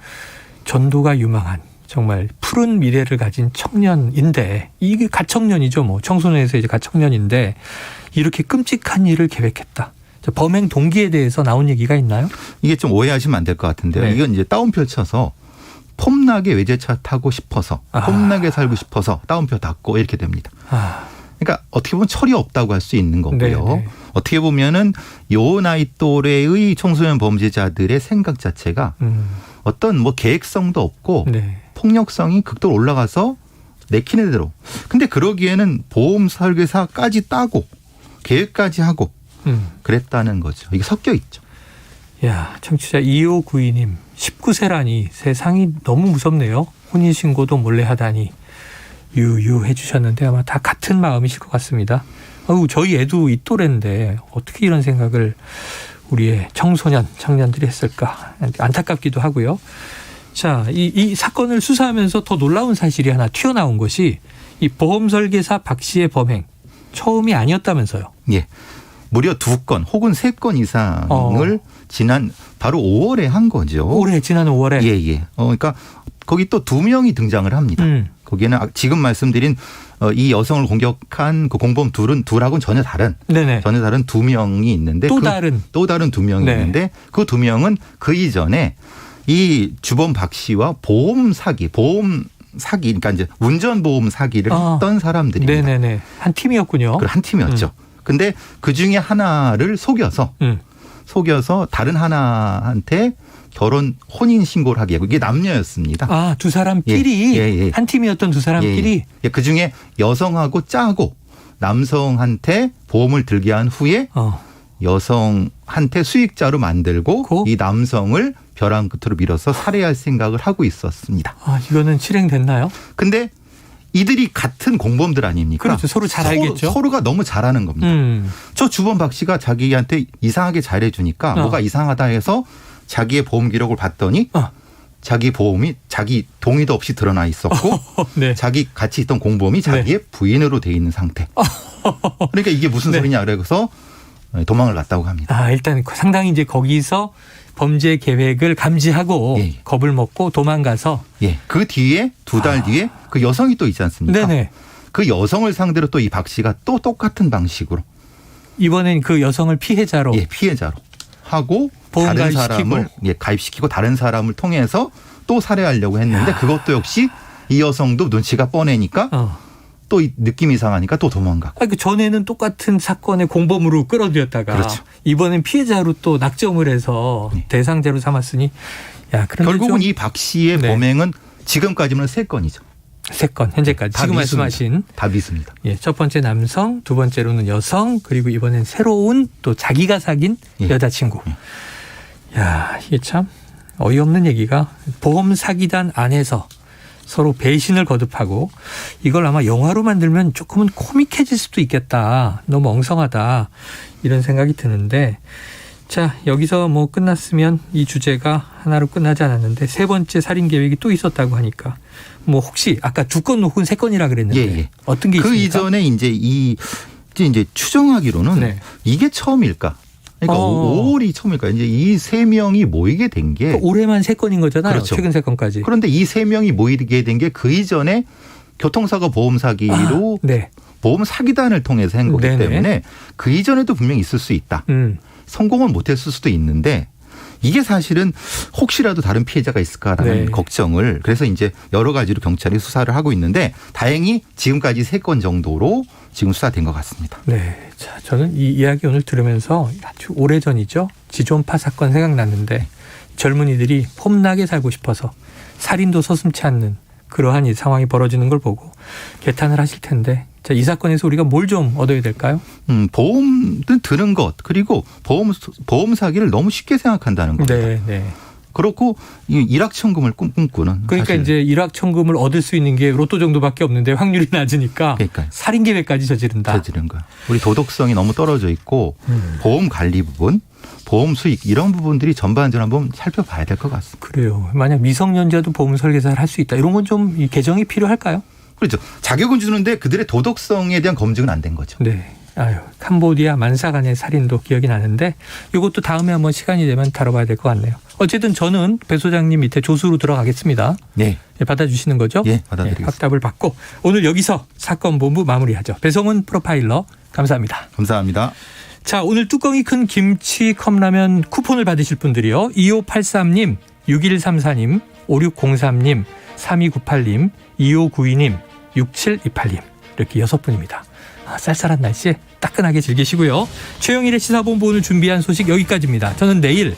전도가 유망한 정말 푸른 미래를 가진 청년인데 이게 가청년이죠. 뭐 청소년에서 이제 가청년인데 이렇게 끔찍한 일을 계획했다. 자, 범행 동기에 대해서 나온 얘기가 있나요? 이게 좀 오해하시면 안 될 것 같은데요. 네. 이건 이제 다운표 쳐서 폼나게 외제차 타고 싶어서 폼나게 살고 싶어서 다운표 닫고 이렇게 됩니다. 그러니까 어떻게 보면 철이 없다고 할 수 있는 거고요. 네네. 어떻게 보면은 요 나이 또래의 청소년 범죄자들의 생각 자체가 어떤 뭐 계획성도 없고 네. 폭력성이 극도로 올라가서 내키는 대로. 근데 그러기에는 보험 설계사까지 따고 계획까지 하고 그랬다는 거죠. 이게 섞여 있죠. 야, 청취자 2592님 19세라니 세상이 너무 무섭네요. 혼인신고도 몰래 하다니. 유유해 주셨는데 아마 다 같은 마음이실 것 같습니다. 저희 애도 이 또래인데 어떻게 이런 생각을 우리의 청년들이 했을까 안타깝기도 하고요. 자, 이 사건을 수사하면서 더 놀라운 사실이 하나 튀어나온 것이 이 보험 설계사 박 씨의 범행 처음이 아니었다면서요. 예. 무려 2건 혹은 3건 이상을 지난 바로 5월에 한 거죠. 올해 지난 5월에. 예. 그러니까 거기 또 2명이 등장을 합니다. 거기에는 지금 말씀드린 이 여성을 공격한 그 공범 둘하고는 전혀 다른 2명이 있는데 또 다른 2명이 있는데 그 2명은 그 이전에 이 주범 박 씨와 보험 사기 그러니까 이제 운전보험 사기를 했던 사람들입니다. 네네네. 한 팀이었군요. 한 팀이었죠. 근데 그 중에 하나를 속여서 다른 하나한테 결혼 혼인 신고를 하게 하고 이게 남녀였습니다. 두 사람끼리 한 팀이었던 두 사람끼리 그 중에 여성하고 짜고 남성한테 보험을 들게 한 후에 여성한테 수익자로 만들고 이 남성을 벼랑 끝으로 밀어서 살해할 생각을 하고 있었습니다. 이거는 실행됐나요? 근데 이들이 같은 공범들 아닙니까? 그렇죠. 서로 잘 알겠죠. 서로가 너무 잘하는 겁니다. 저 주범 박 씨가 자기한테 이상하게 잘해주니까 뭐가 이상하다 해서 자기의 보험 기록을 봤더니 자기 보험이 자기 동의도 없이 드러나 있었고 네. 자기 같이 있던 공범이 자기의 부인으로 돼 있는 상태. 그러니까 이게 무슨 소리냐 그래서 도망을 갔다고 합니다. 일단 상당히 이제 거기서 범죄 계획을 감지하고 겁을 먹고 도망가서 그 뒤에 2달 뒤에 그 여성이 또 있지 않습니까? 네네. 그 여성을 상대로 또 이 박 씨가 또 똑같은 방식으로 이번엔 그 여성을 피해자로 하고 보험 다른 가입시키고. 사람을 가입시키고 다른 사람을 통해서 또 살해하려고 했는데 그것도 역시 이 여성도 눈치가 뻔해니까 또 느낌이 이상하니까 또 도망가고. 그 전에는 똑같은 사건의 공범으로 끌어들였다가 그렇죠. 이번엔 피해자로 또 낙점을 해서 대상자로 삼았으니 결국은 이 박 씨의 범행은 지금까지는 3건이죠. 3건 현재까지 지금 말씀하신 다 미습니다. 첫 번째 남성, 두 번째로는 여성, 그리고 이번엔 새로운 또 자기가 사귄 여자친구. 이게 참 어이없는 얘기가 보험 사기단 안에서 서로 배신을 거듭하고 이걸 아마 영화로 만들면 조금은 코믹해질 수도 있겠다. 너무 엉성하다. 이런 생각이 드는데 자, 여기서 뭐 끝났으면 이 주제가 하나로 끝나지 않았는데 3번째 살인 계획이 또 있었다고 하니까 뭐 혹시 아까 2건 혹은 3건이라 그랬는데 어떤 게 있습니까? 그 이전에 이제 추정하기로는 이게 처음일까? 그러니까 5월이 처음일까? 이제 이 3명이 모이게 된 게 올해만 3건인 거잖아요. 그렇죠. 최근 3건까지. 그런데 이 3명이 모이게 된 게 그 이전에 교통사고 보험 사기로 보험 사기단을 통해서 한 거기 때문에 그 이전에도 분명히 있을 수 있다. 성공은 못했을 수도 있는데 이게 사실은 혹시라도 다른 피해자가 있을까라는 걱정을 그래서 이제 여러 가지로 경찰이 수사를 하고 있는데 다행히 지금까지 3건 정도로 지금 수사된 것 같습니다. 네, 자 저는 이 이야기 오늘 들으면서 아주 오래전이죠. 지존파 사건 생각났는데 젊은이들이 폼나게 살고 싶어서 살인도 서슴지 않는 그러한 이 상황이 벌어지는 걸 보고 개탄을 하실 텐데 자, 이 사건에서 우리가 뭘 좀 얻어야 될까요? 보험은 드는 것 그리고 보험 사기를 너무 쉽게 생각한다는 겁니다. 그렇고 이 일확천금을 꿈꾸는. 그러니까 사실. 이제 일확천금을 얻을 수 있는 게 로또 정도밖에 없는데 확률이 낮으니까 살인계획까지 저지른다. 저지른 거야. 우리 도덕성이 너무 떨어져 있고 보험 관리 부분, 보험 수익 이런 부분들이 전반적으로 한번 살펴봐야 될 것 같습니다. 그래요. 만약 미성년자도 보험 설계사를 할 수 있다. 이런 건 좀 개정이 필요할까요? 그렇죠. 자격은 주는데 그들의 도덕성에 대한 검증은 안 된 거죠. 네. 아유, 캄보디아 만사간의 살인도 기억이 나는데 이것도 다음에 한번 시간이 되면 다뤄봐야 될 것 같네요. 어쨌든 저는 배 소장님 밑에 조수로 들어가겠습니다. 네. 받아주시는 거죠? 예, 받아드리겠습니다. 확답을 받고 오늘 여기서 사건 본부 마무리하죠. 배성훈 프로파일러 감사합니다. 감사합니다. 자, 오늘 뚜껑이 큰 김치 컵라면 쿠폰을 받으실 분들이요. 2583님, 6134님, 5603님, 3298님, 2592님, 6728님 이렇게 6분입니다. 쌀쌀한 날씨에 따끈하게 즐기시고요. 최영일의 시사본부 오늘 준비한 소식 여기까지입니다. 저는 내일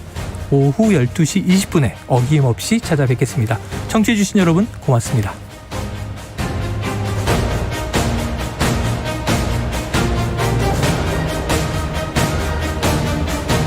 오후 12시 20분에 어김없이 찾아뵙겠습니다. 청취해 주신 여러분 고맙습니다.